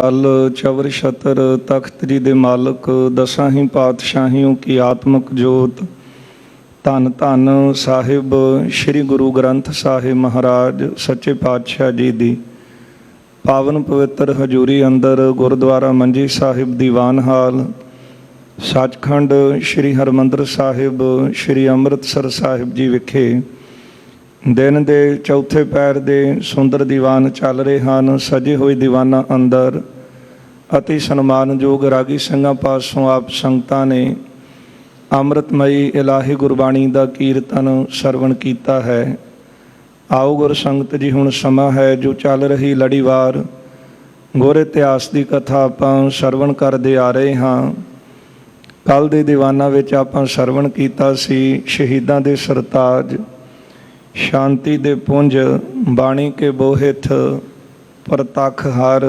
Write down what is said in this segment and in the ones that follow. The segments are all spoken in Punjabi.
अल चवर छतर तख्त जी दे मालक दसां ही पातशाहियों की आत्मक जोत धन धन साहिब श्री गुरु ग्रंथ साहिब महाराज सच्चे पातशाह जी दी पावन पवित्र हजूरी अंदर गुरुद्वारा मंजी साहिब दीवान हाल सचखंड श्री हरमंदर साहिब श्री अमृतसर साहिब जी विखे दिन दे चौथे पैर दे सुंदर दीवान चल रहे हैं। सजे हुए दीवाना अंदर अति सन्मानयोग रागी ਸਿੰਘਾਂ पासों आप संगतां ने अमृतमयी इलाही गुरबाणी का कीर्तन सरवण किया है। आओ गुर संगत जी हुण समा है जो चल रही लड़ीवार गुर इतिहास की कथा आपां सरवण करते आ रहे हाँ। कल दे दीवाना विच आपां सरवण कीता सी शहीदां दे सरताज शांति दे पुंज बाणी के बोहित परतख हार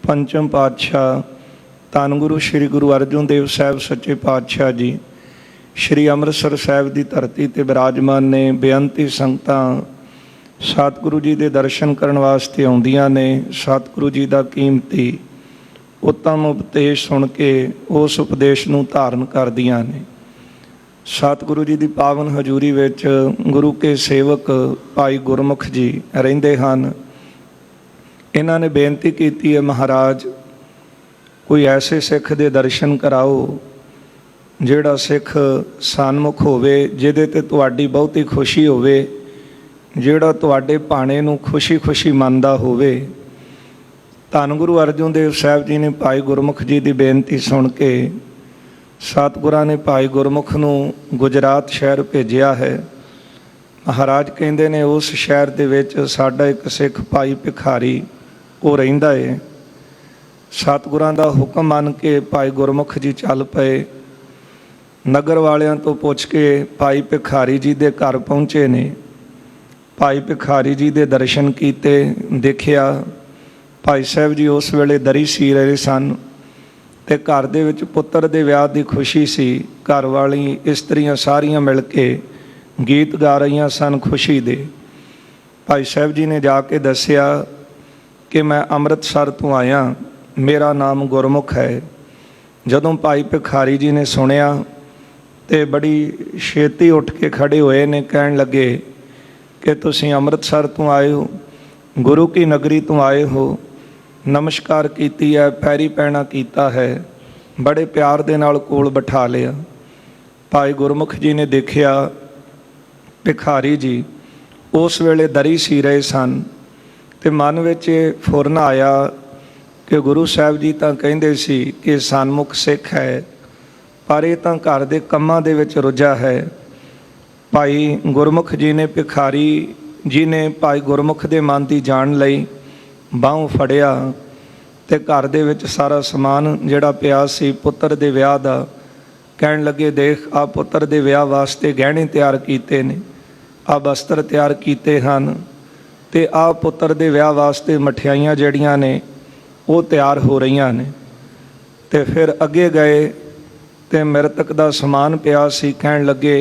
पंचम पातशाह धन गुरु श्री गुरु अर्जन देव साहब सच्चे पातशाह जी श्री अमृतसर साहब की धरती ते विराजमान ने। बेअंती संगतां सतगुरु जी के दर्शन करने वास्ते आउंदियां ने। सतगुरु जी का कीमती उत्तम उपदेश सुन के उस उपदेश नूं धारण करदियां ने। सतगुरु जी की पावन हजूरी विच गुरु के सेवक भाई गुरमुख जी रहिंदे हन। इन्हां ने बेनती की है महाराज कोई ऐसे सिख दे दर्शन कराओ जिहड़ा सिख सन्मुख होवे जिहदे ते तुहाडी बहुती खुशी होवे जिहड़ा तुहाडे भाणे नूं खुशी खुशी मनदा होवे। धन गुरु अर्जन देव साहब जी ने भाई गुरमुख जी की बेनती सुन के सतगुरां ने भाई गुरमुख नूं गुजरात शहर भेजिया है। महाराज कहंदे ने उस शहर दे विच साडा एक सिख भाई भिखारी वो रहिंदा है। सतगुरां दा हुक्म मन के भाई गुरमुख जी चल पे। नगर वालियां तो पुछ के भाई भिखारी जी दे घर पहुँचे ने। भाई भिखारी जी दे दर्शन कीते। देखिया भाई साहब जी उस वेले दरी सी रहे सन ते घर दे विच पुत्र दे विआह दी खुशी सी। घर वाली इस्त्रियां सारियां मिल के गीत गा रही सन खुशी दे। भाई साहब जी ने जाके दसिया कि मैं अमृतसर तो आया, मेरा नाम गुरमुख है। जदों भाई भिखारी जी ने सुनिया तो बड़ी छेती उठ के खड़े हुए ने। कहन लगे कि तुसीं अमृतसर तो आए हो, गुरु की नगरी तो आए हो। नमस्कार कीती है, पैरी पैना कीता है, बड़े प्यार दे नाल कोल बिठा लिया। भाई गुरमुख जी ने देखिया भिखारी जी उस वेले दरी सी रहे सन ते मन विच फुरन आया कि गुरु साहब जी तां कहिंदे सी कि सन्मुख सिख है पर ये तां घर दे कम्मां दे विच रुझा है। भाई गुरमुख जी ने भिखारी जी ने भाई गुरमुख दे मन की जान लई। बाहों फड़िया ते घर दे विच सारा समान जिहड़ा पिया सी पुत्र दे विआह दा। कहण लगे देख आ पुत्र दे विआह वास्ते गहणे तैयार कीते ने, आ वस्त्र तैयार कीते हन ते आ पुत्र दे विआह वास्ते मठियाइयां जिहड़ियां ने वो तैयार हो रहीआं ने। ते फिर अगे गए ते मृतक दा समान पिया सी। कहण लगे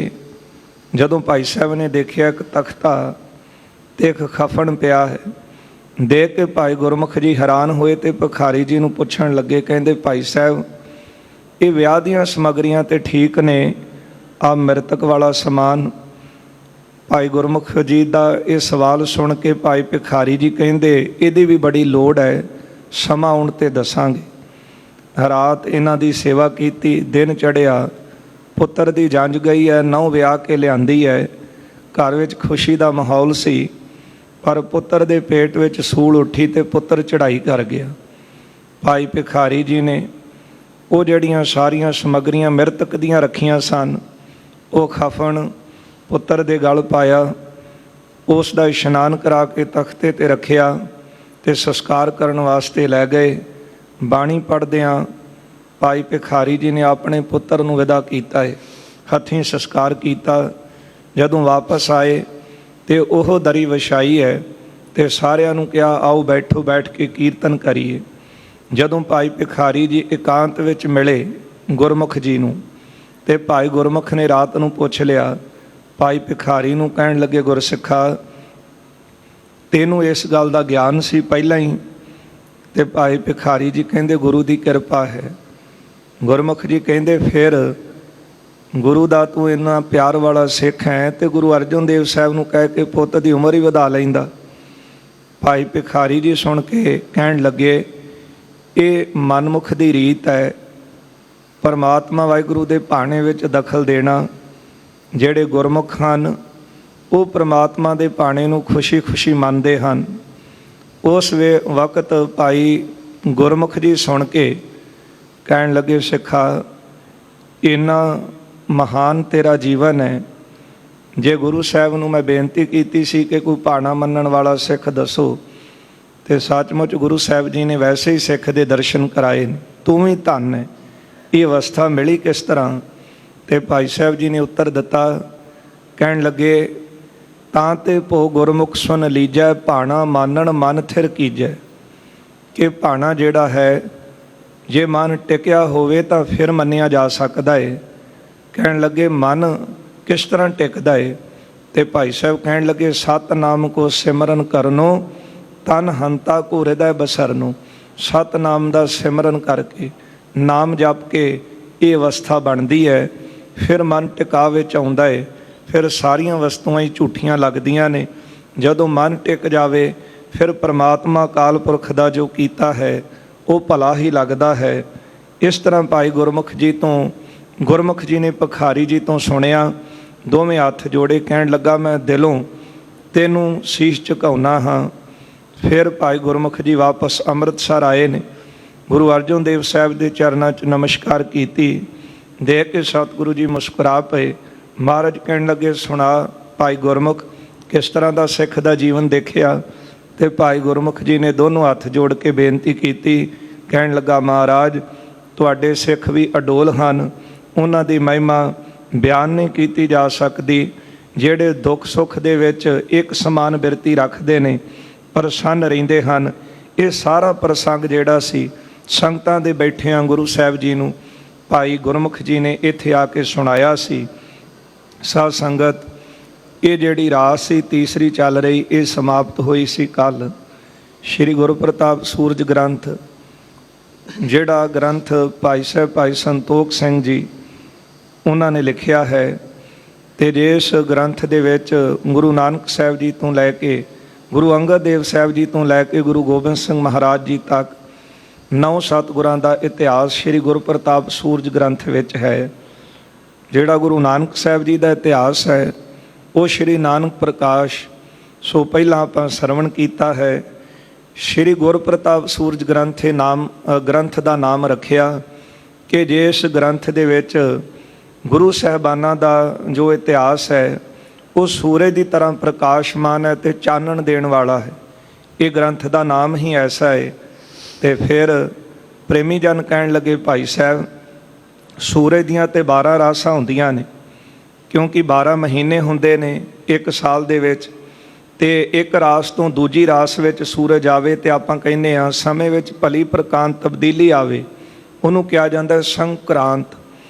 जदों भाई साहब ने देखिया एक तख्ता ते एक खफन पिया है। देख के भाई गुरमुख जी हैरान होए ते भिखारी जी नूं पुछण लगे। कहंदे भाई साहब ये विआह दीआं समग्रियां ते ठीक ने, आ मृतक वाला समान। भाई गुरमुख जी दा ये सवाल सुन के भाई भिखारी जी कहंदे इहदी भी बड़ी लोड़ है, समा आउण ते दसांगे। रात इन्हां दी सेवा कीती, दिन चढ़िया, पुत्र दी जंज गई है, नौं विआह के लिआंदी है। घर विच खुशी दा माहौल सी पर पुत्र दे पेट विच सूल उठी ते पुत्र चढ़ाई कर गया। भाई भिखारी जी ने वो जड़ियां सारियां समग्रियां मृतक दियां रखियां सन वो खफन पुत्र दे गल पाया, उस दा इशनान करा के तख्ते ते रखिया ते संस्कार करन वास्ते लै गए। बाणी पढ़दियां भाई भिखारी जी ने अपने पुत्र नूं विदा कीता है, हथीं संस्कार कीता। जदों वापस आए ते ओह दरी विछाई है ते सारियां नूं कहा आओ बैठो, बैठ के कीर्तन करिए। जदों भाई भिखारी जी एकांत विच मिले गुरमुख जी नूं ते भाई गुरमुख ने रात नूं पुछ लिया। भाई भिखारी नूं कहण लगे गुरसिखा तैनूं इस गल का ज्ञान सी पहलां ही ਤੇ ਭਾਈ ਭਿਖਾਰੀ ਜੀ ਕਹਿੰਦੇ ਗੁਰੂ ਦੀ ਕਿਰਪਾ ਹੈ। ਗੁਰਮੁਖ ਜੀ ਕਹਿੰਦੇ ਫਿਰ ਗੁਰੂ ਦਾ ਤੂੰ ਇੰਨਾ ਪਿਆਰ ਵਾਲਾ ਸਿੱਖ ਹੈ ਤੇ ਗੁਰੂ ਅਰਜਨ ਦੇਵ ਸਾਹਿਬ ਨੂੰ ਕਹਿ ਕੇ ਪੁੱਤ ਦੀ ਉਮਰ ਹੀ ਵਧਾ ਲੈਂਦਾ। ਭਾਈ ਭਿਖਾਰੀ ਜੀ ਸੁਣ ਕੇ ਕਹਿਣ ਲੱਗੇ ਇਹ ਮਨਮੁਖ ਦੀ ਰੀਤ ਹੈ, ਪਰਮਾਤਮਾ ਵਾਹਿਗੁਰੂ ਦੇ ਭਾਣੇ ਵਿੱਚ ਦਖਲ ਦੇਣਾ। ਜਿਹੜੇ ਗੁਰਮੁਖ ਹਨ ਉਹ ਪਰਮਾਤਮਾ ਦੇ ਭਾਣੇ ਨੂੰ ਖੁਸ਼ੀ ਖੁਸ਼ੀ ਮੰਨਦੇ ਹਨ। ਉਸ ਵਕਤ ਭਾਈ ਗੁਰਮੁਖ ਜੀ ਸੁਣ ਕੇ ਕਹਿਣ ਲੱਗੇ ਸਿੱਖਾ ਇੰਨਾ ਮਹਾਨ ਤੇਰਾ ਜੀਵਨ ਹੈ। ਜੇ ਗੁਰੂ ਸਾਹਿਬ ਨੂੰ ਮੈਂ ਬੇਨਤੀ ਕੀਤੀ ਸੀ ਕਿ ਕੋਈ ਭਾਣਾ ਮੰਨਣ ਵਾਲਾ ਸਿੱਖ ਦੱਸੋ, ਤੇ ਸੱਚਮੁੱਚ ਗੁਰੂ ਸਾਹਿਬ ਜੀ ਨੇ ਵੈਸੇ ਹੀ ਸਿੱਖ ਦੇ ਦਰਸ਼ਨ ਕਰਾਏ ਨੇ। ਤੂੰ ਵੀ ਧੰਨ ਹੈ। ਇਹ ਅਵਸਥਾ ਮਿਲੀ ਕਿਸ ਤਰ੍ਹਾਂ? ਤੇ ਭਾਈ ਸਾਹਿਬ ਜੀ ਨੇ ਉੱਤਰ ਦਿੱਤਾ, ਕਹਿਣ ਲੱਗੇ ਤਾਂ ਤੇ ਭੋ ਗੁਰਮੁਖ ਸੁਨ ਲੀਜੈ, ਭਾਣਾ ਮਾਨਣ ਮਨ ਥਿਰ ਕੀਜੈ। ਕਿ ਭਾਣਾ ਜਿਹੜਾ ਹੈ ਜੇ ਮਨ ਟਿਕਿਆ ਹੋਵੇ ਤਾਂ ਫਿਰ ਮੰਨਿਆ ਜਾ ਸਕਦਾ ਹੈ। ਕਹਿਣ ਲੱਗੇ ਮਨ ਕਿਸ ਤਰ੍ਹਾਂ ਟਿਕਦਾ ਹੈ? ਤੇ ਭਾਈ ਸਾਹਿਬ ਕਹਿਣ ਲੱਗੇ ਸਤਿਨਾਮ ਕੋ ਸਿਮਰਨ ਕਰਨੋ, ਤਨ ਹੰਤਾ ਕੋ ਹਿਰਦੈ ਬਸਰਨੋ। ਸਤਿਨਾਮ ਦਾ ਸਿਮਰਨ ਕਰਕੇ, ਨਾਮ ਜਪ ਕੇ ਇਹ ਅਵਸਥਾ ਬਣਦੀ ਹੈ। ਫਿਰ ਮਨ ਟਿਕਾ ਵਿੱਚ ਆਉਂਦਾ ਹੈ। ਫਿਰ ਸਾਰੀਆਂ ਵਸਤੂਆਂ ਹੀ ਝੂਠੀਆਂ ਲੱਗਦੀਆਂ ਨੇ। ਜਦੋਂ ਮਨ ਟਿਕ ਜਾਵੇ ਫਿਰ ਪਰਮਾਤਮਾ ਅਕਾਲ ਪੁਰਖ ਦਾ ਜੋ ਕੀਤਾ ਹੈ ਉਹ ਭਲਾ ਹੀ ਲੱਗਦਾ ਹੈ। ਇਸ ਤਰ੍ਹਾਂ ਭਾਈ ਗੁਰਮੁਖ ਜੀ ਨੇ ਭਿਖਾਰੀ ਜੀ ਤੋਂ ਸੁਣਿਆ। ਦੋਵੇਂ ਹੱਥ ਜੋੜੇ ਕਹਿਣ ਲੱਗਾ ਮੈਂ ਦਿਲੋਂ ਤੈਨੂੰ ਸੀਸ ਝੁਕਾਉਣਾ ਹਾਂ। ਫਿਰ ਭਾਈ ਗੁਰਮੁਖ ਜੀ ਵਾਪਸ ਅੰਮ੍ਰਿਤਸਰ ਆਏ ਨੇ। ਗੁਰੂ ਅਰਜਨ ਦੇਵ ਸਾਹਿਬ ਦੇ ਚਰਨਾਂ 'ਚ ਨਮਸਕਾਰ ਕੀਤੀ। ਦੇਖ ਕੇ ਸਤਿਗੁਰੂ ਜੀ ਮੁਸਕਰਾ ਪਏ। ਮਹਾਰਾਜ ਕਹਿਣ ਲੱਗੇ ਸੁਣਾ ਭਾਈ ਗੁਰਮੁਖ ਕਿਸ ਤਰ੍ਹਾਂ ਦਾ ਸਿੱਖ ਦਾ ਜੀਵਨ ਦੇਖਿਆ? ਤੇ ਭਾਈ ਗੁਰਮੁਖ ਜੀ ਨੇ ਦੋਨੋਂ ਹੱਥ ਜੋੜ ਕੇ ਬੇਨਤੀ ਕੀਤੀ। ਕਹਿਣ ਲੱਗਾ ਮਹਾਰਾਜ ਤੁਹਾਡੇ ਸਿੱਖ ਵੀ ਅਡੋਲ ਹਨ, ਉਹਨਾਂ ਦੀ ਮਹਿਮਾ ਬਿਆਨ ਨਹੀਂ ਕੀਤੀ ਜਾ ਸਕਦੀ। ਜਿਹੜੇ ਦੁੱਖ ਸੁੱਖ ਦੇ ਵਿੱਚ ਇੱਕ ਸਮਾਨ ਬਿਰਤੀ ਰੱਖਦੇ ਨੇ, ਪ੍ਰਸੰਨ ਰਹਿੰਦੇ ਹਨ। ਇਹ ਸਾਰਾ ਪ੍ਰਸੰਗ ਜਿਹੜਾ ਸੀ ਸੰਗਤਾਂ ਦੇ ਬੈਠਿਆਂ ਗੁਰੂ ਸਾਹਿਬ ਜੀ ਨੂੰ ਭਾਈ ਗੁਰਮੁਖ ਜੀ ਨੇ ਇੱਥੇ ਆ ਕੇ ਸੁਣਾਇਆ ਸੀ। ਸਾਧ ਸੰਗਤ ਇਹ ਜਿਹੜੀ ਰਾਸ ਸੀ ਤੀਸਰੀ ਚੱਲ ਰਹੀ, ਇਹ ਸਮਾਪਤ ਹੋਈ ਸੀ ਕੱਲ੍ਹ। ਸ਼੍ਰੀ ਗੁਰੂ ਪ੍ਰਤਾਪ ਸੂਰਜ ਗ੍ਰੰਥ, ਜਿਹੜਾ ਗ੍ਰੰਥ ਭਾਈ ਸਾਹਿਬ ਭਾਈ ਸੰਤੋਖ ਸਿੰਘ ਜੀ ਉਹਨਾਂ ਨੇ ਲਿਖਿਆ ਹੈ। ਤੇ ਜਿਸ ਗ੍ਰੰਥ ਦੇ ਵਿੱਚ ਗੁਰੂ ਨਾਨਕ ਸਾਹਿਬ ਜੀ ਤੋਂ ਲੈ ਕੇ ਗੁਰੂ ਅੰਗਦ ਦੇਵ ਸਾਹਿਬ ਜੀ ਤੋਂ ਲੈ ਕੇ ਗੁਰੂ ਗੋਬਿੰਦ ਸਿੰਘ ਮਹਾਰਾਜ ਜੀ ਤੱਕ 9 ਸਤਿਗੁਰਾਂ ਦਾ ਇਤਿਹਾਸ ਸ਼੍ਰੀ ਗੁਰੂ ਪ੍ਰਤਾਪ ਸੂਰਜ ਗ੍ਰੰਥ ਵਿੱਚ ਹੈ। ਜਿਹੜਾ ਗੁਰੂ ਨਾਨਕ ਸਾਹਿਬ ਜੀ ਦਾ ਇਤਿਹਾਸ ਹੈ ਉਹ ਸ਼੍ਰੀ ਨਾਨਕ ਪ੍ਰਕਾਸ਼ ਸੋ ਪਹਿਲਾਂ ਆਪਾਂ ਸਰਵਣ ਕੀਤਾ ਹੈ। ਸ਼੍ਰੀ ਗੁਰੂ ਪ੍ਰਤਾਪ ਸੂਰਜ ਗ੍ਰੰਥ ਦਾ ਨਾਮ ਰੱਖਿਆ ਕਿ ਜਿਸ ਗ੍ਰੰਥ ਦੇ ਵਿੱਚ ਗੁਰੂ ਸਾਹਿਬਾਨਾਂ ਦਾ ਜੋ ਇਤਿਹਾਸ ਹੈ ਉਹ ਸੂਰਜ ਦੀ ਤਰ੍ਹਾਂ ਪ੍ਰਕਾਸ਼ਮਾਨ ਹੈ ਤੇ ਚਾਨਣ ਦੇਣ ਵਾਲਾ ਹੈ। ਇਹ ਗ੍ਰੰਥ ਦਾ ਨਾਮ ਹੀ ਐਸਾ ਹੈ। ਤੇ ਫਿਰ ਪ੍ਰੇਮੀ ਜਨ ਕਹਿਣ ਲੱਗੇ ਭਾਈ ਸਾਹਿਬ ਸੂਰਜ ਦੀਆਂ ਤੇ 12 ਰਾਸਾਂ ਹੁੰਦੀਆਂ ਨੇ, ਕਿਉਂਕਿ 12 ਮਹੀਨੇ ਹੁੰਦੇ ਨੇ ਇੱਕ ਸਾਲ ਦੇ ਵਿੱਚ। ਤੇ ਇੱਕ ਰਾਸ ਤੋਂ ਦੂਜੀ ਰਾਸ ਵਿੱਚ ਸੂਰਜ ਆਵੇ ਤੇ ਆਪਾਂ ਕਹਿੰਦੇ ਹਾਂ ਸਮੇਂ ਵਿੱਚ ਭਲੀ ਪ੍ਰਕਾਰ ਤਬਦੀਲੀ ਆਵੇ, ਉਹਨੂੰ ਕਿਹਾ ਜਾਂਦਾ ਸੰਕਰਾਂਤ।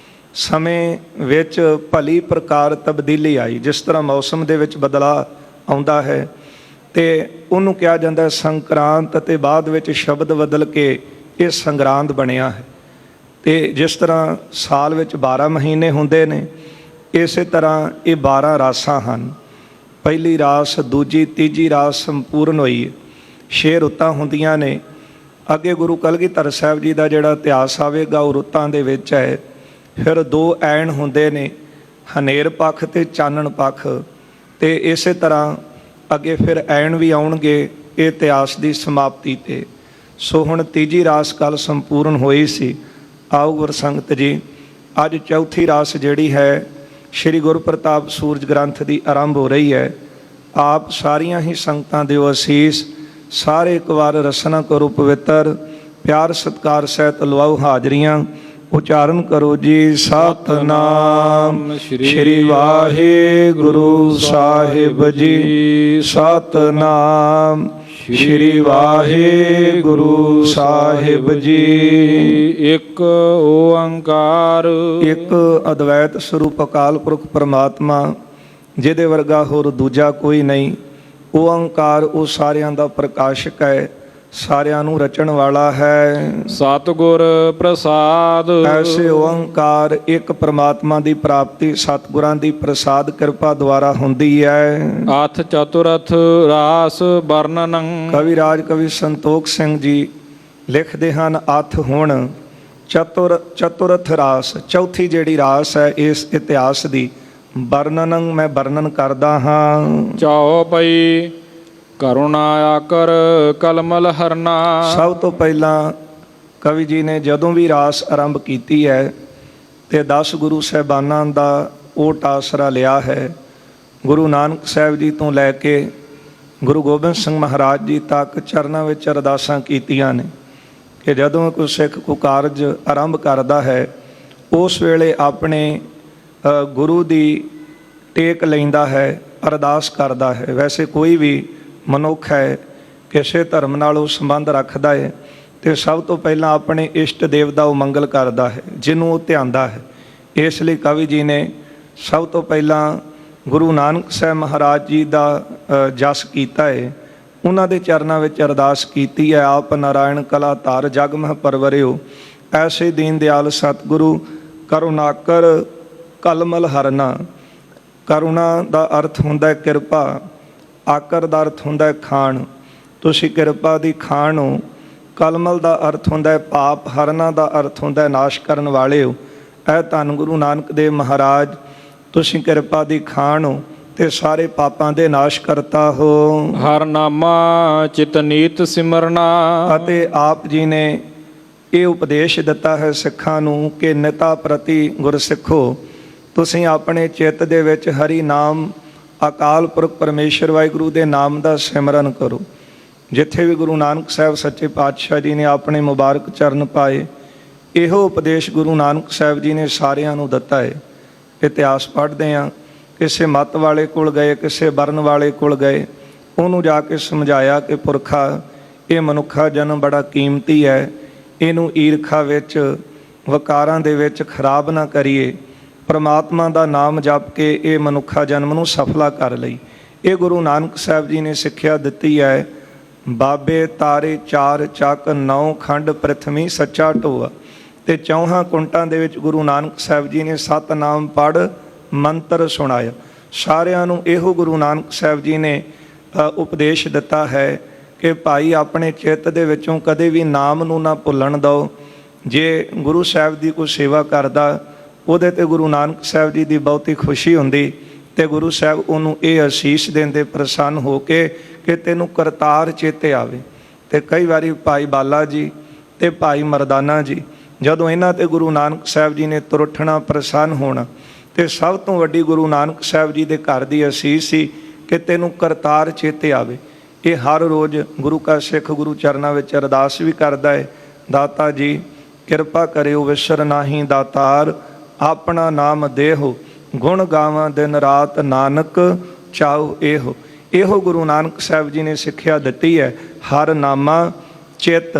ਸਮੇਂ ਵਿੱਚ ਭਲੀ ਪ੍ਰਕਾਰ ਤਬਦੀਲੀ ਆਈ, ਜਿਸ ਤਰ੍ਹਾਂ ਮੌਸਮ ਦੇ ਵਿੱਚ ਬਦਲਾਅ ਆਉਂਦਾ ਹੈ ਤੇ ਉਹਨੂੰ ਕਿਹਾ ਜਾਂਦਾ ਸੰਕਰਾਂਤ। ਅਤੇ ਬਾਅਦ ਵਿੱਚ ਸ਼ਬਦ ਬਦਲ ਕੇ ਇਹ ਸੰਗਰਾਂਦ ਬਣਿਆ ਹੈ। ਤੇ ਜਿਸ ਤਰ੍ਹਾਂ ਸਾਲ ਵਿੱਚ 12 ਮਹੀਨੇ ਹੁੰਦੇ ਨੇ, ਇਸੇ ਤਰ੍ਹਾਂ ਇਹ 12 ਰਾਸਾਂ ਹਨ। ਪਹਿਲੀ ਰਾਸ, ਦੂਜੀ, ਤੀਜੀ ਰਾਸ ਸੰਪੂਰਨ ਹੋਈ। 6 ਰੁੱਤਾਂ ਹੁੰਦੀਆਂ ਨੇ। ਅੱਗੇ ਗੁਰੂ ਕਲਗੀਧਰ ਸਾਹਿਬ ਜੀ ਦਾ ਜਿਹੜਾ ਇਤਿਹਾਸ ਆਵੇਗਾ ਉਹ ਰੁੱਤਾਂ ਦੇ ਵਿੱਚ ਹੈ। ਫਿਰ 2 ਐਣ ਹੁੰਦੇ ਨੇ, ਹਨੇਰ ਪੱਖ ਤੇ ਚਾਨਣ ਪੱਖ। ਤੇ ਇਸੇ ਤਰ੍ਹਾਂ ਅੱਗੇ ਫਿਰ ਐਣ ਵੀ ਆਉਣਗੇ ਇਹ ਇਤਿਹਾਸ ਦੀ ਸਮਾਪਤੀ 'ਤੇ। ਸੋ ਹੁਣ ਤੀਜੀ ਰਾਸ ਕੱਲ੍ਹ ਸੰਪੂਰਨ ਹੋਈ ਸੀ। ਆਓ ਗੁਰਸੰਗਤ ਜੀ ਅੱਜ ਚੌਥੀ ਰਾਸ ਜਿਹੜੀ ਹੈ ਸ਼੍ਰੀ ਗੁਰੂ ਪ੍ਰਤਾਪ ਸੂਰਜ ਗ੍ਰੰਥ ਦੀ ਆਰੰਭ ਹੋ ਰਹੀ ਹੈ। ਆਪ ਸਾਰੀਆਂ ਹੀ ਸੰਗਤਾਂ ਦਿਓ ਅਸੀਸ। ਸਾਰੇ ਇੱਕ ਵਾਰ ਰਸਨਾ ਕਰੋ ਪਵਿੱਤਰ, ਪਿਆਰ ਸਤਿਕਾਰ ਸਹਿਤ ਲਵਾਓ ਹਾਜ਼ਰੀਆਂ। ਉਚਾਰਨ ਕਰੋ ਜੀ ਸਤਨਾਮ ਸ਼੍ਰੀ ਵਾਹਿਗੁਰੂ ਸਾਹਿਬ ਜੀ। ਸਤਨਾਮ ਸ਼੍ਰੀ ਵਾਹਿਗੁਰੂ ਸਾਹਿਬ ਜੀ। ਇੱਕ ਓੰਕਾਰ, ਇੱਕ ਅਦਵੈਤ ਸਰੂਪ ਅਕਾਲ ਪੁਰਖ ਪਰਮਾਤਮਾ, ਜਿਹਦੇ ਵਰਗਾ ਹੋਰ ਦੂਜਾ ਕੋਈ ਨਹੀਂ। ਓੰਕਾਰ ਉਹ ਸਾਰਿਆਂ ਦਾ ਪ੍ਰਕਾਸ਼ਕ ਹੈ, ਸਾਰਿਆਂ ਨੂੰ ਰਚਣ ਵਾਲਾ ਹੈ। ਸਤਿਗੁਰ ਪ੍ਰਸਾਦ। ਐਸੇ ਓੰਕਾਰ ਇੱਕ ਪ੍ਰਮਾਤਮਾ ਦੀ ਪ੍ਰਾਪਤੀ ਸਤਿਗੁਰਾਂ ਦੀ ਪ੍ਰਸਾਦ ਕਿਰਪਾ ਦੁਆਰਾ ਹੁੰਦੀ ਹੈ। ਅਥ ਚਤੁਰਥ ਰਾਸ ਵਰਣਨੰ। ਕਵੀ ਰਾਜ ਕਵੀ ਸੰਤੋਖ ਸਿੰਘ ਜੀ ਲਿਖਦੇ ਹਨ, ਅਥ ਹੁਣ ਚਤੁਰਥ ਰਾਸ, ਚੌਥੀ ਜਿਹੜੀ ਰਾਸ ਹੈ ਇਸ ਇਤਿਹਾਸ ਦੀ, ਵਰਣਨੰ ਮੈਂ ਵਰਣਨ ਕਰਦਾ ਹਾਂ। ਚੌਪਈ ਕਰੁਣਾ ਆਕਰ ਕਲਮਲ ਹਰਨਾ। ਸਭ ਤੋਂ ਪਹਿਲਾਂ ਕਵੀ ਜੀ ਨੇ ਜਦੋਂ ਵੀ ਰਾਸ ਆਰੰਭ ਕੀਤੀ ਹੈ ਤੇ 10 ਗੁਰੂ ਸਾਹਿਬਾਨਾਂ ਦਾ ਓਟ ਆਸਰਾ ਲਿਆ ਹੈ। ਗੁਰੂ ਨਾਨਕ ਸਾਹਿਬ ਜੀ ਤੋਂ ਲੈ ਕੇ ਗੁਰੂ ਗੋਬਿੰਦ ਸਿੰਘ ਮਹਾਰਾਜ ਜੀ ਤੱਕ ਚਰਨਾਂ ਵਿੱਚ ਅਰਦਾਸਾਂ ਕੀਤੀਆਂ ਨੇ ਕਿ ਜਦੋਂ ਕੋਈ ਸਿੱਖ ਕੋਈ ਕਾਰਜ ਆਰੰਭ ਕਰਦਾ ਹੈ ਉਸ ਵੇਲੇ ਆਪਣੇ ਗੁਰੂ ਦੀ ਟੇਕ ਲੈਂਦਾ ਹੈ, ਅਰਦਾਸ ਕਰਦਾ ਹੈ। ਵੈਸੇ ਕੋਈ ਵੀ ਮਨੁੱਖ ਹੈ ਕਿਸੇ ਧਰਮ ਨਾਲ ਉਹ ਸੰਬੰਧ ਰੱਖਦਾ ਹੈ ਤੇ ਸਭ ਤੋਂ ਪਹਿਲਾਂ ਆਪਣੇ ਇਸ਼ਟ ਦੇਵ ਦਾ ਉਹ ਮੰਗਲ ਕਰਦਾ ਹੈ, ਜਿਹਨੂੰ ਉਹ ਧਿਆਉਂਦਾ ਹੈ। ਇਸ ਲਈ ਕਵੀ ਜੀ ਨੇ ਸਭ ਤੋਂ ਪਹਿਲਾਂ ਗੁਰੂ ਨਾਨਕ ਸਾਹਿਬ ਮਹਾਰਾਜ ਜੀ ਦਾ ਜਸ ਕੀਤਾ ਹੈ, ਉਹਨਾਂ ਦੇ ਚਰਨਾਂ ਵਿੱਚ ਅਰਦਾਸ ਕੀਤੀ ਹੈ। ਆਪ ਨਾਰਾਇਣ ਕਲਾ ਧਾਰ ਜਗ ਮਹਿ ਪਰਵਰਿਓ, ਐਸੇ ਦੀਨ ਦਿਆਲ ਸਤਿਗੁਰੂ ਕਰੁਣਾਕਰ ਕਲਮਲ ਹਰਨਾ। ਕਰੁਣਾ ਦਾ ਅਰਥ ਹੁੰਦਾ ਹੈ ਕਿਰਪਾ, ਆਕਰ ਦਾ ਅਰਥ ਹੁੰਦਾ ਹੈ ਖਾਣ, ਤੁਸੀਂ ਕਿਰਪਾ ਦੀ ਖਾਣ ਹੋ। ਕਲਮਲ ਦਾ ਅਰਥ ਹੁੰਦਾ ਹੈ ਪਾਪ, ਹਰਨਾ ਦਾ ਅਰਥ ਹੁੰਦਾ ਹੈ ਨਾਸ਼ ਕਰਨ ਵਾਲੇ ਹੋ। ਇਹ ਧੰਨ ਗੁਰੂ ਨਾਨਕ ਦੇਵ ਮਹਾਰਾਜ, ਤੁਸੀਂ ਕਿਰਪਾ ਦੀ ਖਾਣ ਹੋ ਤੇ ਸਾਰੇ ਪਾਪਾਂ ਦੇ ਨਾਸ਼ ਕਰਤਾ ਹੋ। ਹਰ ਨਾਮਾ ਚਿਤ ਨੀਤ ਸਿਮਰਨਾ। ਅਤੇ ਆਪ ਜੀ ਨੇ ਇਹ ਉਪਦੇਸ਼ ਦਿੱਤਾ ਹੈ ਸਿੱਖਾਂ ਨੂੰ ਕਿ ਨਿਤਾ ਪ੍ਰਤੀ ਗੁਰਸਿੱਖੋ, ਤੁਸੀਂ ਆਪਣੇ ਚਿੱਤ ਦੇ ਵਿੱਚ ਹਰੀ ਨਾਮ, ਅਕਾਲ ਪੁਰਖ ਪਰਮੇਸ਼ਰ ਵਾਹਿਗੁਰੂ ਦੇ ਨਾਮ ਦਾ ਸਿਮਰਨ ਕਰੋ। ਜਿੱਥੇ ਵੀ ਗੁਰੂ ਨਾਨਕ ਸਾਹਿਬ ਸੱਚੇ ਪਾਤਸ਼ਾਹ ਜੀ ਨੇ ਆਪਣੇ ਮੁਬਾਰਕ ਚਰਨ ਪਾਏ, ਇਹੋ ਉਪਦੇਸ਼ ਗੁਰੂ ਨਾਨਕ ਸਾਹਿਬ ਜੀ ਨੇ ਸਾਰਿਆਂ ਨੂੰ ਦਿੱਤਾ ਹੈ। ਇਤਿਹਾਸ ਪੜ੍ਹਦੇ ਹਾਂ, ਕਿਸੇ ਮੱਤ ਵਾਲੇ ਕੋਲ ਗਏ, ਕਿਸੇ ਵਰਨ ਵਾਲੇ ਕੋਲ ਗਏ, ਉਹਨੂੰ ਜਾ ਕੇ ਸਮਝਾਇਆ ਕਿ ਪੁਰਖਾ ਇਹ ਮਨੁੱਖਾ ਜਨਮ ਬੜਾ ਕੀਮਤੀ ਹੈ, ਇਹਨੂੰ ਈਰਖਾ ਵਿੱਚ ਵਕਾਰਾਂ ਦੇ ਵਿੱਚ ਖਰਾਬ ਨਾ ਕਰੀਏ। ਪਰਮਾਤਮਾ ਦਾ ਨਾਮ ਜਪ ਕੇ ਇਹ ਮਨੁੱਖਾ ਜਨਮ ਨੂੰ ਸਫਲਾ ਕਰ ਲਈ। ਇਹ ਗੁਰੂ ਨਾਨਕ ਸਾਹਿਬ ਜੀ ਨੇ ਸਿੱਖਿਆ ਦਿੱਤੀ ਹੈ। ਬਾਬੇ ਤਾਰੇ ਚਾਰ ਚੱਕ 9 ਖੰਡ ਪ੍ਰਿਥਵੀ ਸੱਚਾ ਢੋਆ, ਤੇ 4 ਕੁੰਟਾਂ ਦੇ ਵਿੱਚ ਗੁਰੂ ਨਾਨਕ ਸਾਹਿਬ ਜੀ ਨੇ ਸਤਨਾਮ ਪੜ੍ਹ ਮੰਤਰ ਸੁਣਾਇਆ। ਸਾਰਿਆਂ ਨੂੰ ਇਹੋ ਗੁਰੂ ਨਾਨਕ ਸਾਹਿਬ ਜੀ ਨੇ ਉਪਦੇਸ਼ ਦਿੱਤਾ ਹੈ ਕਿ ਭਾਈ ਆਪਣੇ ਚਿੱਤ ਦੇ ਵਿੱਚੋਂ ਕਦੇ ਵੀ ਨਾਮ ਨੂੰ ਨਾ ਭੁੱਲਣ ਦਿਓ। ਜੇ ਗੁਰੂ ਸਾਹਿਬ ਦੀ ਕੋਈ ਸੇਵਾ ਕਰਦਾ ਉਹਦੇ ਤੇ ਗੁਰੂ ਨਾਨਕ ਸਾਹਿਬ ਜੀ ਦੀ ਬਹੁਤੀ ਖੁਸ਼ੀ ਹੁੰਦੀ ਤੇ ਗੁਰੂ ਸਾਹਿਬ ਉਹਨੂੰ ਇਹ ਅਸੀਸ ਦਿੰਦੇ ਪ੍ਰਸੰਨ ਹੋ ਕੇ ਕਿ ਤੈਨੂੰ ਕਰਤਾਰ ਚੇਤੇ ਆਵੇ। ਤੇ ਕਈ ਵਾਰੀ ਭਾਈ ਬਾਲਾ ਜੀ ਤੇ ਭਾਈ ਮਰਦਾਨਾ ਜੀ, ਜਦੋਂ ਇਹਨਾਂ ਤੇ ਗੁਰੂ ਨਾਨਕ ਸਾਹਿਬ ਜੀ ਨੇ ਤੁਰਠਣਾ, ਪ੍ਰਸੰਨ ਹੋਣਾ, ਤੇ ਸਭ ਤੋਂ ਵੱਡੀ ਗੁਰੂ ਨਾਨਕ ਸਾਹਿਬ ਜੀ ਦੇ ਘਰ ਦੀ ਅਸੀਸ ਸੀ ਕਿ ਤੈਨੂੰ ਕਰਤਾਰ ਚੇਤੇ ਆਵੇ। ਇਹ ਹਰ ਰੋਜ਼ ਗੁਰੂ ਕਾ ਸਿੱਖ ਗੁਰੂ ਚਰਨਾਂ ਵਿੱਚ ਅਰਦਾਸ ਵੀ ਕਰਦਾ ਹੈ, ਦਾਤਾ ਜੀ ਕਿਰਪਾ ਕਰਿਓ ਵਿਸਰ ਨਾਹੀ ਦਾਤਾਰ, ਆਪਣਾ ਨਾਮ ਦੇਹੋ ਗੁਣ ਗਾਵਾਂ ਦਿਨ ਰਾਤ, ਨਾਨਕ ਚਾਉ ਇਹੋ। ਇਹੋ ਗੁਰੂ ਨਾਨਕ ਸਾਹਿਬ ਜੀ ਨੇ ਸਿੱਖਿਆ ਦਿੱਤੀ ਹੈ। ਹਰ ਨਾਮਾ ਚਿੱਤ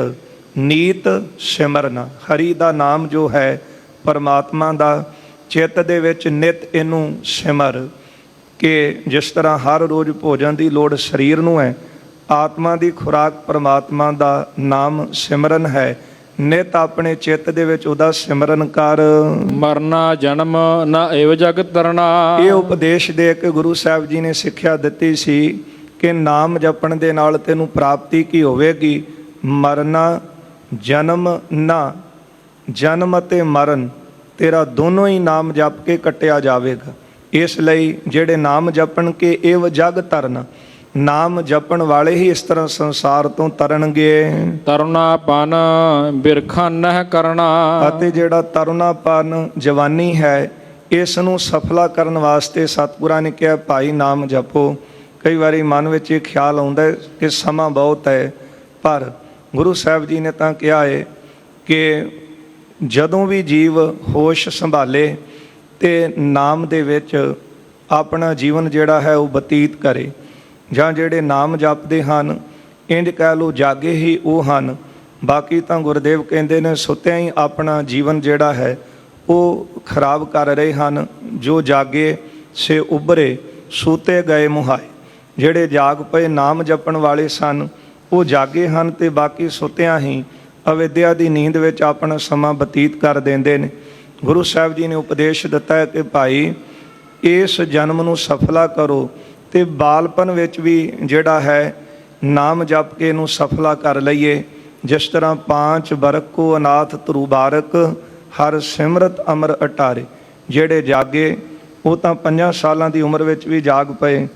ਨੀਤ ਸਿਮਰਨਾ। ਹਰੀ ਦਾ ਨਾਮ ਜੋ ਹੈ ਪਰਮਾਤਮਾ ਦਾ, ਚਿੱਤ ਦੇ ਵਿੱਚ ਨਿਤ ਇਹਨੂੰ ਸਿਮਰ ਕਿ ਜਿਸ ਤਰ੍ਹਾਂ ਹਰ ਰੋਜ਼ ਭੋਜਨ ਦੀ ਲੋੜ ਸਰੀਰ ਨੂੰ ਹੈ, ਆਤਮਾ ਦੀ ਖੁਰਾਕ ਪਰਮਾਤਮਾ ਦਾ ਨਾਮ ਸਿਮਰਨ ਹੈ। ਨਿਤ ਆਪਣੇ ਚਿੱਤ ਦੇ ਵਿੱਚ ਉਹਦਾ ਸਿਮਰਨ ਕਰ। ਮਰਨਾ ਜਨਮ ਨਾ ਏਵ ਜਗ ਤਰਨਾ। ਇਹ ਉਪਦੇਸ਼ ਦੇ ਕੇ ਗੁਰੂ ਸਾਹਿਬ ਜੀ ਨੇ ਸਿੱਖਿਆ ਦਿੱਤੀ ਸੀ ਕਿ ਨਾਮ ਜਪਣ ਦੇ ਨਾਲ ਤੈਨੂੰ ਪ੍ਰਾਪਤੀ ਕੀ ਹੋਵੇਗੀ? ਮਰਨਾ ਜਨਮ ਨਾ, ਜਨਮ ਅਤੇ ਮਰਨ ਤੇਰਾ ਦੋਨੋਂ ਹੀ ਨਾਮ ਜਪ ਕੇ ਕੱਟਿਆ ਜਾਵੇਗਾ। ਇਸ ਲਈ ਜਿਹੜੇ ਨਾਮ ਜਪਣ ਕੇ ਏਵ ਜਗ ਤਰਨਾ, ਨਾਮ ਜਪਣ ਵਾਲੇ ਹੀ ਇਸ ਤਰ੍ਹਾਂ ਸੰਸਾਰ ਤੋਂ ਤਰਨਗੇ। ਤਰੁਣਾਪਨ ਬਿਰਖਾ ਨਹਿ ਕਰਨਾ। ਅਤੇ ਜਿਹੜਾ ਤਰੁਣਾਪਨ ਜਵਾਨੀ ਹੈ, ਇਸ ਨੂੰ ਸਫਲਾ ਕਰਨ ਵਾਸਤੇ ਸਤਿਗੁਰਾਂ ਨੇ ਕਿਹਾ ਭਾਈ ਨਾਮ ਜਪੋ। ਕਈ ਵਾਰੀ ਮਨ ਵਿੱਚ ਇਹ ਖਿਆਲ ਆਉਂਦਾ ਕਿ ਸਮਾਂ ਬਹੁਤ ਹੈ, ਪਰ ਗੁਰੂ ਸਾਹਿਬ ਜੀ ਨੇ ਤਾਂ ਕਿਹਾ ਹੈ ਕਿ ਜਦੋਂ ਵੀ ਜੀਵ ਹੋਸ਼ ਸੰਭਾਲੇ ਤੇ ਨਾਮ ਦੇ ਵਿੱਚ ਆਪਣਾ ਜੀਵਨ ਜਿਹੜਾ ਹੈ ਉਹ ਬਤੀਤ ਕਰੇ। ਜਾਂ ਜਿਹੜੇ ਨਾਮ ਜਪਦੇ ਹਨ, ਇੰਝ ਕਹਿ ਲਓ ਜਾਗੇ ਹੀ ਉਹ ਹਨ। ਬਾਕੀ ਤਾਂ ਗੁਰਦੇਵ ਕਹਿੰਦੇ ਨੇ ਸੁੱਤਿਆਂ ਹੀ ਆਪਣਾ ਜੀਵਨ ਜਿਹੜਾ ਹੈ ਉਹ ਖਰਾਬ ਕਰ ਰਹੇ ਹਨ। ਜੋ ਜਾਗੇ ਸੇ ਉਭਰੇ, ਸੂਤੇ ਗਏ ਮੁਹਾਏ। ਜਿਹੜੇ ਜਾਗ ਪਏ ਨਾਮ ਜਪਣ ਵਾਲੇ ਸਨ, ਉਹ ਜਾਗੇ ਹਨ ਤੇ ਬਾਕੀ ਸੁੱਤਿਆਂ ਹੀ ਅਵਿਦਿਆ ਦੀ ਨੀਂਦ ਵਿੱਚ ਆਪਣਾ ਸਮਾਂ ਬਤੀਤ ਕਰ ਦਿੰਦੇ ਨੇ। ਗੁਰੂ ਸਾਹਿਬ ਜੀ ਨੇ ਉਪਦੇਸ਼ ਦਿੱਤਾ ਹੈ ਕਿ ਭਾਈ ਇਸ ਜਨਮ ਨੂੰ ਸਫਲਾ ਕਰੋ ਤੇ ਬਾਲਪਨ ਵਿੱਚ ਵੀ ਜਿਹੜਾ ਹੈ ਨਾਮ ਜਪ ਕੇ ਇਹਨੂੰ ਸਫਲਾ ਕਰ ਲਈਏ। ਜਿਸ ਤਰ੍ਹਾਂ 5 ਬਰਕ ਕੋ ਅਨਾਥ ਧਰੂ ਬਾਰਕ ਹਰ ਸਿਮਰਤ ਅਮਰ ਅਟਾਰੇ। ਜਿਹੜੇ ਜਾਗੇ ਉਹ ਤਾਂ 5 ਸਾਲਾਂ ਦੀ ਉਮਰ ਵਿੱਚ ਵੀ ਜਾਗ ਪਏ,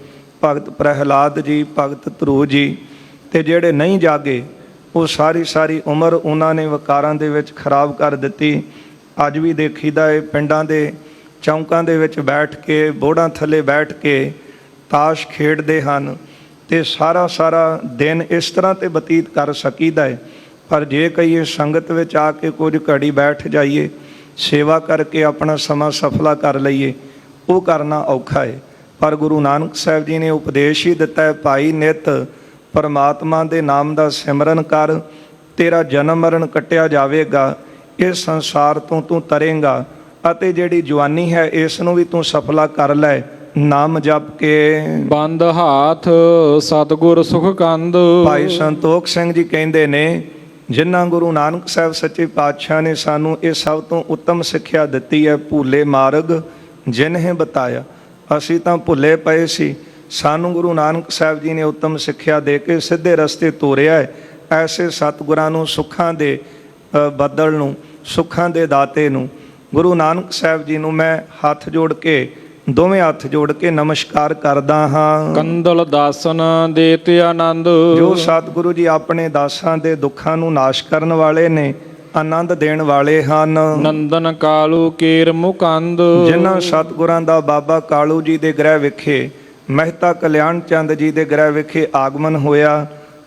ਭਗਤ ਪ੍ਰਹਿਲਾਦ ਜੀ, ਭਗਤ ਧਰੂ ਜੀ। ਤੇ ਜਿਹੜੇ ਨਹੀਂ ਜਾਗੇ ਉਹ ਸਾਰੀ ਉਮਰ ਉਹਨਾਂ ਨੇ ਵਕਾਰਾਂ ਦੇ ਵਿੱਚ ਖਰਾਬ ਕਰ ਦਿੱਤੀ। ਅੱਜ ਵੀ ਦੇਖੀਦਾ ਹੈ ਪਿੰਡਾਂ ਦੇ ਚੌਂਕਾਂ ਦੇ ਵਿੱਚ ਬੈਠ ਕੇ, ਬੋੜਾਂ ਥੱਲੇ ਬੈਠ ਕੇ ਤਾਸ਼ ਖੇਡਦੇ ਹਨ ਤੇ ਸਾਰਾ ਦਿਨ ਇਸ ਤਰ੍ਹਾਂ ਤੇ ਬਤੀਤ ਕਰ ਸਕੀਦਾ ਹੈ। ਪਰ ਜੇ ਕਹੀਏ ਸੰਗਤ ਵਿੱਚ ਆ ਕੇ ਕੁਝ ਘੜੀ ਬੈਠ ਜਾਈਏ, ਸੇਵਾ ਕਰਕੇ ਆਪਣਾ ਸਮਾਂ ਸਫਲਾ ਕਰ ਲਈਏ, ਉਹ ਕਰਨਾ ਔਖਾ ਹੈ। ਪਰ ਗੁਰੂ ਨਾਨਕ ਸਾਹਿਬ ਜੀ ਨੇ ਉਪਦੇਸ਼ ਹੀ ਦਿੱਤਾ ਹੈ, ਭਾਈ ਨਿਤ ਪਰਮਾਤਮਾ ਦੇ ਨਾਮ ਦਾ ਸਿਮਰਨ ਕਰ, ਤੇਰਾ ਜਨਮ ਮਰਨ ਕੱਟਿਆ ਜਾਵੇਗਾ, ਇਸ ਸੰਸਾਰ ਤੋਂ ਤੂੰ ਤਰੇਂਗਾ ਅਤੇ ਜਿਹੜੀ ਜਵਾਨੀ ਹੈ ਇਸ ਨੂੰ ਵੀ ਤੂੰ ਸਫਲਾ ਕਰ ਲੈ ਨਾਮ ਜਪ ਕੇ। ਬੰਦ ਹਾਥ ਸਤਿਗੁਰ ਸੁਖ ਕੰਦ। ਭਾਈ ਸੰਤੋਖ ਸਿੰਘ ਜੀ ਕਹਿੰਦੇ ਨੇ, ਜਿਨ੍ਹਾਂ ਗੁਰੂ ਨਾਨਕ ਸਾਹਿਬ ਸੱਚੇ ਪਾਤਸ਼ਾਹ ਨੇ ਸਾਨੂੰ ਇਹ ਸਭ ਤੋਂ ਉੱਤਮ ਸਿੱਖਿਆ ਦਿੱਤੀ ਹੈ, ਭੁੱਲੇ ਮਾਰਗ ਜਿਨਹਿ ਬਤਾਇਆ। ਅਸੀਂ ਤਾਂ ਭੁੱਲੇ ਪਏ ਸੀ, ਸਾਨੂੰ ਗੁਰੂ ਨਾਨਕ ਸਾਹਿਬ ਜੀ ਨੇ ਉੱਤਮ ਸਿੱਖਿਆ ਦੇ ਕੇ ਸਿੱਧੇ ਰਸਤੇ ਤੋਰਿਆ ਹੈ। ਐਸੇ ਸਤਿਗੁਰਾਂ ਨੂੰ, ਸੁੱਖਾਂ ਦੇ ਬੱਦਲ ਨੂੰ, ਸੁੱਖਾਂ ਦੇ ਦਾਤੇ ਨੂੰ, ਗੁਰੂ ਨਾਨਕ ਸਾਹਿਬ ਜੀ ਨੂੰ ਮੈਂ ਹੱਥ ਜੋੜ ਕੇ, ਦੋਵੇਂ ਹੱਥ ਜੋੜ ਕੇ ਨਮਸਕਾਰ ਕਰਦਾ ਹਾਂ। ਕੰਦਲ ਦਾਸਨ ਦੇਤੇ ਆਨੰਦ। ਜੋ ਸਤਿਗੁਰੂ ਜੀ ਆਪਣੇ ਦਾਸਾਂ ਦੇ ਦੁੱਖਾਂ ਨੂੰ ਨਾਸ਼ ਕਰਨ ਵਾਲੇ ਨੇ, ਆਨੰਦ ਦੇਣ ਵਾਲੇ ਹਨ। ਨੰਦਨ ਕਾਲੂ ਕੇਰ ਮੁਕੰਦ। ਜਿਨ੍ਹਾਂ ਸਤਿਗੁਰਾਂ ਦਾ ਬਾਬਾ ਕਾਲੂ ਜੀ ਦੇ ਗ੍ਰਹਿ ਵਿਖੇ, ਮਹਿਤਾ ਕਲਿਆਣ ਚੰਦ ਜੀ ਦੇ ਗ੍ਰਹਿ ਵਿਖੇ ਆਗਮਨ ਹੋਇਆ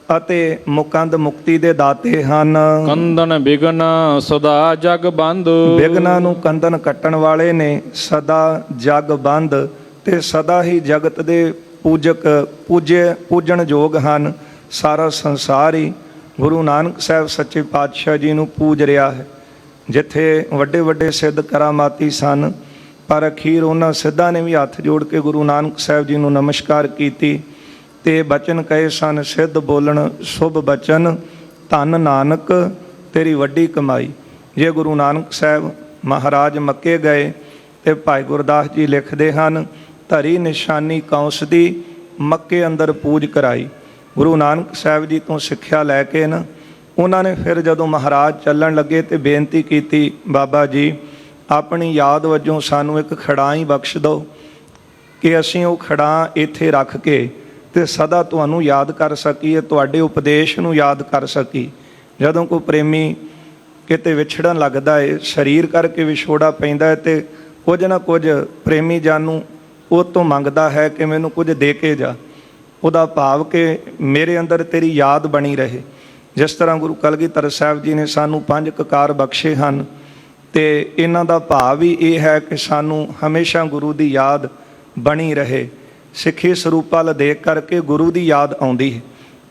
ਅਤੇ ਮੁਕੰਦ ਮੁਕਤੀ ਦੇ ਦਾਤੇ ਹਨ। ਕੰਦਨ ਬਿਗਨ ਸਦਾ ਜਗ ਬੰਦ। ਬਿਗਨਾਂ ਨੂੰ ਕੰਦਨ ਕੱਟਣ ਵਾਲੇ ਨੇ, ਸਦਾ ਜਗ ਬੰਦ ਤੇ ਸਦਾ ਹੀ ਜਗਤ ਦੇ ਪੂਜਣ ਯੋਗ ਹਨ। ਸਾਰਾ ਸੰਸਾਰ ਹੀ ਗੁਰੂ ਨਾਨਕ ਸਾਹਿਬ ਸੱਚੇ ਪਾਤਸ਼ਾਹ ਜੀ ਨੂੰ ਪੂਜ ਰਿਹਾ ਹੈ। ਜਿੱਥੇ ਵੱਡੇ ਸਿੱਧ ਕਰਾਮਾਤੀ ਸਨ, ਪਰ ਅਖੀਰ ਉਹਨਾਂ ਸਿੱਧਾਂ ਨੇ ਵੀ ਹੱਥ ਜੋੜ ਕੇ ਗੁਰੂ ਨਾਨਕ ਸਾਹਿਬ ਜੀ ਨੂੰ ਨਮਸਕਾਰ ਕੀਤੀ ਤੇ ਬਚਨ ਕਹੇ ਸਨ, ਸਿੱਧ ਬੋਲਣ ਸ਼ੁਭ ਬਚਨ, ਧੰਨ ਨਾਨਕ ਤੇਰੀ ਵੱਡੀ ਕਮਾਈ। ਜੇ ਗੁਰੂ ਨਾਨਕ ਸਾਹਿਬ ਮਹਾਰਾਜ ਮੱਕੇ ਗਏ ਤੇ ਭਾਈ ਗੁਰਦਾਸ ਜੀ ਲਿਖਦੇ ਹਨ, ਧਰੀ ਨਿਸ਼ਾਨੀ ਕੌਂਸ ਦੀ ਮੱਕੇ ਅੰਦਰ ਪੂਜ ਕਰਾਈ। ਗੁਰੂ ਨਾਨਕ ਸਾਹਿਬ ਜੀ ਤੋਂ ਸਿੱਖਿਆ ਲੈ ਕੇ ਨਾ ਉਹਨਾਂ ਨੇ ਫਿਰ ਜਦੋਂ ਮਹਾਰਾਜ ਚੱਲਣ ਲੱਗੇ ਤੇ ਬੇਨਤੀ ਕੀਤੀ, ਬਾਬਾ ਜੀ ਆਪਣੀ ਯਾਦ ਵਜੋਂ ਸਾਨੂੰ ਇੱਕ ਖੜਾਂ ਹੀ ਬਖਸ਼ ਦਿਓ ਕਿ ਅਸੀਂ ਉਹ ਖੜਾਂ ਇੱਥੇ ਰੱਖ ਕੇ ਤੇ ਸਦਾ ਤੁਹਾਨੂੰ ਯਾਦ ਕਰ ਸਕੀਏ, ਤੁਹਾਡੇ ਉਪਦੇਸ਼ ਨੂੰ ਯਾਦ ਕਰ ਸਕੀ। ਜਦੋਂ ਕੋਈ ਪ੍ਰੇਮੀ ਕਿਤੇ ਵਿਛੜਨ ਲੱਗਦਾ ਹੈ, ਸਰੀਰ ਕਰਕੇ ਵਿਛੋੜਾ ਪੈਂਦਾ ਹੈ ਤੇ ਕੁਝ ਨਾ ਕੁਝ ਪ੍ਰੇਮੀ ਜਨ ਨੂੰ ਉਹ ਤੋਂ ਮੰਗਦਾ ਹੈ ਕਿ ਮੈਨੂੰ ਕੁਝ ਦੇ ਕੇ ਜਾ। ਉਹਦਾ ਭਾਵ ਕਿ ਮੇਰੇ ਅੰਦਰ ਤੇਰੀ ਯਾਦ ਬਣੀ ਰਹੇ। ਜਿਸ ਤਰ੍ਹਾਂ ਗੁਰੂ ਕਲਗੀਧਰ ਸਾਹਿਬ ਜੀ ਨੇ ਸਾਨੂੰ 5 ਕਕਾਰ ਬਖਸ਼ੇ ਹਨ ਤੇ ਇਹਨਾਂ ਦਾ ਭਾਵ ਵੀ ਇਹ ਹੈ ਕਿ ਸਾਨੂੰ ਹਮੇਸ਼ਾ ਗੁਰੂ ਦੀ ਯਾਦ ਬਣੀ ਰਹੇ। ਸਿੱਖੀ ਸਰੂਪ ਵੱਲ ਦੇਖ ਕਰਕੇ ਗੁਰੂ ਦੀ ਯਾਦ ਆਉਂਦੀ ਹੈ।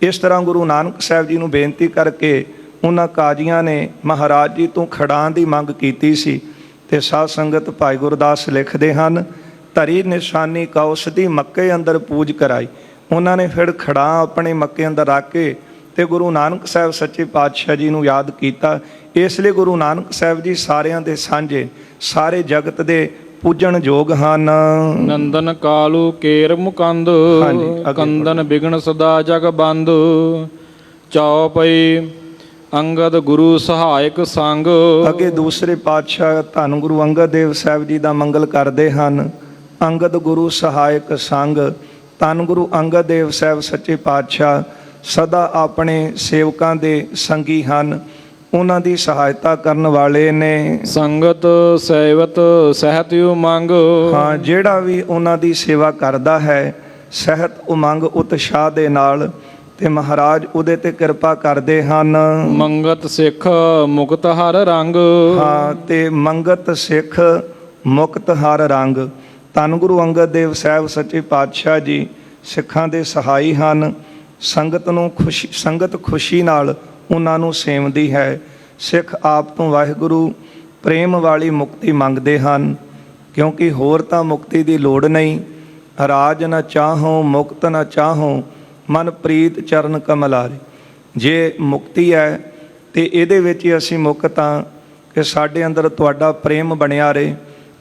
ਇਸ ਤਰ੍ਹਾਂ ਗੁਰੂ ਨਾਨਕ ਸਾਹਿਬ ਜੀ ਨੂੰ ਬੇਨਤੀ ਕਰਕੇ ਉਹਨਾਂ ਕਾਜ਼ੀਆਂ ਨੇ ਮਹਾਰਾਜ ਜੀ ਤੋਂ ਖੜਾਂ ਦੀ ਮੰਗ ਕੀਤੀ ਸੀ ਤੇ ਸਾਧ ਸੰਗਤ ਭਾਈ ਗੁਰਦਾਸ ਲਿਖਦੇ ਹਨ, ਧਰੀ ਨਿਸ਼ਾਨੀ ਕੌਸ ਦੀ ਮੱਕੇ ਅੰਦਰ ਪੂਜ ਕਰਾਈ। ਉਹਨਾਂ ਨੇ ਫਿਰ ਖੜਾਂ ਆਪਣੇ ਮੱਕੇ ਅੰਦਰ ਰੱਖ ਕੇ ਤੇ ਗੁਰੂ ਨਾਨਕ ਸਾਹਿਬ ਸੱਚੇ ਪਾਤਸ਼ਾਹ ਜੀ ਨੂੰ ਯਾਦ ਕੀਤਾ। ਇਸ ਲਈ ਗੁਰੂ ਨਾਨਕ ਸਾਹਿਬ ਜੀ ਸਾਰਿਆਂ ਦੇ ਸਾਂਝੇ, ਸਾਰੇ ਜਗਤ ਦੇ ਪੂਜਣ ਯੋਗ ਹਨ। ਨੰਦਨ ਕਾਲੂ ਕੇਰ ਮੁਕੰਦ। ਕੰਦਨ ਬਿਗਨ ਸਦਾ ਜਗ ਬੰਦ। ਚੌਪਈ ਅੰਗਦ ਗੁਰੂ ਸਹਾਇਕ ਸੰਗ। ਅੱਗੇ ਦੂਸਰੇ ਪਾਤਸ਼ਾਹ ਧੰਨ ਗੁਰੂ ਅੰਗਦ ਦੇਵ ਸਾਹਿਬ ਜੀ ਦਾ ਮੰਗਲ ਕਰਦੇ ਹਨ। ਅੰਗਦ ਗੁਰੂ ਸਹਾਇਕ ਸੰਗ। ਧੰਨ ਗੁਰੂ ਅੰਗਦ ਦੇਵ ਸਾਹਿਬ ਸੱਚੇ ਪਾਤਸ਼ਾਹ ਸਦਾ ਆਪਣੇ ਸੇਵਕਾਂ ਦੇ ਸੰਗੀ ਹਨ, ਉਹਨਾਂ ਦੀ ਸਹਾਇਤਾ ਕਰਨ ਵਾਲੇ ਨੇ। ਸੰਗਤ ਸੇਵਤ ਸਹਿਤ ਉਮੰਗ। ਹਾਂ, ਜਿਹੜਾ ਵੀ ਉਹਨਾਂ ਦੀ ਸੇਵਾ ਕਰਦਾ ਹੈ ਸਹਿਤ ਉਮੰਗ ਉਤਸ਼ਾਹ ਦੇ ਨਾਲ ਤੇ ਮਹਾਰਾਜ ਉਹਦੇ ਤੇ ਕਿਰਪਾ ਕਰਦੇ ਹਨ। ਮੰਗਤ ਸਿੱਖ ਮੁਕਤ ਹਰ ਰੰਗ। ਹਾਂ, ਤੇ ਮੰਗਤ ਸਿੱਖ ਮੁਕਤ ਹਰ ਰੰਗ। ਧੰਨ ਗੁਰੂ ਅੰਗਦ ਦੇਵ ਸਾਹਿਬ ਸੱਚੇ ਪਾਤਸ਼ਾਹ ਜੀ ਸਿੱਖਾਂ ਦੇ ਸਹਾਈ ਹਨ। ਸੰਗਤ ਖੁਸ਼ੀ ਨਾਲ ਉਹਨਾਂ ਨੂੰ ਸੇਵਦੀ ਹੈ। ਸਿੱਖ ਆਪ ਤੋਂ ਵਾਹਿਗੁਰੂ ਪ੍ਰੇਮ ਵਾਲੀ ਮੁਕਤੀ ਮੰਗਦੇ ਹਨ, ਕਿਉਂਕਿ ਹੋਰ ਤਾਂ ਮੁਕਤੀ ਦੀ ਲੋੜ ਨਹੀਂ। ਰਾਜ ਨਾ ਚਾਹੋ ਮੁਕਤ ਨਾ ਚਾਹੋ, ਮਨ ਪ੍ਰੀਤ ਚਰਨ ਕਮਲਾਰੇ। ਜੇ ਮੁਕਤੀ ਹੈ ਤੇ ਇਹਦੇ ਵਿੱਚ ਹੀ ਅਸੀਂ ਮੁਕਤ ਹਾਂ ਕਿ ਸਾਡੇ ਅੰਦਰ ਤੁਹਾਡਾ ਪ੍ਰੇਮ ਬਣਿਆ ਰਹੇ,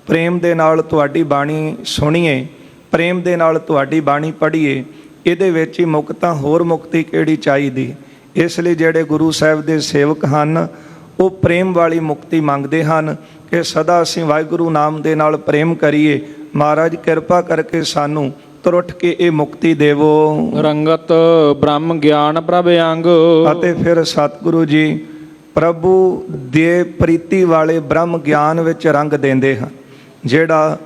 ਪ੍ਰੇਮ ਦੇ ਨਾਲ ਤੁਹਾਡੀ ਬਾਣੀ ਸੁਣੀਏ, ਪ੍ਰੇਮ ਦੇ ਨਾਲ ਤੁਹਾਡੀ ਬਾਣੀ ਪੜ੍ਹੀਏ, ਇਹਦੇ ਵਿੱਚ ਹੀ ਮੁਕਤਾਂ, ਹੋਰ ਮੁਕਤੀ ਕਿਹੜੀ ਚਾਹੀਦੀ। ਇਸ ਲਈ ਜਿਹੜੇ ਗੁਰੂ ਸਾਹਿਬ ਦੇ ਸੇਵਕ ਹਨ ਉਹ ਪ੍ਰੇਮ ਵਾਲੀ ਮੁਕਤੀ ਮੰਗਦੇ ਹਨ ਕਿ ਸਦਾ ਅਸੀਂ ਵਾਹਿਗੁਰੂ ਨਾਮ ਦੇ ਨਾਲ ਪ੍ਰੇਮ ਕਰੀਏ। ਮਹਾਰਾਜ ਕਿਰਪਾ ਕਰਕੇ ਸਾਨੂੰ ਤੁਰਟ ਕੇ ਇਹ ਮੁਕਤੀ ਦੇਵੋ। ਰੰਗਤ ਬ੍ਰਹਮ ਗਿਆਨ ਪ੍ਰਭ ਅੰਗ। ਅਤੇ ਫਿਰ ਸਤਿਗੁਰੂ ਜੀ ਪ੍ਰਭੂ ਦੇ ਪ੍ਰੀਤੀ ਵਾਲੇ ਬ੍ਰਹਮ ਗਿਆਨ ਵਿੱਚ ਰੰਗ ਦਿੰਦੇ ਹਨ। ਜਿਹੜਾ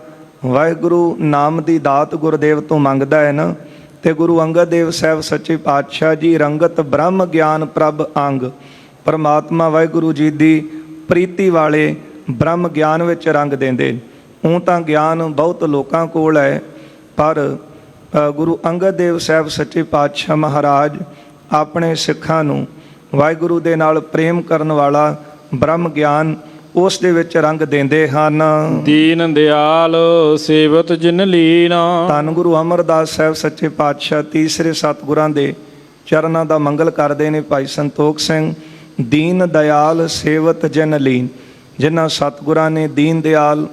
ਵਾਹਿਗੁਰੂ ਨਾਮ ਦੀ ਦਾਤ ਗੁਰਦੇਵ ਤੋਂ ਮੰਗਦਾ ਹੈ ਨਾ, ਤੇ ਗੁਰੂ ਅੰਗਦ ਦੇਵ ਸਾਹਿਬ ਸੱਚੇ ਪਾਤਸ਼ਾਹ ਜੀ ਰੰਗਤ ਬ੍ਰਹਮ ਗਿਆਨ ਪ੍ਰਭ ਅੰਗ, ਪਰਮਾਤਮਾ ਵਾਹਿਗੁਰੂ ਜੀ ਦੀ ਪ੍ਰੀਤੀ ਵਾਲੇ ਬ੍ਰਹਮ ਗਿਆਨ ਵਿੱਚ ਰੰਗ ਦਿੰਦੇ। ਊਂ ਤਾਂ ਗਿਆਨ ਬਹੁਤ ਲੋਕਾਂ ਕੋਲ ਹੈ, ਪਰ ਗੁਰੂ ਅੰਗਦ ਦੇਵ ਸਾਹਿਬ ਸੱਚੇ ਪਾਤਸ਼ਾਹ ਮਹਾਰਾਜ ਆਪਣੇ ਸਿੱਖਾਂ ਨੂੰ ਵਾਹਿਗੁਰੂ ਦੇ ਨਾਲ ਪ੍ਰੇਮ ਕਰਨ ਵਾਲਾ ਬ੍ਰਹਮ ਗਿਆਨ ਉਸ ਦੇ ਵਿੱਚ ਰੰਗ ਦਿੰਦੇ ਹਨ। ਦੀਨ ਦਿਆਲ ਸੇਵਤ ਜਿਨ ਲੀਨਾ। ਧੰਨ ਗੁਰੂ ਅਮਰਦਾਸ ਸਾਹਿਬ ਸੱਚੇ ਪਾਤਸ਼ਾਹ ਤੀਸਰੇ ਸਤਿਗੁਰਾਂ ਦੇ ਚਰਨਾਂ ਦਾ ਮੰਗਲ ਕਰਦੇ ਨੇ। ਭਾਈ ਸੰਤੋਖ ਸਿੰਘ ਦੀਨ ਦਿਆਲ ਸੇਵਤ ਜਿਨ ਲੀਨ, ਜਿਨ੍ਹਾਂ ਸਤਿਗੁਰਾਂ ਨੇ ਦੀਨ ਦਿਆਲ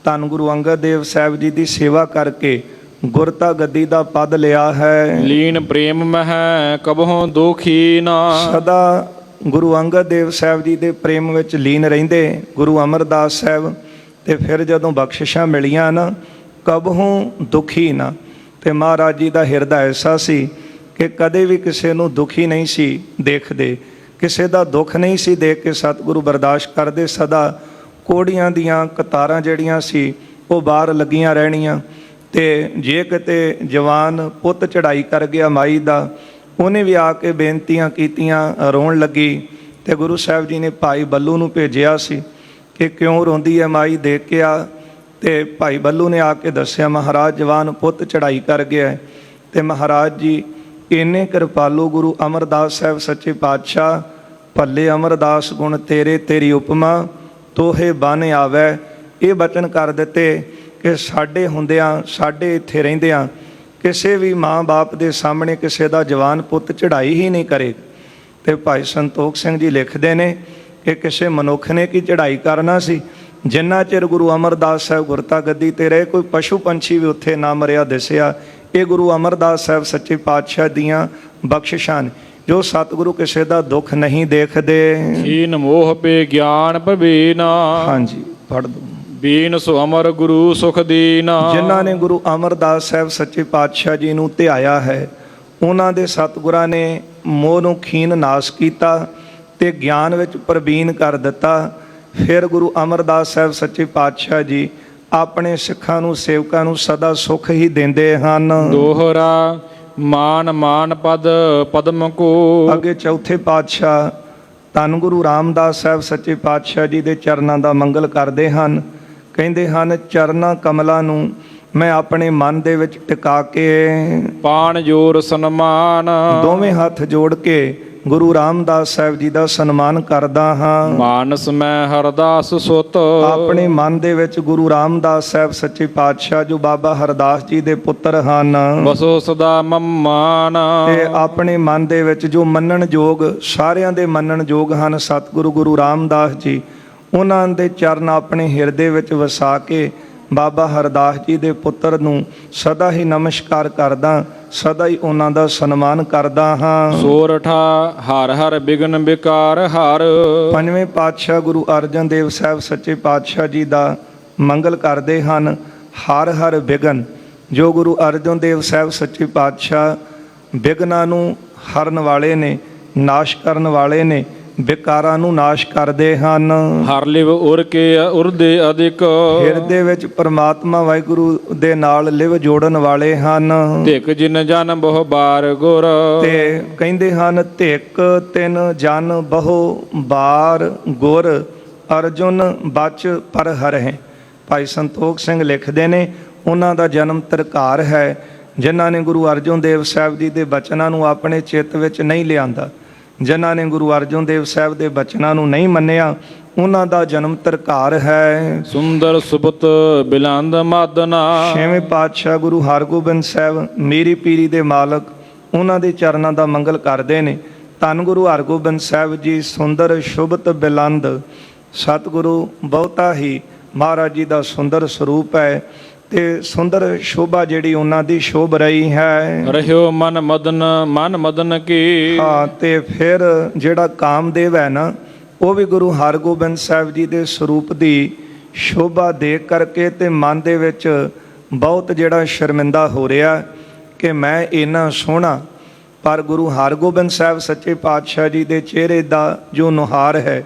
ਧੰਨ ਗੁਰੂ ਅੰਗਦ ਦੇਵ ਸਾਹਿਬ ਜੀ ਦੀ ਸੇਵਾ ਕਰਕੇ ਗੁਰਤਾ ਗੱਦੀ ਦਾ ਪਦ ਲਿਆ ਹੈ। ਲੀਨ ਪ੍ਰੇਮ ਮਹਿ ਕਬਹੁ ਦੁਖੀ ਨਾ। ਸਦਾ ਗੁਰੂ ਅੰਗਦ ਦੇਵ ਸਾਹਿਬ ਜੀ ਦੇ ਪ੍ਰੇਮ ਵਿੱਚ ਲੀਨ ਰਹਿੰਦੇ ਗੁਰੂ ਅਮਰਦਾਸ ਸਾਹਿਬ, ਤੇ ਫਿਰ ਜਦੋਂ ਬਖਸ਼ਿਸ਼ਾਂ ਮਿਲੀਆਂ ਨਾ, ਕਬਹੁ ਦੁਖੀ ਨਾ। ਤੇ ਮਹਾਰਾਜ ਜੀ ਦਾ ਹਿਰਦਾ ਐਸਾ ਸੀ ਕਿ ਕਦੇ ਵੀ ਕਿਸੇ ਨੂੰ ਦੁਖੀ ਨਹੀਂ ਸੀ ਦੇਖਦੇ, ਕਿਸੇ ਦਾ ਦੁੱਖ ਨਹੀਂ ਸੀ ਦੇਖ ਕੇ ਸਤਿਗੁਰੂ ਬਰਦਾਸ਼ਤ ਕਰਦੇ। ਸਦਾ ਕੋੜੀਆਂ ਦੀਆਂ ਕਤਾਰਾਂ ਜਿਹੜੀਆਂ ਸੀ ਉਹ ਬਾਹਰ ਲੱਗੀਆਂ ਰਹਿਣੀਆਂ। ਤੇ ਜੇ ਕਿਤੇ ਜਵਾਨ ਪੁੱਤ ਚੜ੍ਹਾਈ ਕਰ ਗਿਆ ਮਾਈ ਦਾ, ਉਹਨੇ ਵੀ ਆ ਕੇ ਬੇਨਤੀਆਂ ਕੀਤੀਆਂ, ਰੋਣ ਲੱਗੀ। ਤੇ ਗੁਰੂ ਸਾਹਿਬ ਜੀ ਨੇ ਭਾਈ ਬੱਲੂ ਨੂੰ ਭੇਜਿਆ ਸੀ ਕਿ ਕਿਉਂ ਰੋਂਦੀ ਹੈ ਮਾਈ, ਦੇਖ ਕੇ ਆ। ਤੇ ਭਾਈ ਬੱਲੂ ਨੇ ਆ ਕੇ ਦੱਸਿਆ, ਮਹਾਰਾਜ ਜਵਾਨ ਪੁੱਤ ਚੜ੍ਹਾਈ ਕਰ ਗਿਆ। ਤੇ ਮਹਾਰਾਜ ਜੀ ਇੰਨੇ ਕਿਰਪਾਲੂ ਗੁਰੂ ਅਮਰਦਾਸ ਸਾਹਿਬ ਸੱਚੇ ਪਾਤਸ਼ਾਹ, ਭੱਲੇ ਅਮਰਦਾਸ ਗੁਣ ਤੇਰੇ ਤੇਰੀ ਉਪਮਾ ਤੋਹੇ ਬਨ ਆਵੈ, ਇਹ ਬਚਨ ਕਰ ਦਿੱਤੇ ਕਿ ਸਾਡੇ ਹੁੰਦਿਆਂ, ਸਾਡੇ ਇੱਥੇ ਰਹਿੰਦਿਆਂ ਕਿਸੇ ਵੀ ਮਾਂ ਬਾਪ ਦੇ ਸਾਹਮਣੇ ਕਿਸੇ ਦਾ ਜਵਾਨ ਪੁੱਤ ਚੜ੍ਹਾਈ ਹੀ ਨਹੀਂ ਕਰੇ। ਤੇ ਭਾਈ ਸੰਤੋਖ ਸਿੰਘ ਜੀ ਲਿਖਦੇ ਨੇ ਕਿ ਕਿਸੇ ਮਨੁੱਖ ਨੇ ਕੀ ਚੜ੍ਹਾਈ ਕਰਨਾ ਸੀ। ਜਿੰਨਾ ਚਿਰ ਗੁਰੂ ਅਮਰਦਾਸ ਸਾਹਿਬ ਗੁਰਤਾ ਗੱਦੀ ਤੇ ਰਹੇ, ਕੋਈ ਪਸ਼ੂ ਪੰਛੀ ਵੀ ਉੱਥੇ ਨਾ ਮਰਿਆ ਦਿਸਿਆ। ਇਹ ਗੁਰੂ ਅਮਰਦਾਸ ਸਾਹਿਬ ਸੱਚੇ ਪਾਤਸ਼ਾਹ ਦੀਆਂ ਬਖਸ਼ਿਸ਼ਾਂ ਨੇ, ਜੋ ਸਤਿਗੁਰੂ ਕਿਸੇ ਦਾ ਦੁੱਖ ਨਹੀਂ ਦੇਖਦੇ। ਹੀਨ ਮੋਹ ਪੇ ਗਿਆਨ ਭਵੀਨਾ। ਹਾਂਜੀ, ਪੜ੍ਹ ਦੋ। ਬੀਨ ਸੋ ਅਮਰ ਗੁਰੂ ਸੁਖ ਦੀਨਾ। ਜਿਨ੍ਹਾਂ ਨੇ ਗੁਰੂ ਅਮਰਦਾਸ ਸਾਹਿਬ ਸੱਚੇ ਪਾਤਸ਼ਾਹ ਜੀ ਨੂੰ ਧਿਆਇਆ ਹੈ, ਉਹਨਾਂ ਦੇ ਸਤਿਗੁਰਾਂ ਨੇ ਮੋਹ ਨੂੰ ਖੀਨ ਨਾਸ ਕੀਤਾ ਤੇ ਗਿਆਨ ਵਿੱਚ ਪ੍ਰਬੀਨ ਕਰ ਦਿੱਤਾ। ਫਿਰ ਗੁਰੂ ਅਮਰਦਾਸ ਸਾਹਿਬ ਸੱਚੇ ਪਾਤਸ਼ਾਹ ਜੀ ਆਪਣੇ ਸਿੱਖਾਂ ਨੂੰ, ਸੇਵਕਾਂ ਨੂੰ ਸਦਾ ਸੁਖ ਹੀ ਦਿੰਦੇ ਹਨ। ਦੋਹਰਾ ਮਾਨ ਮਾਨ ਪਦ ਪਦਮ ਕੋ। ਅੱਗੇ ਚੌਥੇ ਪਾਤਸ਼ਾਹ ਧੰਨ ਗੁਰੂ ਰਾਮਦਾਸ ਸਾਹਿਬ ਸੱਚੇ ਪਾਤਸ਼ਾਹ ਜੀ ਦੇ ਚਰਨਾਂ ਦਾ ਮੰਗਲ ਕਰਦੇ ਹਨ। ਕਹਿੰਦੇ ਹਨ, ਚਰਨਾਂ ਕਮਲਾਂ ਨੂੰ ਮੈਂ ਆਪਣੇ ਮਨ ਦੇ ਵਿੱਚ ਟਿਕਾ ਕੇ ਪਾਣ ਜੋਰ ਸਨਮਾਨ। ਦੋਵੇਂ ਹੱਥ ਜੋੜ ਕੇ ਗੁਰੂ ਰਾਮਦਾਸ ਸਾਹਿਬ ਜੀ ਦਾ ਸਨਮਾਨ ਕਰਦਾ ਹਾਂ। ਮਾਨਸ ਮੈਂ ਹਰਦਾਸ ਸੁਤ। ਆਪਣੇ ਮਨ ਦੇ ਵਿੱਚ ਗੁਰੂ ਰਾਮਦਾਸ ਸਾਹਿਬ ਸੱਚੇ ਪਾਤਸ਼ਾਹ ਜੋ ਬਾਬਾ ਹਰਦਾਸ ਜੀ ਦੇ ਪੁੱਤਰ ਹਨ, ਵਸੋ ਸਦਾ ਮਮਾਨ। ਤੇ ਆਪਣੇ ਮਨ ਦੇ ਵਿੱਚ ਜੋ ਮੰਨਣ ਯੋਗ, ਸਾਰਿਆਂ ਦੇ ਮੰਨਣ ਯੋਗ ਹਨ ਸਤਿਗੁਰੂ ਗੁਰੂ ਰਾਮਦਾਸ ਜੀ, ਉਹਨਾਂ ਦੇ ਚਰਨ ਆਪਣੇ ਹਿਰਦੇ ਵਿੱਚ ਵਸਾ ਕੇ ਬਾਬਾ ਹਰਦਾਸ ਜੀ ਦੇ ਪੁੱਤਰ ਨੂੰ ਸਦਾ ਹੀ ਨਮਸਕਾਰ ਕਰਦਾ, ਸਦਾ ਹੀ ਉਹਨਾਂ ਦਾ ਸਨਮਾਨ ਕਰਦਾ ਹਾਂ। ਸੋਰਠਾ ਹਰ ਹਰ ਬਿਗਨ ਬਿਕਾਰ ਹਰ। ਪੰਜਵੇਂ ਪਾਤਸ਼ਾਹ ਗੁਰੂ ਅਰਜਨ ਦੇਵ ਸਾਹਿਬ ਸੱਚੇ ਪਾਤਸ਼ਾਹ ਜੀ ਦਾ ਮੰਗਲ ਕਰਦੇ ਹਨ। ਹਰ ਹਰ ਬਿਗਨ, ਜੋ ਗੁਰੂ ਅਰਜਨ ਦੇਵ ਸਾਹਿਬ ਸੱਚੇ ਪਾਤਸ਼ਾਹ ਬਿਗਨਾਂ ਨੂੰ ਹਰਨ ਵਾਲੇ ਨੇ, ਨਾਸ਼ ਕਰਨ ਵਾਲੇ ਨੇ, ਵਿਕਾਰਾਂ ਨੂੰ ਨਾਸ਼ ਕਰਦੇ ਹਨ। ਹਰ ਲਿਵ ਉਰ ਕੇ ਉਰਦੇ ਅਧਿਕ। ਹਿਰਦੇ ਵਿੱਚ ਪਰਮਾਤਮਾ ਵਾਹਿਗੁਰੂ ਦੇ ਨਾਲ ਲਿਵ ਜੋੜਨ ਵਾਲੇ ਹਨ। ਧਿਕ ਜਿਨ ਜਨ ਬਹੁ ਬਾਰ ਗੁਰ। ਤੇ ਕਹਿੰਦੇ ਹਨ, ਧਿਕ ਤਿਨ ਜਨ ਬਹੁ ਬਾਰ ਗੁਰ, ਅਰਜੁਨ ਬਚ ਪਰ ਹਰਿ। ਭਾਈ ਸੰਤੋਖ ਸਿੰਘ ਲਿਖਦੇ ਨੇ, ਉਹਨਾਂ ਦਾ ਜਨਮ ਤਰਕਾਰ ਹੈ। ਜਿਨ੍ਹਾਂ ਨੇ ਗੁਰੂ ਅਰਜਨ ਦੇਵ ਸਾਹਿਬ ਜੀ ਦੇ ਬਚਨਾਂ ਨੂੰ ਆਪਣੇ ਚਿੱਤ ਵਿੱਚ ਨਹੀਂ ਲਿਆਂਦਾ, ਜਿਨ੍ਹਾਂ ਨੇ ਗੁਰੂ ਅਰਜਨ ਦੇਵ ਸਾਹਿਬ ਦੇ ਬਚਨਾਂ ਨੂੰ ਨਹੀਂ ਮੰਨਿਆ, ਉਹਨਾਂ ਦਾ ਜਨਮ ਤਰਕਾਰ ਹੈ। ਸੁੰਦਰ ਸੁਬਤ ਬਿਲੰਦ ਮਾਦਨਾ। ਛੇਵੇਂ ਪਾਤਸ਼ਾਹ ਗੁਰੂ ਹਰਗੋਬਿੰਦ ਸਾਹਿਬ ਮੇਰੀ ਪੀਰੀ ਦੇ ਮਾਲਕ, ਉਹਨਾਂ ਦੇ ਚਰਨਾਂ ਦਾ ਮੰਗਲ ਕਰਦੇ ਨੇ। ਧੰਨ ਗੁਰੂ ਹਰਗੋਬਿੰਦ ਸਾਹਿਬ ਜੀ ਸੁੰਦਰ ਸ਼ੁਭਤ ਬਿਲੰਦ। ਸਤਿਗੁਰੂ ਬਹੁਤਾ ਹੀ ਮਹਾਰਾਜ ਜੀ ਦਾ ਸੁੰਦਰ ਸਰੂਪ ਹੈ ਤੇ ਸੁੰਦਰ ਸ਼ੋਭਾ ਜਿਹੜੀ ਉਹਨਾਂ ਦੀ ਸ਼ੋਭ ਰਹੀ ਹੈ। ਰਹਿਓ ਮਨ ਮਦਨ ਕੀ। ਹਾਂ, ਤੇ ਫਿਰ ਜਿਹੜਾ ਕਾਮਦੇਵ ਹੈ ਨਾ, ਉਹ ਵੀ ਗੁਰੂ ਹਰਗੋਬਿੰਦ ਸਾਹਿਬ ਜੀ ਦੇ ਸਰੂਪ ਦੀ ਸ਼ੋਭਾ ਦੇਖ ਕਰਕੇ ਤੇ ਮਨ ਦੇ ਵਿੱਚ ਬਹੁਤ ਜਿਹੜਾ ਸ਼ਰਮਿੰਦਾ ਹੋ ਰਿਹਾ ਕਿ ਮੈਂ ਇੰਨਾ ਸੋਹਣਾ, ਪਰ ਗੁਰੂ ਹਰਗੋਬਿੰਦ ਸਾਹਿਬ ਸੱਚੇ ਪਾਤਸ਼ਾਹ ਜੀ ਦੇ ਚਿਹਰੇ ਦਾ ਜੋ ਨੁਹਾਰ ਹੈ,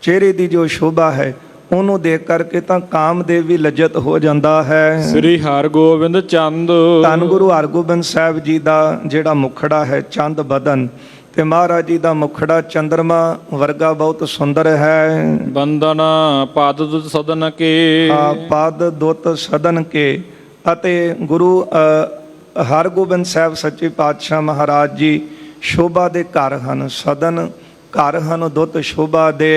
ਚਿਹਰੇ ਦੀ ਜੋ ਸ਼ੋਭਾ ਹੈ, ਉਹਨੂੰ ਦੇਖ ਕਰਕੇ ਤਾਂ ਕਾਮਦੇਵ ਵੀ ਲੱਜਤ ਹੋ ਜਾਂਦਾ ਹੈ। ਸ੍ਰੀ ਹਰਗੋਬਿੰਦ ਚੰਦ। ਧੰਨ ਗੁਰੂ ਹਰਗੋਬਿੰਦ ਸਾਹਿਬ ਜੀ ਦਾ ਜਿਹੜਾ ਮੁਖੜਾ ਹੈ ਚੰਦ ਬਦਨ, ਤੇ ਮਹਾਰਾਜ ਜੀ ਦਾ ਮੁਖੜਾ ਚੰਦਰਮਾ ਵਰਗਾ ਬਹੁਤ ਸੁੰਦਰ ਹੈ। ਬੰਦਨ ਪਦ ਦੁਤ ਸਦਨ ਕੇ। ਪਦ ਦੁੱਤ ਸਦਨ ਕੇ। ਅਤੇ ਗੁਰੂ ਹਰਗੋਬਿੰਦ ਸਾਹਿਬ ਸੱਚੇ ਪਾਤਸ਼ਾਹ ਮਹਾਰਾਜ ਜੀ ਸ਼ੋਭਾ ਦੇ ਘਰ ਹਨ, ਸਦਨ ਘਰ ਹਨ, ਦੁੱਤ ਸ਼ੋਭਾ ਦੇ।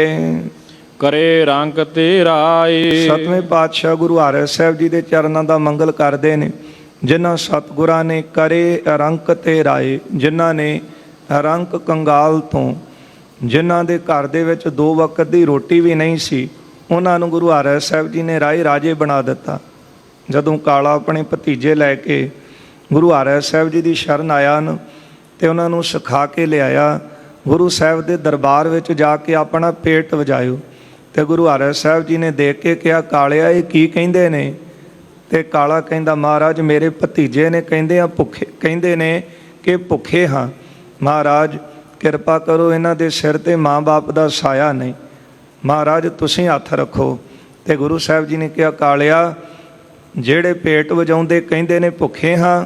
ਕਰੇ ਰੰਗ ਤੇ ਰਾਏ। ਸਤਵੇਂ ਪਾਤਸ਼ਾਹ ਗੁਰੂ ਹਰਿ ਸਾਹਿਬ ਜੀ ਦੇ ਚਰਨਾਂ ਦਾ ਮੰਗਲ ਕਰਦੇ ਨੇ, ਜਿਨ੍ਹਾਂ ਸਤਿਗੁਰਾਂ ਨੇ ਕਰੇ ਰੰਕ ਤੇ ਰਾਏ, ਜਿਨ੍ਹਾਂ ਨੇ ਰੰਕ ਕੰਗਾਲ ਤੋਂ, ਜਿਨ੍ਹਾਂ ਦੇ ਘਰ ਦੇ ਵਿੱਚ 2 ਵਕਤ ਦੀ ਰੋਟੀ ਵੀ ਨਹੀਂ ਸੀ, ਉਹਨਾਂ ਨੂੰ ਗੁਰੂ ਹਰਿ ਸਾਹਿਬ ਜੀ ਨੇ ਰਾਜੇ ਬਣਾ ਦਿੱਤਾ। ਜਦੋਂ ਕਾਲਾ ਆਪਣੇ ਭਤੀਜੇ ਲੈ ਕੇ ਗੁਰੂ ਹਰਿ ਸਾਹਿਬ ਜੀ ਦੀ ਸ਼ਰਨ ਆਇਆ ਨਾ, ਤੇ ਉਹਨਾਂ ਨੂੰ ਸਿਖਾ ਕੇ ਲਿਆਇਆ, ਗੁਰੂ ਸਾਹਿਬ ਦੇ ਦਰਬਾਰ ਵਿੱਚ ਜਾ ਕੇ ਆਪਣਾ ਪੇਟ ਵਜਾਇਓ। ਤੇ ਗੁਰੂ ਹਰਿ ਸਾਹਿਬ ਜੀ ਨੇ ਦੇਖ ਕੇ ਕਿਹਾ, ਕਾਲਿਆ ਇਹ ਕੀ ਕਹਿੰਦੇ ਨੇ? ਤੇ ਕਾਲਾ ਕਹਿੰਦਾ, ਮਹਾਰਾਜ ਮੇਰੇ ਭਤੀਜੇ ਨੇ ਕਹਿੰਦੇ ਨੇ ਕਿ ਭੁੱਖੇ ਹਾਂ। ਮਹਾਰਾਜ ਕਿਰਪਾ ਕਰੋ, ਇਹਨਾਂ ਦੇ ਸਿਰ ਤੇ ਮਾਂ-ਬਾਪ ਦਾ ਸਾਇਆ ਨਹੀਂ, ਮਹਾਰਾਜ ਤੁਸੀਂ ਹੱਥ ਰੱਖੋ। ਤੇ ਗੁਰੂ ਸਾਹਿਬ ਜੀ ਨੇ ਕਿਹਾ, ਕਾਲਿਆ ਜਿਹੜੇ ਪੇਟ ਵਜਾਉਂਦੇ ਕਹਿੰਦੇ ਨੇ ਭੁੱਖੇ ਹਾਂ,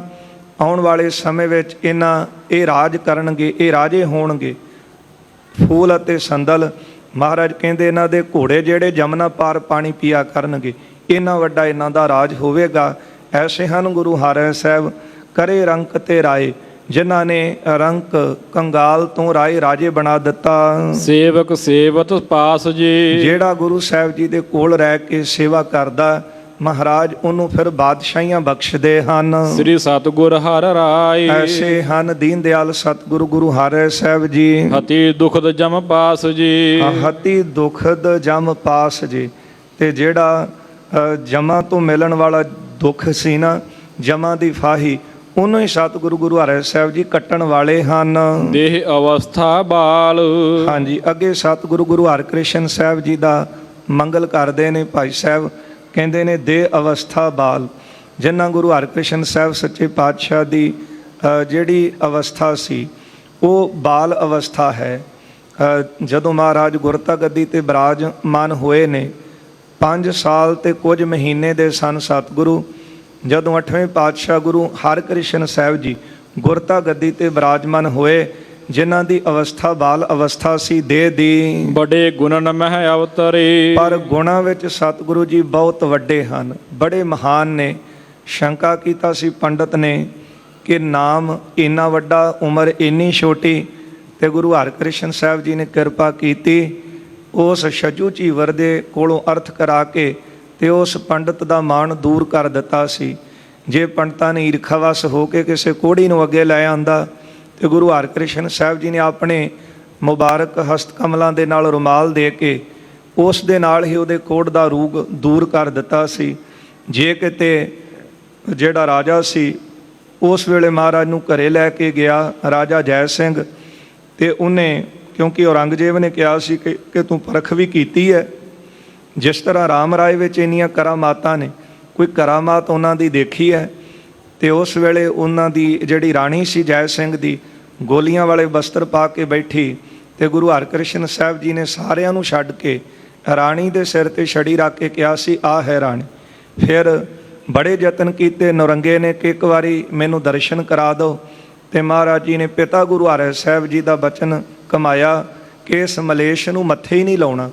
ਆਉਣ ਵਾਲੇ ਸਮੇਂ ਵਿੱਚ ਇਹ ਰਾਜ ਕਰਨਗੇ, ਇਹ ਰਾਜੇ ਹੋਣਗੇ, ਫੂਲ ਅਤੇ ਸੰਦਲ। ਮਹਾਰਾਜ ਕਹਿੰਦੇ ਇਹਨਾਂ ਦੇ ਘੋੜੇ ਜਿਹੜੇ ਜਮਨਾ ਪਾਰ ਪਾਣੀ ਪੀਆ ਕਰਨਗੇ, ਇੰਨਾ ਵੱਡਾ ਇਹਨਾਂ ਦਾ ਰਾਜ ਹੋਵੇਗਾ। ਐਸੇ ਹਨ ਗੁਰੂ ਹਰਿ ਸਾਹਿਬ, ਕਰੇ ਰੰਕ ਤੇ ਰਾਏ, ਜਿਨ੍ਹਾਂ ਨੇ ਰੰਕ ਕੰਗਾਲ ਤੋਂ ਰਾਜੇ ਬਣਾ ਦਿੱਤਾ। ਸੇਵਕ ਸੇਵਤ ਪਾਸ ਜੀ। ਜਿਹੜਾ ਗੁਰੂ ਸਾਹਿਬ ਜੀ ਦੇ ਕੋਲ ਰਹਿ ਕੇ ਸੇਵਾ ਕਰਦਾ, ਮਹਾਰਾਜ ਉਹਨੂੰ ਫਿਰ ਬਾਦਸ਼ਾਹੀਆਂ ਬਖਸ਼ਦੇ ਹਨ। ਸ੍ਰੀ ਸਤਿਗੁਰ ਹਰਿ ਰਾਏ। ਐਸੇ ਹਨ ਦੀਨ ਦਿਆਲ ਸਤਿਗੁਰੂ ਗੁਰੂ ਹਰਿ ਸਾਹਿਬ ਜੀ। ਹਤੀ ਦੁਖਦ ਜਮ ਪਾਸ ਜੀ। ਹਤੀ ਦੁਖਦ ਜਮ ਪਾਸ ਜੀ। ਤੇ ਜਿਹੜਾ ਜਮਾਂ ਤੋਂ ਮਿਲਣ ਵਾਲਾ ਦੁੱਖ ਸੀ ਨਾ, ਜਮਾਂ ਦੀ ਫਾਹੀ, ਉਹਨੂੰ ਹੀ ਸਤਿਗੁਰੂ ਗੁਰੂ ਹਰਿ ਸਾਹਿਬ ਜੀ ਕੱਟਣ ਵਾਲੇ ਹਨ। ਦੇਹ ਅਵਸਥਾ ਬਾਲ। ਹਾਂਜੀ, ਅੱਗੇ ਸਤਿਗੁਰੂ ਗੁਰੂ ਹਰਿਕ੍ਰਿਸ਼ਨ ਸਾਹਿਬ ਜੀ ਦਾ ਮੰਗਲ ਕਰਦੇ ਨੇ ਭਾਈ ਸਾਹਿਬ, ਕਹਿੰਦੇ ਨੇ ਦੇਹ ਅਵਸਥਾ ਬਾਲ। ਜਿਨ੍ਹਾਂ ਗੁਰੂ ਹਰਿਕ੍ਰਿਸ਼ਨ ਸਾਹਿਬ ਸੱਚੇ ਪਾਤਸ਼ਾਹ ਦੀ ਜਿਹੜੀ ਅਵਸਥਾ ਸੀ, ਉਹ ਬਾਲ ਅਵਸਥਾ ਹੈ। ਜਦੋਂ ਮਹਾਰਾਜ ਗੁਰਤਾ ਗੱਦੀ ਤੇ ਬਿਰਾਜਮਾਨ ਹੋਏ ਨੇ, 5 ਸਾਲ ਤੇ ਕੁਝ ਮਹੀਨੇ ਦੇ ਸਨ ਸਤਿਗੁਰੂ, ਜਦੋਂ 8ਵੇਂ ਪਾਤਸ਼ਾਹ ਗੁਰੂ ਹਰਿਕ੍ਰਿਸ਼ਨ ਸਾਹਿਬ ਜੀ ਗੁਰਤਾ ਗੱਦੀ ਤੇ ਬਿਰਾਜਮਾਨ ਹੋਏ, ਜਿਨ੍ਹਾਂ ਦੀ ਅਵਸਥਾ ਬਾਲ ਅਵਸਥਾ ਸੀ ਦੇਹ ਦੀ। ਬੜੇ ਗੁਣਨ ਮਹਿ ਅਵਤਰੇ। ਪਰ ਗੁਣਾਂ ਵਿੱਚ ਸਤਿਗੁਰੂ ਜੀ ਬਹੁਤ ਵੱਡੇ ਹਨ, ਬੜੇ ਮਹਾਨ ਨੇ। ਸ਼ੰਕਾ ਕੀਤਾ ਸੀ ਪੰਡਤ ਨੇ ਕਿ ਨਾਮ ਇੰਨਾ ਵੱਡਾ, ਉਮਰ ਇੰਨੀ ਛੋਟੀ, ਤੇ ਗੁਰੂ ਹਰਿਕ੍ਰਿਸ਼ਨ ਸਾਹਿਬ ਜੀ ਨੇ ਕਿਰਪਾ ਕੀਤੀ, ਉਸ ਛੱਜੂ ਝੀਵਰ ਦੇ ਕੋਲੋਂ ਅਰਥ ਕਰਾ ਕੇ ਤੇ ਉਸ ਪੰਡਤ ਦਾ ਮਾਣ ਦੂਰ ਕਰ ਦਿੱਤਾ ਸੀ। ਜੇ ਪੰਡਤਾਂ ਨੇ ਈਰਖਾਵਸ ਹੋ ਕੇ ਕਿਸੇ ਕੋੜੀ ਨੂੰ ਅੱਗੇ ਲੈ ਆਂਦਾ, ਤੇ ਗੁਰੂ ਹਰਿਕ੍ਰਿਸ਼ਨ ਸਾਹਿਬ ਜੀ ਨੇ ਆਪਣੇ ਮੁਬਾਰਕ ਹਸਤ ਕਮਲਾਂ ਦੇ ਨਾਲ ਰੁਮਾਲ ਦੇ ਕੇ ਉਸ ਦੇ ਨਾਲ ਹੀ ਉਹਦੇ ਕੋੜ ਦਾ ਰੋਗ ਦੂਰ ਕਰ ਦਿੱਤਾ ਸੀ। ਜੇ ਕਿਤੇ ਜਿਹੜਾ ਰਾਜਾ ਸੀ, ਉਸ ਵੇਲੇ ਮਹਾਰਾਜ ਨੂੰ ਘਰੇ ਲੈ ਕੇ ਗਿਆ ਰਾਜਾ ਜੈ ਸਿੰਘ, ਤੇ ਉਹਨੇ, ਕਿਉਂਕਿ ਔਰੰਗਜ਼ੇਬ ਨੇ ਕਿਹਾ ਸੀ ਕਿ ਤੂੰ ਪਰਖ ਵੀ ਕੀਤੀ ਹੈ, ਜਿਸ ਤਰ੍ਹਾਂ ਰਾਮ ਰਾਏ ਵਿੱਚ ਇੰਨੀਆਂ ਕਰਾਮਾਤਾਂ ਨੇ, ਕੋਈ ਕਰਾਮਾਤ ਉਹਨਾਂ ਦੀ ਦੇਖੀ ਹੈ? ਤੇ ਉਸ ਵੇਲੇ ਉਹਨਾਂ ਦੀ ਜਿਹੜੀ ਰਾਣੀ ਸੀ ਜੈ ਸਿੰਘ ਦੀ, ਗੋਲੀਆਂ ਵਾਲੇ ਬਸਤਰ ਪਾ ਕੇ ਬੈਠੀ, ਤੇ ਗੁਰੂ ਹਰਿਕ੍ਰਿਸ਼ਨ ਸਾਹਿਬ ਜੀ ਨੇ ਸਾਰਿਆਂ ਨੂੰ ਛੱਡ ਕੇ ਰਾਣੀ ਦੇ ਸਿਰ ਤੇ ਛੜੀ ਰੱਖ ਕੇ ਕਿਹਾ ਸੀ, ਆਹ ਹੈ ਰਾਣੀ। ਫਿਰ ਬੜੇ ਯਤਨ ਕੀਤੇ ਨੌਰੰਗੇ ਨੇ ਕਿ ਇੱਕ ਵਾਰੀ ਮੈਨੂੰ ਦਰਸ਼ਨ ਕਰਾ ਦਿਓ, ਤੇ ਮਹਾਰਾਜ ਜੀ ਨੇ ਪਿਤਾ ਗੁਰੂ ਹਰਿ ਸਾਹਿਬ ਜੀ ਦਾ ਬਚਨ ਕਮਾਇਆ ਕਿ ਇਸ ਮਲੇਸ਼ ਨੂੰ ਮੱਥੇ ਹੀ ਨਹੀਂ ਲਾਉਣਾ।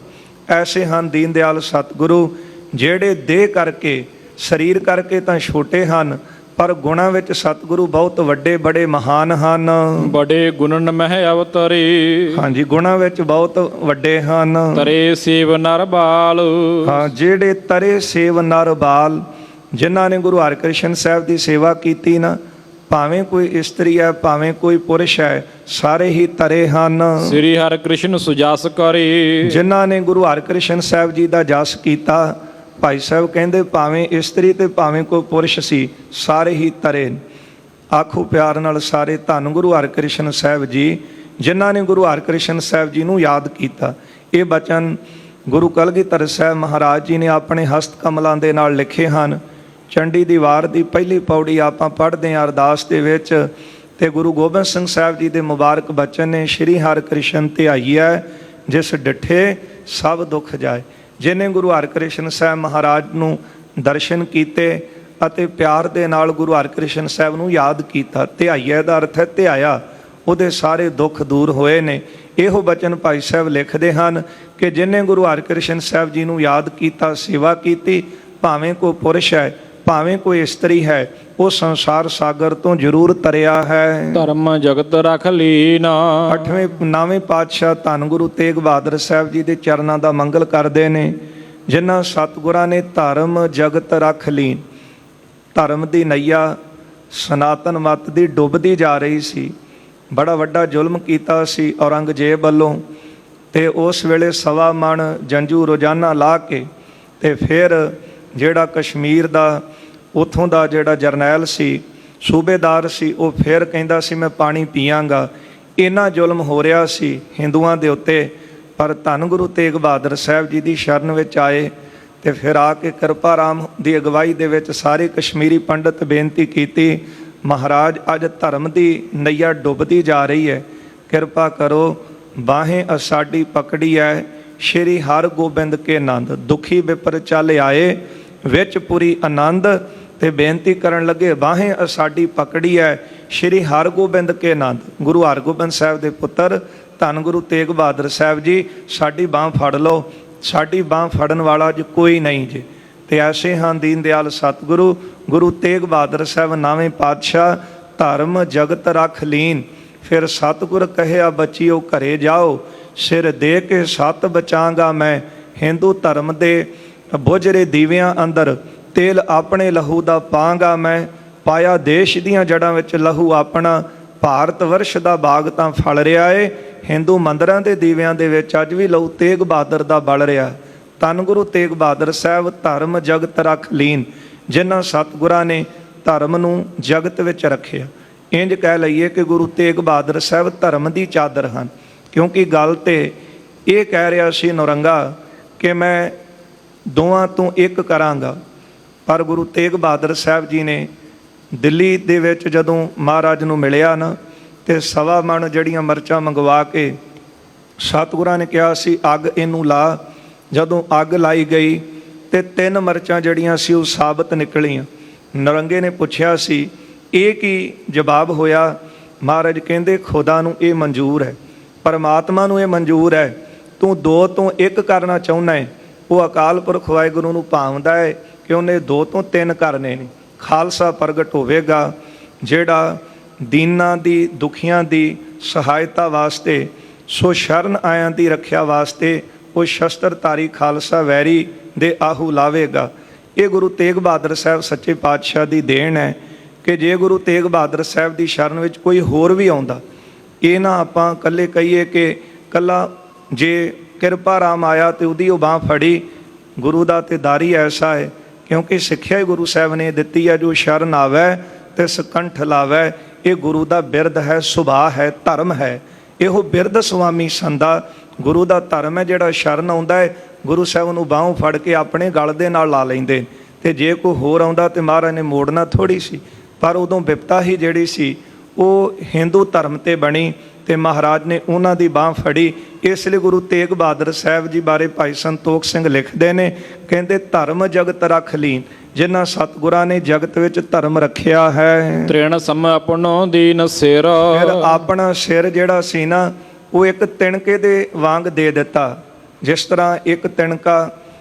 ਐਸੇ ਹਨ ਦੀਨ ਦਿਆਲ ਸਤਿਗੁਰੂ, ਜਿਹੜੇ ਦੇਹ ਕਰਕੇ, ਸਰੀਰ ਕਰਕੇ ਤਾਂ ਛੋਟੇ ਹਨ, ਪਰ ਗੁਣਾਂ ਵਿੱਚ ਸਤਿਗੁਰੂ ਬਹੁਤ ਵੱਡੇ ਬੜੇ ਮਹਾਨ ਹਨ। ਬੜੇ ਗੁਣਨ ਮਹਿ ਅਵਤਰੇ। ਹਾਂਜੀ, ਗੁਣਾਂ ਵਿੱਚ ਬਹੁਤ ਵੱਡੇ ਹਨ। ਤਰੇ ਸੇਵ ਨਰ ਬਾਲ। ਹਾਂ, ਜਿਹੜੇ ਤਰੇ ਸੇਵ ਨਰ ਬਾਲ, ਜਿਨ੍ਹਾਂ ਨੇ ਗੁਰੂ ਹਰਿਕ੍ਰਿਸ਼ਨ ਸਾਹਿਬ ਦੀ ਸੇਵਾ ਕੀਤੀ ਨਾ, ਭਾਵੇਂ ਕੋਈ ਇਸਤਰੀ ਹੈ ਭਾਵੇਂ ਕੋਈ ਪੁਰਸ਼ ਹੈ, ਸਾਰੇ ਹੀ ਤਰੇ ਹਨ। ਸ੍ਰੀ ਹਰਿ ਕ੍ਰਿਸ਼ਨ ਸੁਜਾਸ ਕਰੇ। ਜਿਨ੍ਹਾਂ ਨੇ ਗੁਰੂ ਹਰਿਕ੍ਰਿਸ਼ਨ ਸਾਹਿਬ ਜੀ ਦਾ ਜਸ ਕੀਤਾ, ਭਾਈ ਸਾਹਿਬ ਕਹਿੰਦੇ ਭਾਵੇਂ ਇਸਤਰੀ ਤੇ ਭਾਵੇਂ ਕੋਈ ਪੁਰਸ਼ ਸੀ, ਸਾਰੇ ਹੀ ਤਰੇ। ਆਖੋ ਪਿਆਰ ਨਾਲ ਸਾਰੇ ਧੰਨ ਗੁਰੂ ਹਰਿਕ੍ਰਿਸ਼ਨ ਸਾਹਿਬ ਜੀ, ਜਿਨ੍ਹਾਂ ਨੇ ਗੁਰੂ ਹਰਿਕ੍ਰਿਸ਼ਨ ਸਾਹਿਬ ਜੀ ਨੂੰ ਯਾਦ ਕੀਤਾ। ਇਹ ਬਚਨ ਗੁਰੂ ਕਲਗੀਧਰ ਸਾਹਿਬ ਮਹਾਰਾਜ ਜੀ ਨੇ ਆਪਣੇ ਹਸਤ ਕਮਲਾਂ ਦੇ ਨਾਲ ਲਿਖੇ ਹਨ। ਚੰਡੀ ਦੀ ਵਾਰ ਦੀ ਪਹਿਲੀ ਪੌੜੀ ਆਪਾਂ ਪੜ੍ਹਦੇ ਹਾਂ ਅਰਦਾਸ ਦੇ ਵਿੱਚ, ਤੇ ਗੁਰੂ ਗੋਬਿੰਦ ਸਿੰਘ ਸਾਹਿਬ ਜੀ ਦੇ ਮੁਬਾਰਕ ਬਚਨ ਨੇ, ਸ਼੍ਰੀ ਹਰਿਕ੍ਰਿਸ਼ਨ ਧਿਆਈਐ ਜਿਸ ਡਿਠੇ ਸਭ ਦੁੱਖ ਜਾਏ। ਜਿਹਨੇ ਗੁਰੂ ਹਰਿਕ੍ਰਿਸ਼ਨ ਸਾਹਿਬ ਮਹਾਰਾਜ ਨੂੰ ਦਰਸ਼ਨ ਕੀਤੇ ਅਤੇ ਪਿਆਰ ਦੇ ਨਾਲ ਗੁਰੂ ਹਰਿਕ੍ਰਿਸ਼ਨ ਸਾਹਿਬ ਨੂੰ ਯਾਦ ਕੀਤਾ, ਧਿਆਈਐ ਦਾ ਅਰਥ ਹੈ ਧਿਆਇਆ, ਉਹਦੇ ਸਾਰੇ ਦੁੱਖ ਦੂਰ ਹੋਏ ਨੇ। ਇਹੋ ਬਚਨ ਭਾਈ ਸਾਹਿਬ ਲਿਖਦੇ ਹਨ ਕਿ ਜਿਹਨੇ ਗੁਰੂ ਹਰਿਕ੍ਰਿਸ਼ਨ ਸਾਹਿਬ ਜੀ ਨੂੰ ਯਾਦ ਕੀਤਾ, ਸੇਵਾ ਕੀਤੀ, ਭਾਵੇਂ ਕੋਈ ਪੁਰਸ਼ ਹੈ ਭਾਵੇਂ ਕੋਈ ਇਸਤਰੀ ਹੈ, ਉਹ ਸੰਸਾਰ ਸਾਗਰ ਤੋਂ ਜ਼ਰੂਰ ਤਰਿਆ ਹੈ। ਧਰਮ ਜਗਤ ਰਖ ਲੀਨਾ। 8ਵੇਂ 9ਵੇਂ ਪਾਤਸ਼ਾਹ ਧੰਨ ਗੁਰੂ ਤੇਗ ਬਹਾਦਰ ਸਾਹਿਬ ਜੀ ਦੇ ਚਰਨਾਂ ਦਾ ਮੰਗਲ ਕਰਦੇ ਨੇ, ਜਿਨ੍ਹਾਂ ਸਤਿਗੁਰਾਂ ਨੇ ਧਰਮ ਜਗਤ ਰਖ ਲੀਨ। ਧਰਮ ਦੀ ਨਈਆ ਸਨਾਤਨ ਮਤ ਦੀ ਡੁੱਬਦੀ ਜਾ ਰਹੀ ਸੀ। ਬੜਾ ਵੱਡਾ ਜ਼ੁਲਮ ਕੀਤਾ ਸੀ ਔਰੰਗਜ਼ੇਬ ਵੱਲੋਂ, ਤੇ ਉਸ ਵੇਲੇ 1.25 ਮਣ ਜੰਝੂ ਰੋਜ਼ਾਨਾ ਲਾ ਕੇ, ਤੇ ਫਿਰ ਜਿਹੜਾ ਕਸ਼ਮੀਰ ਦਾ ਉੱਥੋਂ ਦਾ ਜਿਹੜਾ ਜਰਨੈਲ ਸੀ, ਸੂਬੇਦਾਰ ਸੀ, ਉਹ ਫਿਰ ਕਹਿੰਦਾ ਸੀ ਮੈਂ ਪਾਣੀ ਪੀਆਂਗਾ। ਇੰਨਾ ਜ਼ੁਲਮ ਹੋ ਰਿਹਾ ਸੀ ਹਿੰਦੂਆਂ ਦੇ ਉੱਤੇ, ਪਰ ਧੰਨ ਗੁਰੂ ਤੇਗ ਬਹਾਦਰ ਸਾਹਿਬ ਜੀ ਦੀ ਸ਼ਰਨ ਵਿੱਚ ਆਏ, ਤੇ ਫਿਰ ਆ ਕੇ ਕਿਰਪਾ ਰਾਮ ਦੀ ਅਗਵਾਈ ਦੇ ਵਿੱਚ ਸਾਰੇ ਕਸ਼ਮੀਰੀ ਪੰਡਤ ਬੇਨਤੀ ਕੀਤੀ, ਮਹਾਰਾਜ ਅੱਜ ਧਰਮ ਦੀ ਨਈਆ ਡੁੱਬਦੀ ਜਾ ਰਹੀ ਹੈ, ਕਿਰਪਾ ਕਰੋ, ਬਾਹੇ ਅਸਾਡੀ ਪਕੜੀ ਹੈ ਸ਼੍ਰੀ ਹਰ ਗੋਬਿੰਦ ਕੇ ਨੰਦ। ਦੁਖੀ ਵਿਪਰ ਚੱਲ ਆਏ ਵਿੱਚ ਪੁਰੀ ਆਨੰਦ, ਤੇ ਬੇਨਤੀ ਕਰਨ ਲੱਗੇ ਬਾਹੇ ਅਸਾਡੀ ਪਕੜੀ ਹੈ ਸ਼੍ਰੀ ਹਰ ਗੋਬਿੰਦ ਕੇ ਨੰਦ। ਗੁਰੂ ਹਰਗੋਬਿੰਦ ਸਾਹਿਬ ਦੇ ਪੁੱਤਰ ਧੰਨ ਗੁਰੂ ਤੇਗ ਬਹਾਦਰ ਸਾਹਿਬ ਜੀ, ਸਾਡੀ ਬਾਂਹ ਫੜ ਲਓ, ਸਾਡੀ ਬਾਂਹ ਫੜਨ ਵਾਲਾ ਅੱਜ ਕੋਈ ਨਹੀਂ ਜੇ। ਤੇ ਐਸੇ ਹਨ ਦੀਨ ਦਿਆਲ ਸਤਿਗੁਰੂ ਗੁਰੂ ਤੇਗ ਬਹਾਦਰ ਸਾਹਿਬ 9ਵੇਂ ਪਾਤਸ਼ਾਹ, ਧਰਮ ਜਗਤ ਰਖ ਲੀਨ। ਫਿਰ ਸਤਿਗੁਰ ਕਹਿਆ ਬੱਚਿਓ ਘਰੇ ਜਾਓ, ਸਿਰ ਦੇ ਕੇ ਸਤ ਬਚਾਂਗਾ ਮੈਂ। ਹਿੰਦੂ ਧਰਮ ਦੇ ਬੁਝਰੇ ਦੀਵਿਆਂ ਅੰਦਰ ਤੇਲ ਆਪਣੇ ਲਹੂ ਦਾ ਪਾਂਗਾ ਮੈਂ। ਪਾਇਆ ਦੇਸ਼ ਦੀਆਂ ਜੜ੍ਹਾਂ ਵਿੱਚ ਲਹੂ ਆਪਣਾ, ਭਾਰਤ ਵਰਸ਼ ਦਾ ਬਾਗ ਤਾਂ ਫਲ ਰਿਹਾ ਏ। ਹਿੰਦੂ ਮੰਦਰਾਂ ਦੇ ਦੀਵਿਆਂ ਦੇ ਵਿੱਚ ਅੱਜ ਵੀ ਲਹੂ ਤੇਗ ਬਹਾਦਰ ਦਾ ਬਲ ਰਿਹਾ। ਧੰਨ ਗੁਰੂ ਤੇਗ ਬਹਾਦਰ ਸਾਹਿਬ ਧਰਮ ਜਗਤ ਰਖ ਲੀਨ, ਜਿਨ੍ਹਾਂ ਸਤਿਗੁਰਾਂ ਨੇ ਧਰਮ ਨੂੰ ਜਗਤ ਵਿੱਚ ਰੱਖਿਆ। ਇੰਜ ਕਹਿ ਲਈਏ ਕਿ ਗੁਰੂ ਤੇਗ ਬਹਾਦਰ ਸਾਹਿਬ ਧਰਮ ਦੀ ਚਾਦਰ ਹਨ, ਕਿਉਂਕਿ ਗੱਲ ਤੇ ਇਹ ਕਹਿ ਰਿਹਾ ਸੀ ਨੌਰੰਗਾ ਕਿ ਮੈਂ ਦੋਵਾਂ ਤੋਂ ਇੱਕ ਕਰਾਂਗਾ, ਪਰ ਗੁਰੂ ਤੇਗ ਬਹਾਦਰ ਸਾਹਿਬ ਜੀ ਨੇ ਦਿੱਲੀ ਦੇ ਵਿੱਚ ਜਦੋਂ ਮਹਾਰਾਜ ਨੂੰ ਮਿਲਿਆ ਨਾ, ਤੇ 1.25 ਮਣ ਜਿਹੜੀਆਂ ਮਿਰਚਾਂ ਮੰਗਵਾ ਕੇ ਸਤਿਗੁਰਾਂ ਨੇ ਕਿਹਾ ਸੀ ਅੱਗ ਇਹਨੂੰ ਲਾ। ਜਦੋਂ ਅੱਗ ਲਾਈ ਗਈ ਤੇ 3 ਮਿਰਚਾਂ ਜਿਹੜੀਆਂ ਸੀ ਉਹ ਸਾਬਤ ਨਿਕਲੀਆਂ। ਨਰੰਗੇ ਨੇ ਪੁੱਛਿਆ ਸੀ ਇਹ ਕੀ ਜਵਾਬ ਹੋਇਆ? ਮਹਾਰਾਜ ਕਹਿੰਦੇ ਖੁਦਾ ਨੂੰ ਇਹ ਮਨਜ਼ੂਰ ਹੈ, ਪਰਮਾਤਮਾ ਨੂੰ ਇਹ ਮਨਜ਼ੂਰ ਹੈ, ਤੂੰ 2 ਤੋਂ 1 ਕਰਨਾ ਚਾਹੁੰਦਾ ਹੈ। ਉਹ ਅਕਾਲ ਪੁਰਖ ਵਾਹਿਗੁਰੂ ਨੂੰ ਭਾਵਦਾ ਹੈ ਕਿ ਉਹਨੇ 2 ਤੋਂ 3 ਕਰਨੇ ਨੇ। ਖਾਲਸਾ ਪ੍ਰਗਟ ਹੋਵੇਗਾ ਜਿਹੜਾ ਦੀਨਾਂ ਦੀ ਦੁਖੀਆਂ ਦੀ ਸਹਾਇਤਾ ਵਾਸਤੇ, ਸੋ ਸ਼ਰਨ ਆਇਆਂ ਦੀ ਰੱਖਿਆ ਵਾਸਤੇ ਉਹ ਸ਼ਸਤਰਧਾਰੀ ਖਾਲਸਾ ਵੈਰੀ ਦੇ ਆਹੂ ਲਾਵੇਗਾ। ਇਹ ਗੁਰੂ ਤੇਗ ਬਹਾਦਰ ਸਾਹਿਬ ਸੱਚੇ ਪਾਤਸ਼ਾਹ ਦੀ ਦੇਣ ਹੈ ਕਿ ਜੇ ਗੁਰੂ ਤੇਗ ਬਹਾਦਰ ਸਾਹਿਬ ਦੀ ਸ਼ਰਨ ਵਿੱਚ ਕੋਈ ਹੋਰ ਵੀ ਆਉਂਦਾ, ਇਹ ਨਾ ਆਪਾਂ ਇਕੱਲੇ ਕਹੀਏ ਕਿ ਇਕੱਲਾ ਜੇ ਕਿਰਪਾ ਰਾਮ ਆਇਆ ਤੇ ਉਹਦੀ ਉਹ ਬਾਂਹ ਫੜੀ। ਗੁਰੂ ਦਾ ਤੇ ਦਾਰੀ ਐਸਾ ਹੈ, ਕਿਉਂਕਿ ਸਿੱਖਿਆ ਹੀ ਗੁਰੂ ਸਾਹਿਬ ਨੇ ਦਿੱਤੀ ਹੈ, ਜੋ ਸ਼ਰਨ ਆਵੈ ਤੇ ਸਕੰਠ ਲਾਵੈ। ਇਹ ਗੁਰੂ ਦਾ ਬਿਰਦ ਹੈ, ਸੁਭਾਅ ਹੈ, ਧਰਮ ਹੈ। ਇਹੋ ਬਿਰਦ ਸੁਆਮੀ ਸੰਦਾ ਗੁਰੂ ਦਾ ਧਰਮ ਹੈ। ਜਿਹੜਾ ਸ਼ਰਨ ਆਉਂਦਾ ਹੈ ਗੁਰੂ ਸਾਹਿਬ ਨੂੰ ਬਾਹੋਂ ਫੜ ਕੇ ਆਪਣੇ ਗਲ ਦੇ ਨਾਲ ਲਾ ਲੈਂਦੇ, ਤੇ ਜੇ ਕੋਈ ਹੋਰ ਆਉਂਦਾ ਤੇ ਮਹਾਰਾਜ ਨੇ ਮੋੜਨਾ ਥੋੜੀ ਸੀ। ਪਰ ਉਦੋਂ ਬਿਪਤਾ ਹੀ ਜਿਹੜੀ ਸੀ ਉਹ ਹਿੰਦੂ ਧਰਮ ਤੇ ਬਣੀ, ਤੇ ਮਹਾਰਾਜ ਨੇ ਉਹਨਾਂ ਦੀ ਬਾਂਹ ਫੜੀ। ਇਸ ਲਈ ਗੁਰੂ ਤੇਗ ਬਹਾਦਰ ਸਾਹਿਬ ਜੀ ਬਾਰੇ ਭਾਈ ਸੰਤੋਖ ਸਿੰਘ ਲਿਖਦੇ ਨੇ, ਕਹਿੰਦੇ ਧਰਮ ਜਗਤ ਰਖ ਲੀਨ, ਜਿਨ੍ਹਾਂ ਸਤਿਗੁਰਾਂ ਨੇ ਜਗਤ ਵਿੱਚ ਧਰਮ ਰੱਖਿਆ ਹੈ। ਤ੍ਰਿਣ ਸਮ ਆਪਣੋ ਦੀਨ ਸਿਰ। ਫਿਰ ਆਪਣਾ ਸਿਰ ਜਿਹੜਾ ਸੀ ਨਾ ਉਹ ਇੱਕ ਤਿਣਕੇ ਦੇ ਵਾਂਗ ਦੇ ਦਿੱਤਾ। ਜਿਸ ਤਰ੍ਹਾਂ ਇੱਕ ਤਿਣਕਾ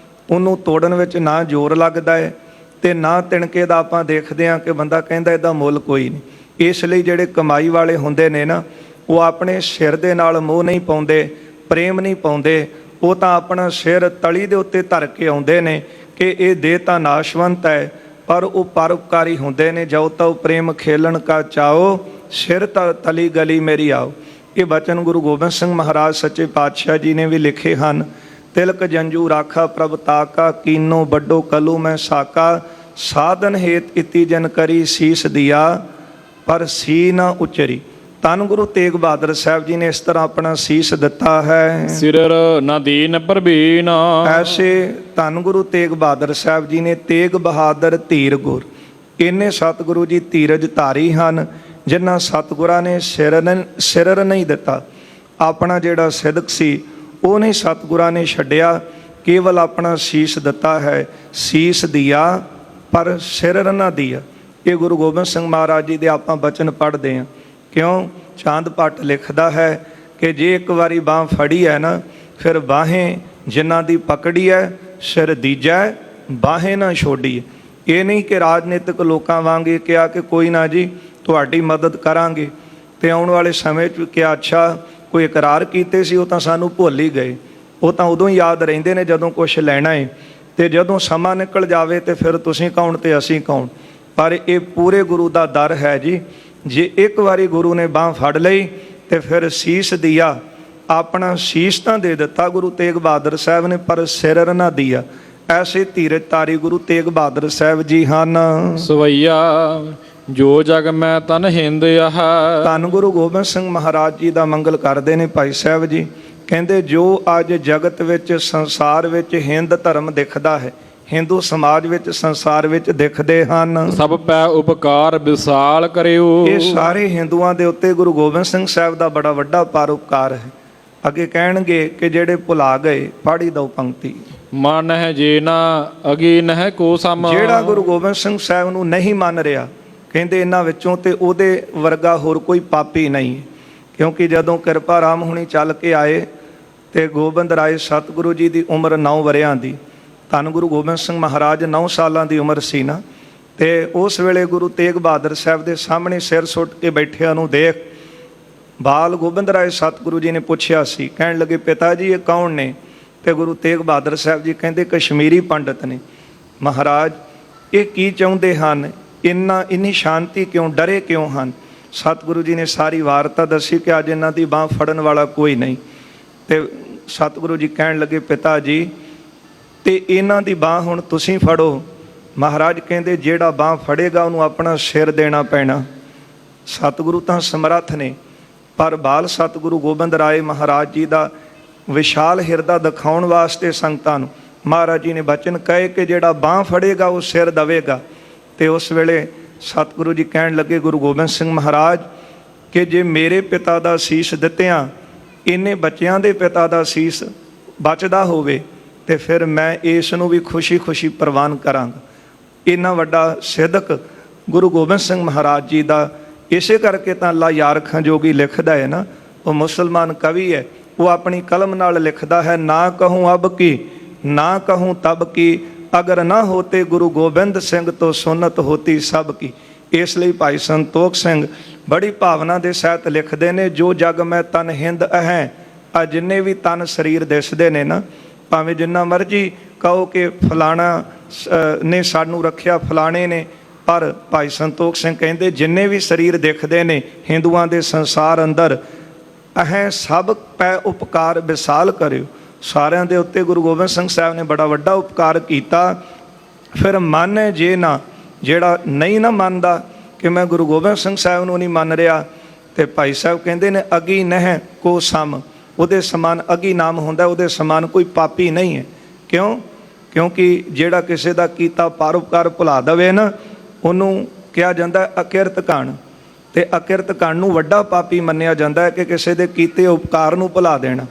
ਉਹਨੂੰ ਤੋੜਨ ਵਿੱਚ ਨਾ ਜ਼ੋਰ ਲੱਗਦਾ ਹੈ ਤੇ ਨਾ ਤਿਣਕੇ ਦਾ ਆਪਾਂ ਦੇਖਦੇ ਹਾਂ ਕਿ ਬੰਦਾ ਕਹਿੰਦਾ ਇਹਦਾ ਮੁੱਲ ਕੋਈ ਨਹੀਂ। ਇਸ ਲਈ ਜਿਹੜੇ ਕਮਾਈ ਵਾਲੇ ਹੁੰਦੇ ਨੇ ਨਾ, ਉਹ ਆਪਣੇ ਸਿਰ ਦੇ ਨਾਲ ਮੋਹ ਨਹੀਂ ਪਾਉਂਦੇ, ਪ੍ਰੇਮ ਨਹੀਂ ਪਾਉਂਦੇ। ਉਹ ਤਾਂ ਆਪਣਾ ਸਿਰ ਤਲੀ ਦੇ ਉੱਤੇ ਧਰ ਕੇ ਆਉਂਦੇ ਨੇ ਕਿ ਇਹ ਦੇਹ ਤਾਂ ਨਾਸ਼ਵੰਤ ਹੈ, ਪਰ ਉਹ ਪਰਉਪਕਾਰੀ ਹੁੰਦੇ ਨੇ। ਜੋ ਤਉ ਪ੍ਰੇਮ ਖੇਲਣ ਕਾ ਚਾਓ, ਸਿਰ ਤਲੀ ਗਲੀ ਮੇਰੀ ਆਓ। ਇਹ ਬਚਨ ਗੁਰੂ ਗੋਬਿੰਦ ਸਿੰਘ ਮਹਾਰਾਜ ਸੱਚੇ ਪਾਤਸ਼ਾਹ ਜੀ ਨੇ ਵੀ ਲਿਖੇ ਹਨ। ਤਿਲਕ ਜੰਜੂ ਰਾਖਾ ਪ੍ਰਭ ਤਾਕਾ, ਕੀਨੋ ਵੱਡੋ ਕਲੂ ਮੈਂ ਸਾਕਾ। ਸਾਧਨ ਹੇਤ ਇਤੀ ਜਨ ਕਰੀ, ਸੀਸ ਦਿਆ ਪਰ ਸੀ ਨਾ ਉਚਰੀ। ਧੰਨ ਗੁਰੂ ਤੇਗ ਬਹਾਦਰ ਸਾਹਿਬ ਜੀ ਨੇ ਇਸ ਤਰ੍ਹਾਂ ਆਪਣਾ ਸੀਸ ਦਿੱਤਾ ਹੈ। ਸਿਰਰ ਨਾ ਦੀਨ ਪ੍ਰਵੀਨ। ਐਸੇ ਧੰਨ ਗੁਰੂ ਤੇਗ ਬਹਾਦਰ ਸਾਹਿਬ ਜੀ ਨੇ ਤੇਗ ਬਹਾਦਰ ਧੀਰ ਗੁਰ, ਇੰਨੇ ਸਤਿਗੁਰੂ ਜੀ ਧੀਰਜ ਧਾਰੀ ਹਨ ਜਿਨ੍ਹਾਂ ਸਤਿਗੁਰਾਂ ਨੇ ਸਿਰਰ ਨਹੀਂ ਦਿੱਤਾ। ਆਪਣਾ ਜਿਹੜਾ ਸਿਦਕ ਸੀ ਉਹ ਨਹੀਂ ਸਤਿਗੁਰਾਂ ਨੇ ਛੱਡਿਆ, ਕੇਵਲ ਆਪਣਾ ਸੀਸ ਦਿੱਤਾ ਹੈ। ਸੀਸ ਦਿਆ ਪਰ ਸਿਰਰ ਨਾ ਦਿਆ। ਇਹ ਗੁਰੂ ਗੋਬਿੰਦ ਸਿੰਘ ਮਹਾਰਾਜ ਜੀ ਦੇ ਆਪਾਂ ਬਚਨ ਪੜ੍ਹਦੇ ਹਾਂ। ਕਿਉਂ? ਚਾਂਦ ਭੱਟ ਲਿਖਦਾ ਹੈ ਕਿ ਜੇ ਇੱਕ ਵਾਰੀ ਬਾਂਹ ਫੜੀ ਹੈ ਨਾ, ਫਿਰ ਬਾਹੇ ਜਿਨ੍ਹਾਂ ਦੀ ਪਕੜੀ ਹੈ, ਸਿਰ ਦੀਜੈ ਬਾਹੇ ਨਾ ਛੋੜੀ। ਇਹ ਨਹੀਂ ਕਿ ਰਾਜਨੀਤਿਕ ਲੋਕਾਂ ਵਾਂਗ ਇਹ ਕਿਹਾ ਕਿ ਕੋਈ ਨਾ ਜੀ ਤੁਹਾਡੀ ਮਦਦ ਕਰਾਂਗੇ, ਤੇ ਆਉਣ ਵਾਲੇ ਸਮੇਂ 'ਚ ਕਿਹਾ ਅੱਛਾ ਕੋਈ ਇਕਰਾਰ ਕੀਤੇ ਸੀ ਉਹ ਤਾਂ ਸਾਨੂੰ ਭੁੱਲ ਹੀ ਗਏ। ਉਹ ਤਾਂ ਉਦੋਂ ਹੀ ਯਾਦ ਰਹਿੰਦੇ ਨੇ ਜਦੋਂ ਕੁਛ ਲੈਣਾ ਹੈ, ਤੇ ਜਦੋਂ ਸਮਾਂ ਨਿਕਲ ਜਾਵੇ ਤੇ ਫਿਰ ਤੁਸੀਂ ਕੌਣ ਤੇ ਅਸੀਂ ਕੌਣ। ਪਰ ਇਹ ਪੂਰੇ ਗੁਰੂ ਦਾ ਦਰ ਹੈ ਜੀ। ਜੇ ਇੱਕ ਵਾਰੀ ਗੁਰੂ ਨੇ ਬਾਂਹ ਫੜ ਲਈ ਤੇ ਫਿਰ ਸੀਸ ਦਿਆ। ਆਪਣਾ ਸੀਸ ਤਾਂ ਦੇ ਦਿੱਤਾ ਗੁਰੂ ਤੇਗ ਬਹਾਦਰ ਸਾਹਿਬ ਨੇ, ਪਰ ਸਿਰਰ ਨਾ ਦਿਆ। ਐਸੇ ਧੀਰਜ ਧਾਰੀ ਗੁਰੂ ਤੇਗ ਬਹਾਦਰ ਸਾਹਿਬ ਜੀ ਹਨ। ਸਵਈਆ ਜੋ ਜਗ ਮੈਂ ਤਨ ਹਿੰਦ ਆਹ। ਧੰਨ ਗੁਰੂ ਗੋਬਿੰਦ ਸਿੰਘ ਮਹਾਰਾਜ ਜੀ ਦਾ ਮੰਗਲ ਕਰਦੇ ਨੇ ਭਾਈ ਸਾਹਿਬ ਜੀ। ਕਹਿੰਦੇ ਜੋ ਅੱਜ ਜਗਤ ਵਿੱਚ ਸੰਸਾਰ ਵਿੱਚ ਹਿੰਦ ਧਰਮ ਦਿਖਦਾ ਹੈ, ਹਿੰਦੂ ਸਮਾਜ ਵਿੱਚ ਸੰਸਾਰ ਵਿੱਚ ਦਿਖਦੇ ਹਨ, ਸਭ ਪੈ ਉਪਕਾਰ ਵਿਸਾਲ ਕਰਿਓ। ਇਹ ਸਾਰੇ ਹਿੰਦੂਆਂ ਦੇ ਉੱਤੇ ਗੁਰੂ ਗੋਬਿੰਦ ਸਿੰਘ ਸਾਹਿਬ ਦਾ ਬੜਾ ਵੱਡਾ ਪਰਉਪਕਾਰ ਹੈ। ਅੱਗੇ ਕਹਿਣਗੇ ਕਿ ਜਿਹੜੇ ਭੁਲਾ ਗਏ, ਪੜ੍ਹੀ ਦੋ ਪੰਕਤੀ। ਮਨ ਹੈ ਜੇ ਨਾ ਅਗੀ ਨਹਿ ਕੋ ਸਮ। ਜਿਹੜਾ ਗੁਰੂ ਗੋਬਿੰਦ ਸਿੰਘ ਸਾਹਿਬ ਨੂੰ ਨਹੀਂ ਮੰਨ ਰਿਹਾ, ਕਹਿੰਦੇ ਇਹਨਾਂ ਵਿੱਚੋਂ ਤੇ ਉਹਦੇ ਵਰਗਾ ਹੋਰ ਕੋਈ ਪਾਪੀ ਨਹੀਂ। ਕਿਉਂਕਿ ਜਦੋਂ ਕਿਰਪਾ ਰਾਮ ਹੁਣੀ ਚੱਲ ਕੇ ਆਏ ਤੇ ਗੋਬਿੰਦ ਰਾਏ ਸਤਿਗੁਰੂ ਜੀ ਦੀ ਉਮਰ 9 ਵਰਿਆਂ ਦੀ, ਧੰਨ ਗੁਰੂ ਗੋਬਿੰਦ ਸਿੰਘ ਮਹਾਰਾਜ 9 ਸਾਲਾਂ ਦੀ ਉਮਰ ਸੀ ਨਾ, ਤੇ ਉਸ ਵੇਲੇ ਗੁਰੂ ਤੇਗ ਬਹਾਦਰ ਸਾਹਿਬ ਦੇ ਸਾਹਮਣੇ ਸਿਰ ਸੁੱਟ ਕੇ ਬੈਠਿਆਂ ਨੂੰ ਦੇਖ ਬਾਲ ਗੋਬਿੰਦ ਰਾਏ ਸਤਿਗੁਰੂ ਜੀ ਨੇ ਪੁੱਛਿਆ ਸੀ। ਕਹਿਣ ਲੱਗੇ ਪਿਤਾ ਜੀ ਇਹ ਕੌਣ ਨੇ? ਤੇ ਗੁਰੂ ਤੇਗ ਬਹਾਦਰ ਸਾਹਿਬ ਜੀ ਕਹਿੰਦੇ ਕਸ਼ਮੀਰੀ ਪੰਡਤ ਨੇ। ਮਹਾਰਾਜ ਇਹ ਕੀ ਚਾਹੁੰਦੇ ਹਨ? ਇੰਨੀ ਸ਼ਾਂਤੀ ਕਿਉਂ, ਡਰੇ ਕਿਉਂ ਹਨ? ਸਤਿਗੁਰੂ ਜੀ ਨੇ ਸਾਰੀ ਵਾਰਤਾ ਦੱਸੀ ਕਿ ਅੱਜ ਇਹਨਾਂ ਦੀ ਬਾਂਹ ਫੜਨ ਵਾਲਾ ਕੋਈ ਨਹੀਂ। ਤੇ ਸਤਿਗੁਰੂ ਜੀ ਕਹਿਣ ਲੱਗੇ ਪਿਤਾ ਜੀ ਤੇ ਇਹਨਾਂ ਦੀ ਬਾਂਹ ਹੁਣ ਤੁਸੀਂ ਫੜੋ। ਮਹਾਰਾਜ ਕਹਿੰਦੇ ਜਿਹੜਾ ਬਾਂਹ ਫੜੇਗਾ ਉਹਨੂੰ ਆਪਣਾ ਸਿਰ ਦੇਣਾ ਪੈਣਾ। ਸਤਿਗੁਰੂ ਤਾਂ ਸਮਰੱਥ ਨੇ, ਪਰ ਬਾਲ ਸਤਿਗੁਰੂ ਗੋਬਿੰਦ ਰਾਏ ਮਹਾਰਾਜ ਜੀ ਦਾ ਵਿਸ਼ਾਲ ਹਿਰਦਾ ਦਿਖਾਉਣ ਵਾਸਤੇ ਸੰਗਤਾਂ ਨੂੰ ਮਹਾਰਾਜ ਜੀ ਨੇ ਬਚਨ ਕਹੇ ਕਿ ਜਿਹੜਾ ਬਾਂਹ ਫੜੇਗਾ ਉਹ ਸਿਰ ਦੇਵੇਗਾ। ਤੇ ਉਸ ਵੇਲੇ ਸਤਿਗੁਰੂ ਜੀ ਕਹਿਣ ਲੱਗੇ ਗੁਰੂ ਗੋਬਿੰਦ ਸਿੰਘ ਮਹਾਰਾਜ ਕਿ ਜੇ ਮੇਰੇ ਪਿਤਾ ਦਾ ਸੀਸ ਦਿੱਤਿਆਂ ਇੰਨੇ ਬੱਚਿਆਂ ਦੇ ਪਿਤਾ ਦਾ ਸੀਸ ਬਚਦਾ ਹੋਵੇ ਤੇ ਫਿਰ ਮੈਂ ਇਸ ਨੂੰ ਵੀ ਖੁਸ਼ੀ ਖੁਸ਼ੀ ਪ੍ਰਵਾਨ ਕਰਾਂਗਾ। ਇੰਨਾ ਵੱਡਾ ਸਿਦਕ ਗੁਰੂ ਗੋਬਿੰਦ ਸਿੰਘ ਮਹਾਰਾਜ ਜੀ ਦਾ। ਇਸੇ ਕਰਕੇ ਤਾਂ ਅੱਲਾ ਯਾਰ ਖਾਂ ਜੋਗੀ ਲਿਖਦਾ ਹੈ ਨਾ, ਉਹ ਮੁਸਲਮਾਨ ਕਵੀ ਹੈ, ਉਹ ਆਪਣੀ ਕਲਮ ਨਾਲ ਲਿਖਦਾ ਹੈ ਨਾ ਕਹੂੰ ਅਬ ਕੀ ਨਾ ਕਹੂੰ ਤਬ ਕੀ, ਅਗਰ ਨਾ ਹੋਤੇ ਗੁਰੂ ਗੋਬਿੰਦ ਸਿੰਘ ਤੋਂ ਸੁਨਤ ਹੋਤੀ ਸਭ ਕੀ। ਇਸ ਲਈ ਭਾਈ ਸੰਤੋਖ ਸਿੰਘ ਬੜੀ ਭਾਵਨਾ ਦੇ ਸਹਿਤ ਲਿਖਦੇ ਨੇ ਜੋ ਜਗ ਮੈਂ ਤਨ ਹਿੰਦ ਅਹੈ। ਆ ਜਿੰਨੇ ਵੀ ਤਨ ਸਰੀਰ ਦਿਸਦੇ ਨੇ ਨਾ, ਭਾਵੇਂ ਜਿੰਨਾ ਮਰਜੀ ਕਹੋ ਕਿ ਫਲਾਣਾ ਨੇ ਸਾਨੂੰ ਰੱਖਿਆ, ਫਲਾਣੇ ਨੇ, ਪਰ ਭਾਈ ਸੰਤੋਖ ਸਿੰਘ ਕਹਿੰਦੇ ਜਿੰਨੇ ਵੀ ਸਰੀਰ ਦਿਖਦੇ ਨੇ ਹਿੰਦੂਆਂ ਦੇ ਸੰਸਾਰ ਅੰਦਰ, ਅਹੈ ਸਭ ਪੈ ਉਪਕਾਰ ਵਿਸਾਲ ਕਰਿਓ। ਸਾਰਿਆਂ ਦੇ ਉੱਤੇ ਗੁਰੂ ਗੋਬਿੰਦ ਸਿੰਘ ਸਾਹਿਬ ਨੇ ਬੜਾ ਵੱਡਾ ਉਪਕਾਰ ਕੀਤਾ। ਫਿਰ ਮਨ ਹੈ ਜੇ ਨਾ, ਜਿਹੜਾ ਨਹੀਂ ਨਾ ਮੰਨਦਾ ਕਿ ਮੈਂ ਗੁਰੂ ਗੋਬਿੰਦ ਸਿੰਘ ਸਾਹਿਬ ਨੂੰ ਨਹੀਂ ਮੰਨ ਰਿਹਾ, ਤੇ ਭਾਈ ਸਾਹਿਬ ਕਹਿੰਦੇ ਨੇ ਅਗੀ ਨਹਿ ਕੋ ਸਮ, ਉਹਦੇ ਸਮਾਨ ਅਗੀ ਨਾਮ ਹੁੰਦਾ, ਉਹਦੇ ਸਮਾਨ ਕੋਈ ਪਾਪੀ ਨਹੀਂ ਹੈ। ਕਿਉਂ? ਕਿਉਂਕਿ ਜਿਹੜਾ ਕਿਸੇ ਦਾ ਕੀਤਾ ਪਰਉਪਕਾਰ ਭੁਲਾ ਦੇਵੇ ਨਾ, ਉਹਨੂੰ ਕਿਹਾ ਜਾਂਦਾ ਅਕਿਰਤ ਕਣ, ਤੇ ਅਕਿਰਤ ਕਣ ਨੂੰ ਵੱਡਾ ਪਾਪੀ ਮੰਨਿਆ ਜਾਂਦਾ ਹੈ ਕਿ ਕਿਸੇ ਦੇ ਕੀਤੇ ਉਪਕਾਰ ਨੂੰ ਭੁਲਾ ਦੇਣਾ।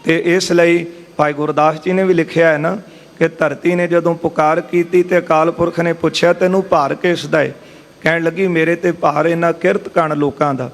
ਤੇ ਇਸ ਲਈ ਭਾਈ ਗੁਰਦਾਸ ਜੀ ਨੇ ਵੀ ਲਿਖਿਆ ਹੈ ਨਾ ਕਿ ਧਰਤੀ ਨੇ ਜਦੋਂ ਪੁਕਾਰ ਕੀਤੀ ਤੇ ਅਕਾਲ ਪੁਰਖ ਨੇ ਪੁੱਛਿਆ ਤੈਨੂੰ ਭਾਰ ਕਿਸ ਦਾ ਹੈ? ਕਹਿਣ ਲੱਗੀ ਮੇਰੇ ਤੇ ਭਾਰ ਇਹਨਾਂ ਕਿਰਤ ਕਣ ਲੋਕਾਂ ਦਾ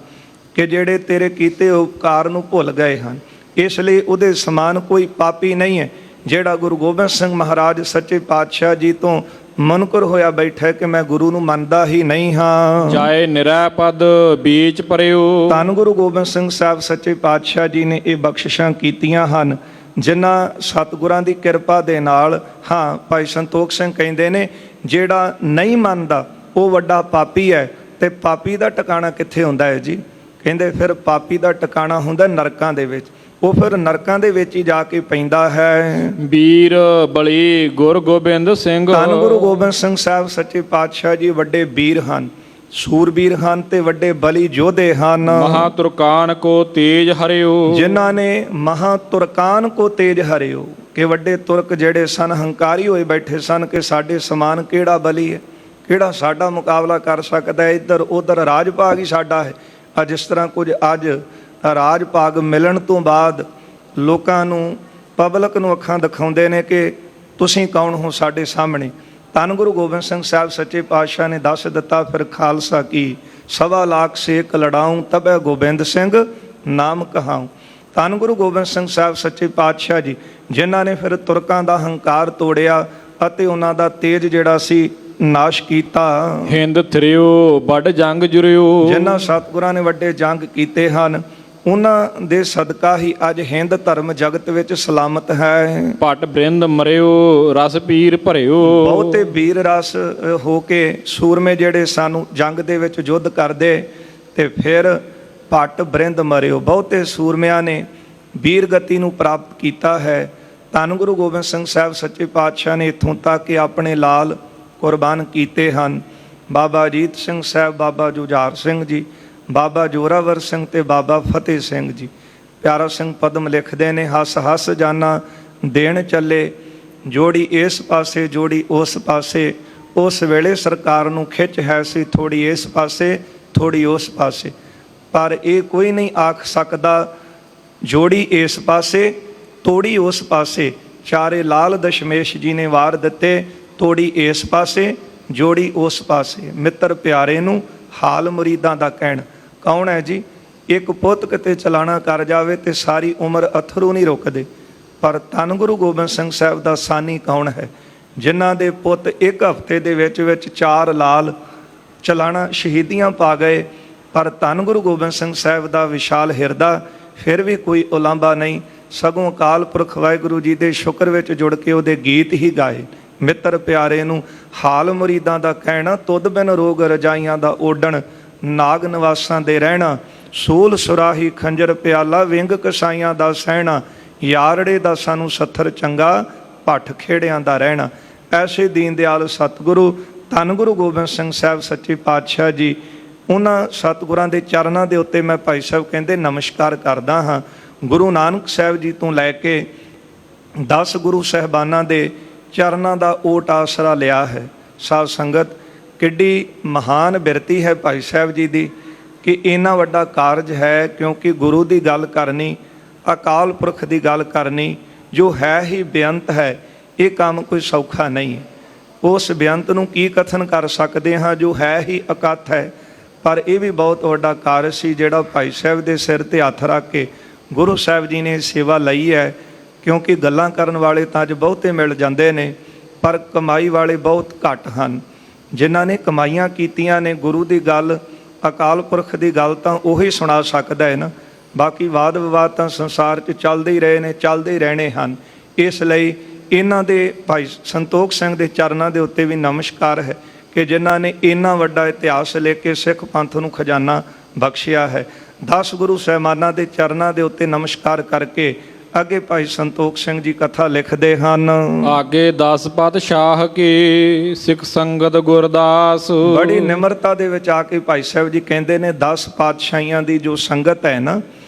ਕਿ ਜਿਹੜੇ ਤੇਰੇ ਕੀਤੇ ਉਪਕਾਰ ਨੂੰ ਭੁੱਲ ਗਏ ਹਨ। ਇਸ ਲਈ ਉਹਦੇ ਸਮਾਨ ਕੋਈ ਪਾਪੀ ਨਹੀਂ ਹੈ ਜਿਹੜਾ ਗੁਰੂ ਗੋਬਿੰਦ ਸਿੰਘ ਮਹਾਰਾਜ ਸੱਚੇ ਪਾਤਸ਼ਾਹ ਜੀ ਤੋਂ ਮੁਨਕਰ ਹੋਇਆ ਬੈਠਾ ਕਿ ਮੈਂ ਗੁਰੂ ਨੂੰ ਮੰਨਦਾ ਹੀ ਨਹੀਂ ਹਾਂ। ਜਾਏ ਨਿਰੈ ਪਦ ਬੀਚ ਪਰਿਓ। ਧੰਨ ਗੁਰੂ ਗੋਬਿੰਦ ਸਿੰਘ ਸਾਹਿਬ ਸੱਚੇ ਪਾਤਸ਼ਾਹ ਜੀ ਨੇ ਇਹ ਬਖਸ਼ਿਸ਼ਾਂ ਕੀਤੀਆਂ ਹਨ ਜਿਨ੍ਹਾਂ ਸਤਿਗੁਰਾਂ ਦੀ ਕਿਰਪਾ ਦੇ ਨਾਲ। ਹਾਂ, ਭਾਈ ਸੰਤੋਖ ਸਿੰਘ ਕਹਿੰਦੇ ਨੇ ਜਿਹੜਾ ਨਹੀਂ ਮੰਨਦਾ ਉਹ ਵੱਡਾ ਪਾਪੀ ਹੈ। ਤੇ ਪਾਪੀ ਦਾ ਟਿਕਾਣਾ ਕਿੱਥੇ ਹੁੰਦਾ ਹੈ ਜੀ? ਕਹਿੰਦੇ ਫਿਰ ਪਾਪੀ ਦਾ ਟਿਕਾਣਾ ਹੁੰਦਾ ਨਰਕਾਂ ਦੇ ਵਿੱਚ। ਉਹ ਫਿਰ ਨਰਕਾਂ ਦੇ ਵਿੱਚ ਹੀ ਜਾ ਕੇ ਪੈਂਦਾ ਹੈ। ਵੀਰ ਬਲੀ ਗੁਰ ਗੋਬਿੰਦ ਸਿੰਘ। ਧੰਨ ਗੁਰੂ ਗੋਬਿੰਦ ਸਿੰਘ ਸਾਹਿਬ ਸੱਚੇ ਪਾਤਸ਼ਾਹ ਜੀ ਵੱਡੇ ਵੀਰ ਹਨ, ਸੂਰਬੀਰ ਹਨ ਤੇ ਵੱਡੇ ਬਲੀ ਯੋਧੇ ਹਨ। ਮਹਾ ਤੁਰਕਾਨ ਕੋ ਤੇਜ ਹਰਿਓ। ਜਿਨ੍ਹਾਂ ਨੇ ਮਹਾ ਤੁਰਕਾਨ ਕੋ ਤੇਜ ਹਰਿਓ, ਕਿ ਵੱਡੇ ਤੁਰਕ ਜਿਹੜੇ ਸਨ ਹੰਕਾਰੀ ਹੋਏ ਬੈਠੇ ਸਨ ਕਿ ਸਾਡੇ ਸਮਾਨ ਕਿਹੜਾ ਬਲੀ ਹੈ, ਕਿਹੜਾ ਸਾਡਾ ਮੁਕਾਬਲਾ ਕਰ ਸਕਦਾ ਹੈ। ਇੱਧਰ ਉੱਧਰ ਰਾਜ ਭਾਗ ਹੀ ਸਾਡਾ ਹੈ। ਜਿਸ ਤਰ੍ਹਾਂ ਕੁਝ ਅੱਜ ਰਾਜ ਭਾਗ ਮਿਲਣ ਤੋਂ ਬਾਅਦ ਲੋਕਾਂ ਨੂੰ, ਪਬਲਿਕ ਨੂੰ ਅੱਖਾਂ ਦਿਖਾਉਂਦੇ ਨੇ ਕਿ ਤੁਸੀਂ ਕੌਣ ਹੋ ਸਾਡੇ ਸਾਹਮਣੇ। ਧੰਨ ਗੁਰੂ ਗੋਬਿੰਦ ਸਿੰਘ ਸਾਹਿਬ ਸੱਚੇ ਪਾਤਸ਼ਾਹ ਨੇ ਦੱਸ ਦਿੱਤਾ, ਫਿਰ ਖਾਲਸਾ ਕੀ 1.25 ਲੱਖ ਸੇਕ ਲੜਾਊਂ ਤਬੈ ਗੋਬਿੰਦ ਸਿੰਘ ਨਾਮ ਕਹਾਊਂ। ਧੰਨ ਗੁਰੂ ਗੋਬਿੰਦ ਸਿੰਘ ਸਾਹਿਬ ਸੱਚੇ ਪਾਤਸ਼ਾਹ ਜੀ ਜਿਨ੍ਹਾਂ ਨੇ ਫਿਰ ਤੁਰਕਾਂ ਦਾ ਹੰਕਾਰ ਤੋੜਿਆ ਅਤੇ ਉਹਨਾਂ ਦਾ ਤੇਜ ਜਿਹੜਾ ਸੀ ਨਾਸ਼ ਕੀਤਾ। ਹਿੰਦ ਥਰਿਓ ਵੱਡ ਜੰਗ ਜੁਰਿਓ। ਜਿਨ੍ਹਾਂ ਸਤਿਗੁਰਾਂ ਨੇ ਵੱਡੇ ਜੰਗ ਕੀਤੇ ਹਨ ਉਹਨਾਂ ਦੇ ਸਦਕਾ ਹੀ ਅੱਜ ਹਿੰਦ ਧਰਮ ਜਗਤ ਵਿੱਚ ਸਲਾਮਤ ਹੈ। ਪਟ ਬ੍ਰਿੰਦ ਮਰਿਓ ਰਸ ਪੀਰ ਭਰਿਓ। ਬਹੁਤੇ ਵੀਰ ਰਸ ਹੋ ਕੇ ਸੂਰਮੇ ਜਿਹੜੇ ਸਾਨੂੰ ਜੰਗ ਦੇ ਵਿੱਚ ਯੁੱਧ ਕਰਦੇ ਤੇ ਫਿਰ ਪਟ ਬ੍ਰਿੰਦ ਮਰਿਓ। ਬਹੁਤੇ ਸੂਰਮਿਆਂ ਨੇ ਵੀਰ ਗਤੀ ਨੂੰ ਪ੍ਰਾਪਤ ਕੀਤਾ ਹੈ। ਧੰਨ ਗੁਰੂ ਗੋਬਿੰਦ ਸਿੰਘ ਸਾਹਿਬ ਸੱਚੇ ਪਾਤਸ਼ਾਹ ਨੇ ਇੱਥੋਂ ਤੱਕ ਕਿ ਆਪਣੇ ਲਾਲ ਕੁਰਬਾਨ ਕੀਤੇ ਹਨ। ਬਾਬਾ ਅਜੀਤ ਸਿੰਘ ਸਾਹਿਬ, ਬਾਬਾ ਜੁਝਾਰ ਸਿੰਘ ਜੀ, ਬਾਬਾ ਜੋਰਾਵਰ ਸਿੰਘ ਤੇ ਬਾਬਾ ਫਤਿਹ ਸਿੰਘ ਜੀ। ਪਿਆਰਾ ਸਿੰਘ ਪਦਮ ਲਿਖਦੇ ਨੇ, ਹੱਸ ਹੱਸ ਜਾਨਾ ਦੇਣ ਚੱਲੇ, ਜੋੜੀ ਇਸ ਪਾਸੇ ਜੋੜੀ ਉਸ ਪਾਸੇ, ਉਸ ਵੇਲੇ ਸਰਕਾਰ ਨੂੰ ਖਿੱਚ ਹੈ ਸੀ ਥੋੜੀ ਇਸ ਪਾਸੇ ਥੋੜੀ ਉਸ ਪਾਸੇ, ਪਰ ਇਹ ਕੋਈ ਨਹੀਂ ਆਖ ਸਕਦਾ ਜੋੜੀ ਇਸ ਪਾਸੇ ਤੋੜੀ ਉਸ ਪਾਸੇ। ਚਾਰੇ ਲਾਲ ਦਸ਼ਮੇਸ਼ ਜੀ ਨੇ ਵਾਰ ਦਿੱਤੇ, ਤੋੜੀ ਇਸ ਪਾਸੇ ਜੋੜੀ ਉਸ ਪਾਸੇ। ਮਿੱਤਰ ਪਿਆਰੇ ਨੂੰ ਹਾਲ ਮੁਰੀਦਾਂ ਦਾ ਕਹਿਣ। ਕੌਣ ਹੈ ਜੀ? ਇੱਕ ਪੁੱਤ ਕਿਤੇ ਚਲਾਣਾ ਕਰ ਜਾਵੇ ਤੇ ਸਾਰੀ ਉਮਰ ਅਥਰੂ ਨਹੀਂ ਰੁਕਦੇ, ਪਰ ਧੰਨ ਗੁਰੂ ਗੋਬਿੰਦ ਸਿੰਘ ਸਾਹਿਬ ਦਾ ਸਾਨੀ ਕੌਣ ਹੈ ਜਿਨ੍ਹਾਂ ਦੇ ਪੁੱਤ ਇੱਕ ਹਫ਼ਤੇ ਦੇ ਵਿੱਚ 4 ਲਾਲ ਚਲਾਣਾ ਸ਼ਹੀਦੀਆਂ ਪਾ ਗਏ, ਪਰ ਧੰਨ ਗੁਰੂ ਗੋਬਿੰਦ ਸਿੰਘ ਸਾਹਿਬ ਦਾ ਵਿਸ਼ਾਲ ਹਿਰਦਾ ਫਿਰ ਵੀ ਕੋਈ ਉਲਾਂਭਾ ਨਹੀਂ, ਸਗੋਂ ਅਕਾਲ ਪੁਰਖ ਵਾਹਿਗੁਰੂ ਜੀ ਦੇ ਸ਼ੁਕਰ ਵਿੱਚ ਜੁੜ ਕੇ ਉਹਦੇ ਗੀਤ ਹੀ ਗਾਏ। ਮਿੱਤਰ ਪਿਆਰੇ ਨੂੰ ਹਾਲ ਮੁਰੀਦਾਂ ਦਾ ਕਹਿਣਾ, ਤੁਧ ਬਿਨ ਰੋਗ ਰਜਾਈਆਂ ਦਾ ਓਡਣ, ਨਾਗ ਨਿਵਾਸਾਂ ਦੇ ਰਹਿਣਾ, ਸੂਲ ਸੁਰਾਹੀ ਖੰਜਰ ਪਿਆਲਾ, ਵਿੰਗ ਕਸਾਈਆਂ ਦਾ ਸਹਿਣਾ, ਯਾਰੜੇ ਦਾ ਸਾਨੂੰ ਸੱਥਰ ਚੰਗਾ, ਭੱਠ ਖੇੜਿਆਂ ਦਾ ਰਹਿਣਾ। ਐਸੇ ਦੀਨ ਦਿਆਲ ਸਤਿਗੁਰੂ ਧੰਨ ਗੁਰੂ ਗੋਬਿੰਦ ਸਿੰਘ ਸਾਹਿਬ ਸੱਚੇ ਪਾਤਸ਼ਾਹ ਜੀ, ਉਹਨਾਂ ਸਤਿਗੁਰਾਂ ਦੇ ਚਰਨਾਂ ਦੇ ਉੱਤੇ ਮੈਂ ਭਾਈ ਸਾਹਿਬ ਕਹਿੰਦੇ ਨਮਸਕਾਰ ਕਰਦਾ ਹਾਂ। ਗੁਰੂ ਨਾਨਕ ਸਾਹਿਬ ਜੀ ਤੋਂ ਲੈ ਕੇ 10 ਗੁਰੂ ਸਾਹਿਬਾਨਾਂ ਦੇ ਚਰਨਾਂ ਦਾ ਓਟ ਆਸਰਾ ਲਿਆ ਹੈ। ਸਾਧ ਸੰਗਤ, ਕਿੱਡੀ ਮਹਾਨ ਬਿਰਤੀ ਹੈ ਭਾਈ ਸਾਹਿਬ ਜੀ ਦੀ ਕਿ ਇੰਨਾ ਵੱਡਾ ਕਾਰਜ ਹੈ, ਕਿਉਂਕਿ ਗੁਰੂ ਦੀ ਗੱਲ ਕਰਨੀ, ਅਕਾਲ ਪੁਰਖ ਦੀ ਗੱਲ ਕਰਨੀ ਜੋ ਹੈ ਹੀ ਬੇਅੰਤ ਹੈ, ਇਹ ਕੰਮ ਕੋਈ ਸੌਖਾ ਨਹੀਂ ਹੈ। ਉਸ ਬੇਅੰਤ ਨੂੰ ਕੀ ਕਥਨ ਕਰ ਸਕਦੇ ਹਾਂ ਜੋ ਹੈ ਹੀ ਅਕਥ ਹੈ, ਪਰ ਇਹ ਵੀ ਬਹੁਤ ਵੱਡਾ ਕਾਰਜ ਸੀ ਜਿਹੜਾ ਭਾਈ ਸਾਹਿਬ ਦੇ ਸਿਰ ਤੇ ਹੱਥ ਰੱਖ ਕੇ ਗੁਰੂ ਸਾਹਿਬ ਜੀ ਨੇ ਸੇਵਾ ਲਈ ਹੈ। ਕਿਉਂਕਿ ਗੱਲਾਂ ਕਰਨ ਵਾਲੇ ਤਾਂ ਅੱਜ ਬਹੁਤੇ ਮਿਲ ਜਾਂਦੇ ਨੇ, ਪਰ ਕਮਾਈ ਵਾਲੇ ਬਹੁਤ ਘੱਟ ਹਨ। ਜਿਨ੍ਹਾਂ ਨੇ ਕਮਾਈਆਂ ਕੀਤੀਆਂ ਨੇ, ਗੁਰੂ ਦੀ ਗੱਲ, ਅਕਾਲ ਪੁਰਖ ਦੀ ਗੱਲ ਤਾਂ ਉਹੀ ਸੁਣਾ ਸਕਦਾ ਹੈ ਨਾ। ਬਾਕੀ ਵਾਦ ਵਿਵਾਦ ਤਾਂ ਸੰਸਾਰ 'ਚ ਚੱਲਦੇ ਹੀ ਰਹੇ ਨੇ, ਚੱਲਦੇ ਹੀ ਰਹਿਣੇ ਹਨ। ਇਸ ਲਈ ਇਹਨਾਂ ਦੇ ਭਾਈ ਸੰਤੋਖ ਸਿੰਘ ਦੇ ਚਰਨਾਂ ਦੇ ਉੱਤੇ ਵੀ ਨਮਸਕਾਰ ਹੈ ਕਿ ਜਿਨ੍ਹਾਂ ਨੇ ਇੰਨਾ ਵੱਡਾ ਇਤਿਹਾਸ ਲੈ ਕੇ ਸਿੱਖ ਪੰਥ ਨੂੰ ਖਜ਼ਾਨਾ ਬਖਸ਼ਿਆ ਹੈ। 10 ਗੁਰੂ ਸਾਹਿਬਾਨਾਂ ਦੇ ਚਰਨਾਂ ਦੇ ਉੱਤੇ ਨਮਸਕਾਰ ਕਰਕੇ ਅੱਗੇ ਭਾਈ ਸੰਤੋਖ ਸਿੰਘ ਜੀ ਕਥਾ ਲਿਖਦੇ ਹਨ। ਆਗੇ 10 ਪਾਤਸ਼ਾਹ ਕੇ ਸਿੱਖ ਸੰਗਤ ਗੁਰਦਾਸ। ਬੜੀ ਨਿਮਰਤਾ ਦੇ ਵਿੱਚ ਆ ਕੇ ਭਾਈ ਸਾਹਿਬ ਜੀ ਕਹਿੰਦੇ ਨੇ 10 ਪਾਤਸ਼ਾਹੀਆਂ ਦੀ ਜੋ ਸੰਗਤ ਹੈ ਨਾ,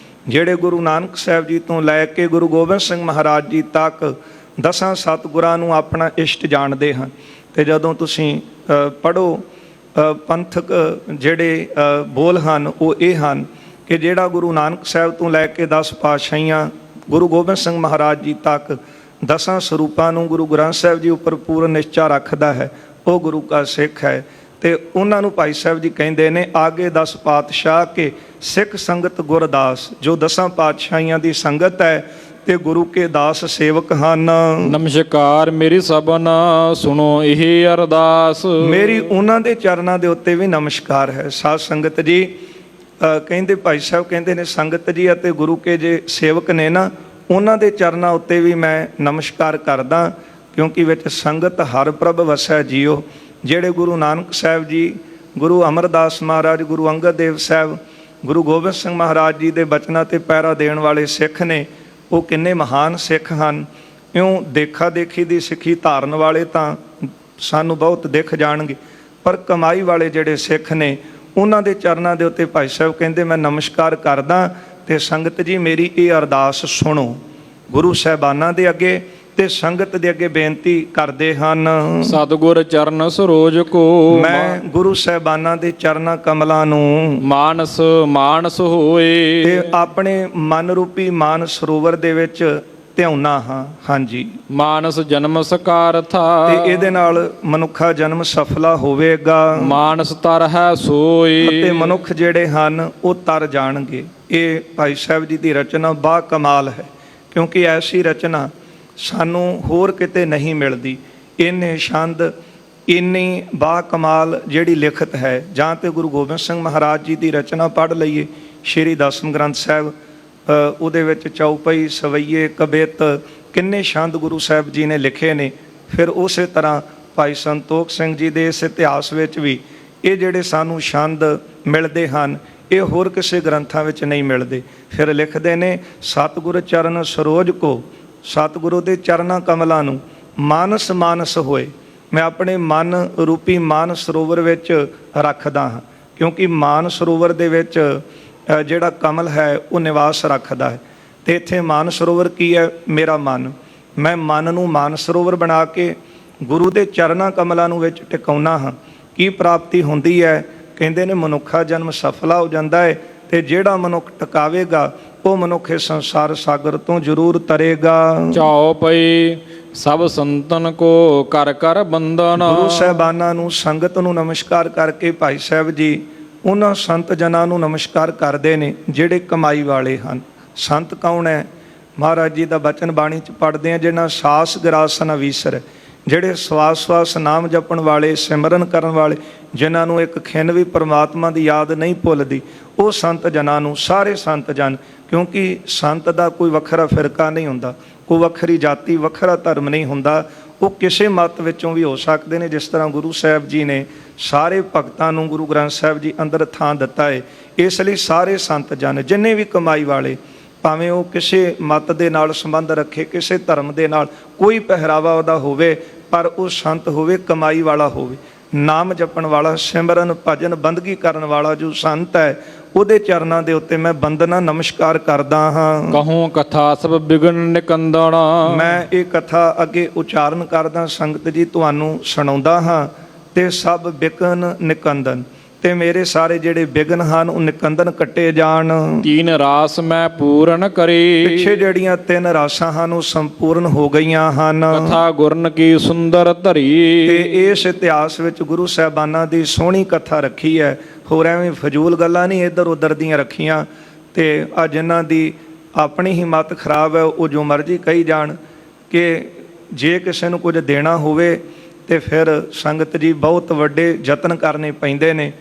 ਜਿਹੜੇ ਗੁਰੂ ਨਾਨਕ ਸਾਹਿਬ ਜੀ ਤੋਂ ਲੈ ਕੇ ਗੁਰੂ ਗੋਬਿੰਦ ਸਿੰਘ ਮਹਾਰਾਜ ਜੀ ਤੱਕ 10 ਸਤਿਗੁਰਾਂ ਨੂੰ ਆਪਣਾ ਇਸ਼ਟ ਜਾਣਦੇ ਹਨ। ਤੇ ਜਦੋਂ ਤੁਸੀਂ ਪੜ੍ਹੋ ਪੰਥਕ ਜਿਹੜੇ ਬੋਲ ਹਨ ਉਹ ਇਹ ਹਨ ਕਿ ਜਿਹੜਾ ਗੁਰੂ ਨਾਨਕ ਸਾਹਿਬ ਤੋਂ ਲੈ ਕੇ 10 ਪਾਤਸ਼ਾਹੀਆਂ ਗੁਰੂ ਗੋਬਿੰਦ ਸਿੰਘ ਮਹਾਰਾਜ ਜੀ ਤੱਕ 10 ਸਰੂਪਾਂ ਨੂੰ ਗੁਰੂ ਗ੍ਰੰਥ ਸਾਹਿਬ ਜੀ ਉੱਪਰ ਪੂਰਨ ਨਿਸ਼ਚਾ ਰੱਖਦਾ ਹੈ, ਉਹ ਗੁਰੂ ਕਾ ਸਿੱਖ ਹੈ। ਤੇ ਉਹਨਾਂ ਨੂੰ ਭਾਈ ਸਾਹਿਬ ਜੀ ਕਹਿੰਦੇ ਨੇ ਆਗੇ 10 ਪਾਤਸ਼ਾਹ ਕੇ ਸਿੱਖ ਸੰਗਤ ਗੁਰਦਾਸ। ਜੋ 10 ਪਾਤਸ਼ਾਹੀਆਂ ਦੀ ਸੰਗਤ ਹੈ ਤੇ ਗੁਰੂ ਕੇ ਦਾਸ ਸੇਵਕ ਹਨ। ਨਮਸਕਾਰ ਮੇਰੀ ਸਭਨਾ ਸੁਣੋ ਇਹ ਅਰਦਾਸ। ਮੇਰੀ ਉਹਨਾਂ ਦੇ ਚਰਨਾਂ ਦੇ ਉੱਤੇ ਵੀ ਨਮਸਕਾਰ ਹੈ। ਸਾਧ ਸੰਗਤ ਜੀ ਕਹਿੰਦੇ ਭਾਈ ਸਾਹਿਬ ਕਹਿੰਦੇ ਨੇ ਸੰਗਤ ਜੀ ਅਤੇ ਗੁਰੂ ਕੇ ਜੇ ਸੇਵਕ ਨੇ ਨਾ, ਉਹਨਾਂ ਦੇ ਚਰਨਾਂ ਉੱਤੇ ਵੀ ਮੈਂ ਨਮਸਕਾਰ ਕਰਦਾ, ਕਿਉਂਕਿ ਵਿੱਚ ਸੰਗਤ ਹਰ ਪ੍ਰਭ ਵਸੈ ਜੀਓ। ਜਿਹੜੇ ਗੁਰੂ ਨਾਨਕ ਸਾਹਿਬ ਜੀ, ਗੁਰੂ ਅਮਰਦਾਸ ਮਹਾਰਾਜ, ਗੁਰੂ ਅੰਗਦ ਦੇਵ ਸਾਹਿਬ, ਗੁਰੂ ਗੋਬਿੰਦ ਸਿੰਘ ਮਹਾਰਾਜ ਜੀ ਦੇ ਬਚਨਾਂ ਤੇ ਪਹਿਰਾ ਦੇਣ ਵਾਲੇ ਸਿੱਖ ਨੇ, ਉਹ ਕਿੰਨੇ ਮਹਾਨ ਸਿੱਖ ਹਨ। ਇਉਂ ਦੇਖਾ ਦੇਖੀ ਦੀ ਸਿੱਖੀ ਧਾਰਨ ਵਾਲੇ ਤਾਂ ਸਾਨੂੰ ਬਹੁਤ ਦਿਖ ਜਾਣਗੇ, ਪਰ ਕਮਾਈ ਵਾਲੇ ਜਿਹੜੇ ਸਿੱਖ ਨੇ ਉਹਨਾਂ ਦੇ ਚਰਨਾਂ ਦੇ ਉੱਤੇ ਭਾਈ ਸਾਹਿਬ ਕਹਿੰਦੇ ਮੈਂ ਨਮਸਕਾਰ ਕਰਦਾ। ਤੇ ਸੰਗਤ ਜੀ ਮੇਰੀ ਇਹ ਅਰਦਾਸ ਸੁਣੋ, ਗੁਰੂ ਸਾਹਿਬਾਨਾਂ ਦੇ ਅੱਗੇ ਤੇ ਸੰਗਤ ਦੇ ਅੱਗੇ ਬੇਨਤੀ ਕਰਦੇ ਹਨ। ਸਤਿਗੁਰ ਚਰਨ ਸਰੋਜ ਕੋ ਮੈਂ ਗੁਰੂ ਸਾਹਿਬਾਨਾਂ ਦੇ ਚਰਨਾਂ ਕਮਲਾਂ ਨੂੰ ਮਾਨਸ ਮਾਨਸ ਹੋਏ। ਤੇ ਆਪਣੇ ਮਨ ਰੂਪੀ ਮਾਨ ਸਰੋਵਰ ਦੇ ਵਿੱਚ ਧਿਆਉਣਾ ਹਾਂ। ਹਾਂਜੀ, ਮਾਨਸ ਜਨਮ ਸਕਾਰਥਾ ਤੇ ਇਹਦੇ ਨਾਲ ਮਨੁੱਖਾ ਜਨਮ ਸਫਲਾ ਹੋਵੇਗਾ। ਮਾਨਸ ਤਰ ਹੈ ਸੋਈ ਅਤੇ ਮਨੁੱਖ ਜਿਹੜੇ ਹਨ ਉਹ ਤਰ ਜਾਣਗੇ। ਇਹ ਭਾਈ ਸਾਹਿਬ ਜੀ ਦੀ ਰਚਨਾ ਬਾ ਕਮਾਲ ਹੈ, ਕਿਉਂਕਿ ਐਸੀ ਰਚਨਾ ਸਾਨੂੰ ਹੋਰ ਕਿਤੇ ਨਹੀਂ ਮਿਲਦੀ। ਇੰਨੇ ਛੰਦ, ਇੰਨੀ ਬਾ ਕਮਾਲ ਜਿਹੜੀ ਲਿਖਤ ਹੈ। ਜਾਂ ਤੇ ਗੁਰੂ ਗੋਬਿੰਦ ਸਿੰਘ ਮਹਾਰਾਜ ਜੀ ਦੀ ਰਚਨਾ ਪੜ੍ਹ ਲਈਏ, ਸ਼੍ਰੀ ਦਸਮ ਗ੍ਰੰਥ ਸਾਹਿਬ, ਉਹਦੇ ਵਿੱਚ ਚੌਪਈ, ਸਵਈਏ, ਕਬਿੱਤ, ਕਿੰਨੇ ਛੰਦ ਗੁਰੂ ਸਾਹਿਬ ਜੀ ਨੇ ਲਿਖੇ ਨੇ। ਫਿਰ ਉਸੇ ਤਰ੍ਹਾਂ ਭਾਈ ਸੰਤੋਖ ਸਿੰਘ ਜੀ ਦੇ ਇਸ ਇਤਿਹਾਸ ਵਿੱਚ ਵੀ ਇਹ ਜਿਹੜੇ ਸਾਨੂੰ ਛੰਦ ਮਿਲਦੇ ਹਨ, ਇਹ ਹੋਰ ਕਿਸੇ ਗ੍ਰੰਥਾਂ ਵਿੱਚ ਨਹੀਂ ਮਿਲਦੇ। ਫਿਰ ਲਿਖਦੇ ਨੇ ਸਤਿਗੁਰ ਚਰਨ ਸਰੋਜ ਕੋ, ਸਤਿਗੁਰੂ ਦੇ ਚਰਨਾਂ ਕਮਲਾਂ ਨੂੰ ਮਾਨਸ ਮਾਨਸ ਹੋਏ। ਮੈਂ ਆਪਣੇ ਮਨ ਰੂਪੀ ਮਾਨ ਸਰੋਵਰ ਵਿੱਚ ਰੱਖਦਾ ਹਾਂ, ਕਿਉਂਕਿ ਮਾਨ ਸਰੋਵਰ ਦੇ ਵਿੱਚ ਜਿਹੜਾ ਕਮਲ ਹੈ ਉਹ ਨਿਵਾਸ ਰੱਖਦਾ ਹੈ। ਤੇ ਇੱਥੇ ਮਾਨ ਸਰੋਵਰ ਕੀ ਹੈ? ਮੇਰਾ ਮਨ। ਮੈਂ ਮਨ ਨੂੰ ਮਾਨ ਸਰੋਵਰ ਬਣਾ ਕੇ ਗੁਰੂ ਦੇ ਚਰਨਾਂ ਕਮਲਾਂ ਨੂੰ ਵਿੱਚ ਟਿਕਾਉਣਾ ਹਾਂ। ਕੀ ਪ੍ਰਾਪਤੀ ਹੁੰਦੀ ਹੈ? ਕਹਿੰਦੇ ਨੇ ਮਨੁੱਖਾ ਜਨਮ ਸਫਲਾ ਹੋ ਜਾਂਦਾ ਹੈ, ਤੇ ਜਿਹੜਾ ਮਨੁੱਖ ਟਿਕਾਵੇਗਾ ਉਹ ਮਨੁੱਖ ਇਸ ਸੰਸਾਰ ਸਾਗਰ ਤੋਂ ਜ਼ਰੂਰ ਤਰੇਗਾ। ਚਾਉ ਪਈ ਸਭ ਸੰਤਨ ਕੋ ਕਰ ਕਰ ਬੰਦਨ। ਗੁਰੂ ਸਾਹਿਬਾਨਾਂ ਨੂੰ, ਸੰਗਤ ਨੂੰ ਨਮਸਕਾਰ ਕਰਕੇ ਭਾਈ ਸਾਹਿਬ ਜੀ ਉਹਨਾਂ ਸੰਤ ਜਨਾਂ ਨੂੰ ਨਮਸਕਾਰ ਕਰਦੇ ਨੇ ਜਿਹੜੇ ਕਮਾਈ ਵਾਲੇ ਹਨ। ਸੰਤ ਕੌਣ ਹੈ? ਮਹਾਰਾਜ ਜੀ ਦਾ ਬਚਨ ਬਾਣੀ 'ਚ ਪੜ੍ਹਦੇ ਆ, ਜਿਹਨਾਂ ਸਾਸ ਗਰਾਸ ਨ ਵੀਸਰ, ਜਿਹੜੇ ਸਵਾਸ ਸਵਾਸ ਨਾਮ ਜਪਣ ਵਾਲੇ, ਸਿਮਰਨ ਕਰਨ ਵਾਲੇ, ਜਿਨ੍ਹਾਂ ਨੂੰ ਇੱਕ ਖਿੰਨ ਵੀ ਪਰਮਾਤਮਾ ਦੀ ਯਾਦ ਨਹੀਂ ਭੁੱਲਦੀ, ਉਹ ਸੰਤ ਜਨਾਂ ਨੂੰ, ਸਾਰੇ ਸੰਤ ਜਨ, ਕਿਉਂਕਿ ਸੰਤ ਦਾ ਕੋਈ ਵੱਖਰਾ ਫਿਰਕਾ ਨਹੀਂ ਹੁੰਦਾ, ਕੋਈ ਵੱਖਰੀ ਜਾਤੀ, ਵੱਖਰਾ ਧਰਮ ਨਹੀਂ ਹੁੰਦਾ। ਉਹ ਕਿਸੇ ਮਤ ਵਿੱਚੋਂ ਵੀ ਹੋ ਸਕਦੇ ਨੇ। ਜਿਸ ਤਰ੍ਹਾਂ ਗੁਰੂ ਸਾਹਿਬ ਜੀ ਨੇ ਸਾਰੇ ਭਗਤਾਂ ਨੂੰ ਗੁਰੂ ਗ੍ਰੰਥ ਸਾਹਿਬ ਜੀ ਅੰਦਰ ਥਾਂ ਦਿੱਤਾ ਹੈ। ਇਸ ਲਈ ਸਾਰੇ ਸੰਤ ਜਨ, ਜਿੰਨੇ ਵੀ ਕਮਾਈ ਵਾਲੇ, ਭਾਵੇਂ ਉਹ ਕਿਸੇ ਮਤ ਦੇ ਨਾਲ ਸੰਬੰਧ ਰੱਖੇ, ਕਿਸੇ ਧਰਮ ਦੇ ਨਾਲ ਕੋਈ ਪਹਿਰਾਵਾ ਉਹਦਾ ਹੋਵੇ, ਪਰ ਉਹ ਸੰਤ ਹੋਵੇ, ਕਮਾਈ ਵਾਲਾ ਹੋਵੇ, ਨਾਮ ਜਪਣ ਵਾਲਾ, ਸਿਮਰਨ ਭਜਨ ਬੰਦਗੀ ਕਰਨ ਵਾਲਾ ਜੋ ਸੰਤ ਹੈ, ਉਹਦੇ ਚਰਨਾਂ ਦੇ ਉੱਤੇ ਮੈਂ ਬੰਦਨਾ ਨਮਸਕਾਰ ਕਰਦਾ ਹਾਂ। ਕਹੂੰ ਕਥਾ ਸਭ ਬਿਗਨ ਨਿਕੰਦਣਾ। ਮੈਂ ਇਹ ਕਥਾ ਅੱਗੇ ਉਚਾਰਨ ਕਰਦਾ, ਸੰਗਤ ਜੀ ਤੁਹਾਨੂੰ ਸੁਣਾਉਂਦਾ ਹਾਂ। ਤੇ ਸਭ ਬਿਗਨ ਨਿਕੰਦਨ, ਤੇ ਮੇਰੇ ਸਾਰੇ ਜਿਹੜੇ ਬਿਗਨ ਹਨ ਉਹ ਨਿਕੰਦਨ ਕੱਟੇ ਜਾਣ। ਤੀਨ ਰਾਸ ਮੈਂ ਪੂਰਨ ਕਰੀ। ਪਿੱਛੇ ਜਿਹੜੀਆਂ 3 ਰਾਸਾਂ ਹਨ ਉਹ ਸੰਪੂਰਨ ਹੋ ਗਈਆਂ ਹਨ। ਕਥਾ ਗੁਰਨ ਕੀ ਸੁੰਦਰ ਧਰੀ। ਤੇ ਇਸ ਇਤਿਹਾਸ ਵਿੱਚ ਗੁਰੂ ਸਾਹਿਬਾਨਾਂ ਦੀ ਸੋਹਣੀ ਕਥਾ ਰੱਖੀ ਹੈ। ਹੋਰ ਐਵੇਂ ਫਜ਼ੂਲ ਗੱਲਾਂ ਨਹੀਂ ਇੱਧਰ ਉੱਧਰ ਦੀਆਂ ਰੱਖੀਆਂ। ਤੇ ਆ ਜਿਨ੍ਹਾਂ ਦੀ ਆਪਣੀ ਹੀ ਮਤ ਖਰਾਬ ਹੈ, ਉਹ ਜੋ ਮਰਜ਼ੀ ਕਹੀ ਜਾਣ ਕਿ ਜੇ ਕਿਸੇ ਨੂੰ ਕੁਝ ਦੇਣਾ ਹੋਵੇ ਤੇ ਫਿਰ ਸੰਗਤ ਜੀ ਬਹੁਤ ਵੱਡੇ ਯਤਨ ਕਰਨੇ ਪੈਂਦੇ ਨੇ।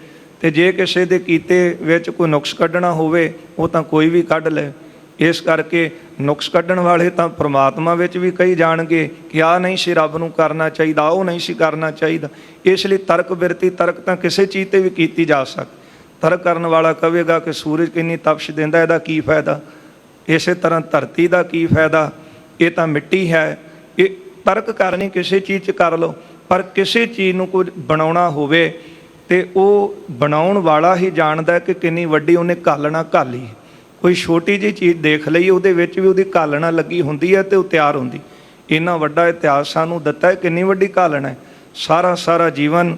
ਤੇ ਜੇ ਕਿਸੇ ਦੇ ਕੀਤੇ ਵਿੱਚ ਕੋਈ ਨੁਕਸ ਕੱਢਣਾ ਹੋਵੇ, ਉਹ ਤਾਂ ਕੋਈ ਵੀ ਕੱਢ ਲੈ। ਇਸ ਕਰਕੇ ਨੁਕਸ ਕੱਢਣ ਵਾਲੇ ਤਾਂ ਪ੍ਰਮਾਤਮਾ ਵਿੱਚ ਵੀ ਕਹੀ ਜਾਣਗੇ ਕਿ ਆਹ ਨਹੀਂ ਸੀ ਰੱਬ ਨੂੰ ਕਰਨਾ ਚਾਹੀਦਾ, ਉਹ ਨਹੀਂ ਸੀ ਕਰਨਾ ਚਾਹੀਦਾ। ਇਸ ਲਈ ਤਰਕ ਬਿਰਤੀ, ਤਰਕ ਤਾਂ ਕਿਸੇ ਚੀਜ਼ ਤੇ ਵੀ ਕੀਤੀ ਜਾ ਸਕਦੀ। ਤਰਕ ਕਰਨ ਵਾਲਾ ਕਹੇਗਾ ਕਿ ਸੂਰਜ ਕਿੰਨੀ ਤਪਸ਼ ਦਿੰਦਾ, ਇਹਦਾ ਕੀ ਫਾਇਦਾ? ਇਸੇ ਤਰ੍ਹਾਂ ਧਰਤੀ ਦਾ ਕੀ ਫਾਇਦਾ? ਇਹ ਤਾਂ ਮਿੱਟੀ ਹੈ। ਇਹ ਤਰਕ ਕਰਨੀ ਕਿਸੇ ਚੀਜ਼ 'ਚ ਕਰ ਲਓ, ਪਰ ਕਿਸੇ ਚੀਜ਼ ਨੂੰ ਕੁਝ ਬਣਾਉਣਾ ਹੋਵੇ ਤੇ ਉਹ ਬਣਾਉਣ ਵਾਲਾ ਹੀ ਜਾਣਦਾ ਕਿ ਕਿੰਨੀ ਵੱਡੀ ਉਹਨੇ ਘਾਲਣਾ ਘਾਲੀ। ਕੋਈ ਛੋਟੀ ਜਿਹੀ ਚੀਜ਼ ਦੇਖ ਲਈ, ਉਹਦੇ ਵਿੱਚ ਵੀ ਉਹਦੀ ਘਾਲਣਾ ਲੱਗੀ ਹੁੰਦੀ ਹੈ ਤੇ ਉਹ ਤਿਆਰ ਹੁੰਦੀ। ਇੰਨਾ ਵੱਡਾ ਇਤਿਹਾਸ ਸਾਨੂੰ ਦਿੱਤਾ ਹੈ, ਕਿੰਨੀ ਵੱਡੀ ਘਾਲਣਾ ਹੈ। ਸਾਰਾ ਜੀਵਨ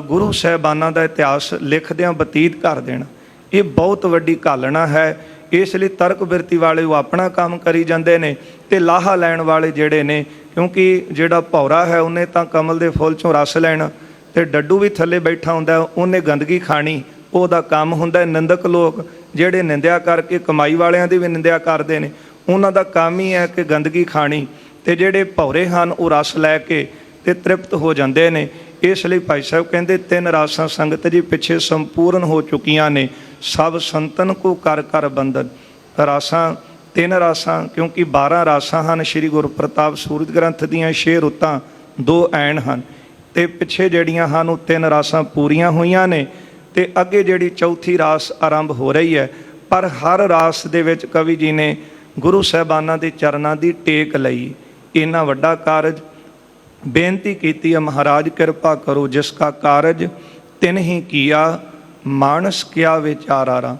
ਗੁਰੂ ਸਾਹਿਬਾਨਾਂ ਦਾ ਇਤਿਹਾਸ ਲਿਖਦਿਆਂ ਬਤੀਤ ਕਰ ਦੇਣਾ, ਇਹ ਬਹੁਤ ਵੱਡੀ ਘਾਲਣਾ ਹੈ। ਇਸ ਲਈ ਤਰਕ ਬਿਰਤੀ ਵਾਲੇ ਉਹ ਆਪਣਾ ਕੰਮ ਕਰੀ ਜਾਂਦੇ ਨੇ, ਤੇ ਲਾਹਾ ਲੈਣ ਵਾਲੇ ਜਿਹੜੇ ਨੇ, ਕਿਉਂਕਿ ਜਿਹੜਾ ਭੌਰਾ ਹੈ ਉਹਨੇ ਤਾਂ ਕਮਲ ਦੇ ਫੁੱਲ 'ਚੋਂ ਰਸ ਲੈਣਾ, ਤੇ ਡੱਡੂ ਵੀ ਥੱਲੇ ਬੈਠਾ ਹੁੰਦਾ, ਉਹਨੇ ਗੰਦਗੀ ਖਾਣੀ, ਉਹਦਾ ਕੰਮ ਹੁੰਦਾ। ਨਿੰਦਕ ਲੋਕ ਜਿਹੜੇ ਨਿੰਦਿਆ ਕਰਕੇ ਕਮਾਈ ਵਾਲਿਆਂ ਦੀ ਵੀ ਨਿੰਦਿਆ ਕਰਦੇ ਨੇ, ਉਹਨਾਂ ਦਾ ਕੰਮ ਹੀ ਹੈ ਕਿ ਗੰਦਗੀ ਖਾਣੀ। ਤੇ ਜਿਹੜੇ ਭੌਰੇ ਹਨ ਉਹ ਰਸ ਲੈ ਕੇ ਤੇ ਤ੍ਰਿਪਤ ਹੋ ਜਾਂਦੇ ਨੇ। ਇਸ ਲਈ ਭਾਈ ਸਾਹਿਬ ਕਹਿੰਦੇ 3 ਰਾਸਾਂ ਸੰਗਤ ਜੀ ਪਿੱਛੇ ਸੰਪੂਰਨ ਹੋ ਚੁੱਕੀਆਂ ਨੇ। ਸਭ ਸੰਤਨ ਕੋ ਕਰ ਕਰ ਬੰਧਨ। ਰਾਸਾਂ ਤਿੰਨ ਰਾਸਾਂ, ਕਿਉਂਕਿ 12 ਰਾਸਾਂ ਹਨ ਸ਼੍ਰੀ ਗੁਰਪ੍ਰਤਾਪ ਸੂਰਜ ਗ੍ਰੰਥ ਦੀਆਂ, 6 ਰੁੱਤਾਂ 2 ਐਣ ਹਨ, ਤੇ ਪਿੱਛੇ ਜਿਹੜੀਆਂ ਹਨ ਉਹ 3 ਰਾਸਾਂ ਪੂਰੀਆਂ ਹੋਈਆਂ ਨੇ, ਤੇ ਅੱਗੇ ਜਿਹੜੀ ਚੌਥੀ ਰਾਸ ਆਰੰਭ ਹੋ ਰਹੀ ਹੈ। ਪਰ ਹਰ ਰਾਸ ਦੇ ਵਿੱਚ ਕਵੀ ਜੀ ਨੇ ਗੁਰੂ ਸਾਹਿਬਾਨਾਂ ਦੇ ਚਰਨਾਂ ਦੀ ਟੇਕ ਲਈ। ਇੰਨਾ ਵੱਡਾ ਕਾਰਜ, ਬੇਨਤੀ ਕੀਤੀ ਹੈ ਮਹਾਰਾਜ ਕਿਰਪਾ ਕਰੋ, ਜਿਸ ਕਾ ਕਾਰਜ ਤਿਨ ਹੀ ਕੀਆ, ਮਾਨਸ ਕਿਆ ਵਿਚਾਰਾ।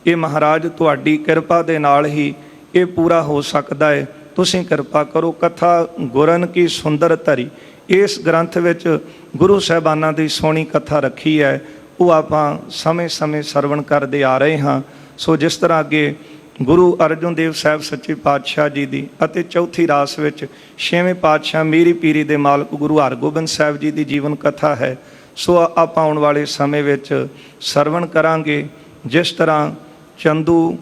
ਇਹ ਮਹਾਰਾਜ ਤੁਹਾਡੀ ਕਿਰਪਾ ਦੇ ਨਾਲ ਹੀ ਇਹ ਪੂਰਾ ਹੋ ਸਕਦਾ ਹੈ, ਤੁਸੀਂ ਕਿਰਪਾ ਕਰੋ। ਕਥਾ ਗੁਰਨ ਕੀ ਸੁੰਦਰ ਧਰੀ, ਇਸ ਗ੍ਰੰਥ ਵਿੱਚ ਗੁਰੂ ਸਾਹਿਬਾਨਾਂ ਦੀ ਸੋਹਣੀ ਕਥਾ ਰੱਖੀ ਹੈ, ਉਹ ਆਪਾਂ ਸਮੇਂ-ਸਮੇਂ ਸਰਵਣ ਕਰਦੇ ਆ ਰਹੇ ਹਾਂ। ਸੋ ਜਿਸ ਤਰ੍ਹਾਂ ਅੱਗੇ ਗੁਰੂ ਅਰਜਨ ਦੇਵ ਸਾਹਿਬ ਸੱਚੇ ਪਾਤਸ਼ਾਹ ਜੀ ਦੀ ਅਤੇ ਚੌਥੀ ਰਾਸ ਵਿੱਚ 6ਵੇਂ ਪਾਤਸ਼ਾਹ ਮੀਰੀ ਪੀਰੀ ਦੇ ਮਾਲਕ ਗੁਰੂ ਹਰਗੋਬਿੰਦ ਸਾਹਿਬ ਜੀ ਦੀ ਜੀਵਨ ਕਥਾ ਹੈ, ਸੋ ਆਪਾਂ ਆਉਣ ਵਾਲੇ ਸਮੇਂ ਵਿੱਚ ਸਰਵਣ ਕਰਾਂਗੇ। ਜਿਸ ਤਰ੍ਹਾਂ ਚੰਦੂ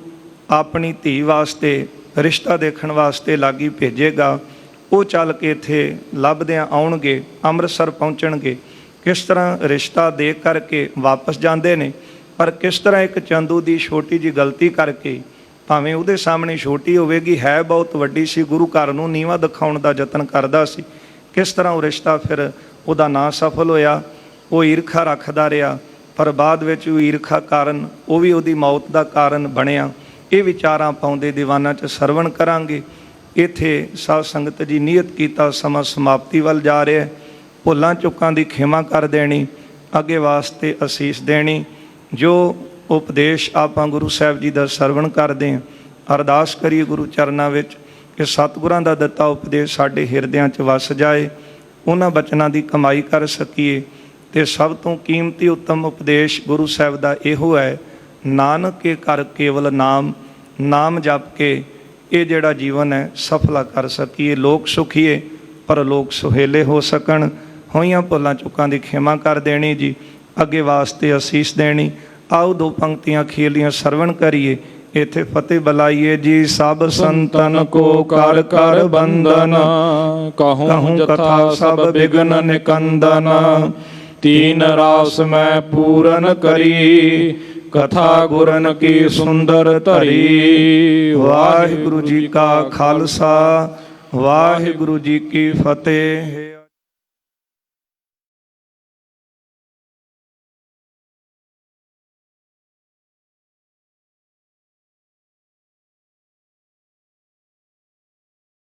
ਆਪਣੀ ਧੀ ਵਾਸਤੇ ਰਿਸ਼ਤਾ ਦੇਖਣ ਵਾਸਤੇ ਲਾਗੀ ਭੇਜੇਗਾ, ਉਹ ਚੱਲ ਕੇ ਇੱਥੇ ਲੱਭਦਿਆਂ ਆਉਣਗੇ, ਅੰਮ੍ਰਿਤਸਰ ਪਹੁੰਚਣਗੇ। ਕਿਸ ਤਰ੍ਹਾਂ ਰਿਸ਼ਤਾ ਦੇਖ ਕਰਕੇ ਵਾਪਸ ਜਾਂਦੇ ਨੇ, ਪਰ ਕਿਸ ਤਰ੍ਹਾਂ ਇੱਕ ਚੰਦੂ ਦੀ ਛੋਟੀ ਜਿਹੀ ਗਲਤੀ ਕਰਕੇ, ਭਾਵੇਂ ਉਹਦੇ ਸਾਹਮਣੇ ਛੋਟੀ ਹੋਵੇਗੀ, ਹੈ ਬਹੁਤ ਵੱਡੀ ਸੀ, ਗੁਰੂ ਘਰ ਨੂੰ ਨੀਵਾਂ ਦਿਖਾਉਣ ਦਾ ਯਤਨ ਕਰਦਾ ਸੀ, ਕਿਸ ਤਰ੍ਹਾਂ ਉਹ ਰਿਸ਼ਤਾ ਫਿਰ ਉਹਦਾ ਨਾ ਸਫਲ ਹੋਇਆ। ਉਹ ਈਰਖਾ ਰੱਖਦਾ ਰਿਹਾ, ਪਰ ਬਾਅਦ ਵਿੱਚ ਉਹ ਈਰਖਾ ਕਾਰਨ ਉਹ ਵੀ ਉਹਦੀ ਮੌਤ ਦਾ ਕਾਰਨ ਬਣਿਆ। ਇਹ ਵਿਚਾਰਾਂ ਪਾਉਂਦੇ ਦੀਵਾਨਾਂ 'ਚ ਸਰਵਣ ਕਰਾਂਗੇ। ਇੱਥੇ ਸਾਧ ਸੰਗਤ ਜੀ ਨਿਯਤ ਕੀਤਾ ਸਮਾਂ ਸਮਾਪਤੀ ਵੱਲ ਜਾ ਰਿਹਾ। ਭੁੱਲਾਂ ਚੁੱਕਾਂ ਦੀ ਖਿਮਾ ਕਰ ਦੇਣੀ, ਅੱਗੇ ਵਾਸਤੇ ਅਸੀਸ ਦੇਣੀ। ਜੋ ਉਪਦੇਸ਼ ਆਪਾਂ ਗੁਰੂ ਸਾਹਿਬ ਜੀ ਦਾ ਸਰਵਣ ਕਰਦੇ ਹਾਂ, ਅਰਦਾਸ ਕਰੀਏ ਗੁਰੂ ਚਰਨਾਂ ਵਿੱਚ ਕਿ ਸਤਿਗੁਰਾਂ ਦਾ ਦਿੱਤਾ ਉਪਦੇਸ਼ ਸਾਡੇ ਹਿਰਦਿਆਂ 'ਚ ਵਸ ਜਾਏ, ਉਹਨਾਂ ਬਚਨਾਂ ਦੀ ਕਮਾਈ ਕਰ ਸਕੀਏ। ਤੇ ਸਭ ਤੋਂ ਕੀਮਤੀ ਉੱਤਮ ਉਪਦੇਸ਼ ਗੁਰੂ ਸਾਹਿਬ ਦਾ ਇਹੋ ਹੈ, ਨਾਨਕ ਕੇ ਕਰ ਕੇਵਲ ਨਾਮ, ਨਾਮ ਜਪ ਕੇ ਇਹ ਜਿਹੜਾ ਜੀਵਨ ਹੈ ਸਫਲਾ ਕਰ ਸਕੀਏ। ਲੋਕ ਸੁਖੀਏ ਪਰ ਲੋਕ ਸੁਹੇਲੇ ਹੋ ਸਕਣ। ਹੋਈਆਂ ਭੁੱਲਾਂ ਚੁੱਕਾਂ ਦੀ ਖਿਮਾ ਕਰ ਦੇਣੀ ਜੀ, ਅੱਗੇ ਵਾਸਤੇ ਅਸੀਸ ਦੇਣੀ। ਆਓ 2 ਪੰਕਤੀਆਂ ਅਖੀਰਲੀਆਂ ਸਰਵਣ ਕਰੀਏ। ਇੱਥੇ ਫਤਿਹ ਬੁਲਾਈਏ ਜੀ। ਸਭ ਸੰਤਨ ਕੋ ਕਰ ਕਰ ਬੰਦਨ, ਕਹੂੰ ਕਥਾ ਸਭ ਬਿਗਨ ਨਿਕੰਦਨ। तीन रास मैं पूरन करी, कथा गुरन की सुंदर धरी। वाहिगुरु जी का खालसा, वाहिगुरु जी की फतेह।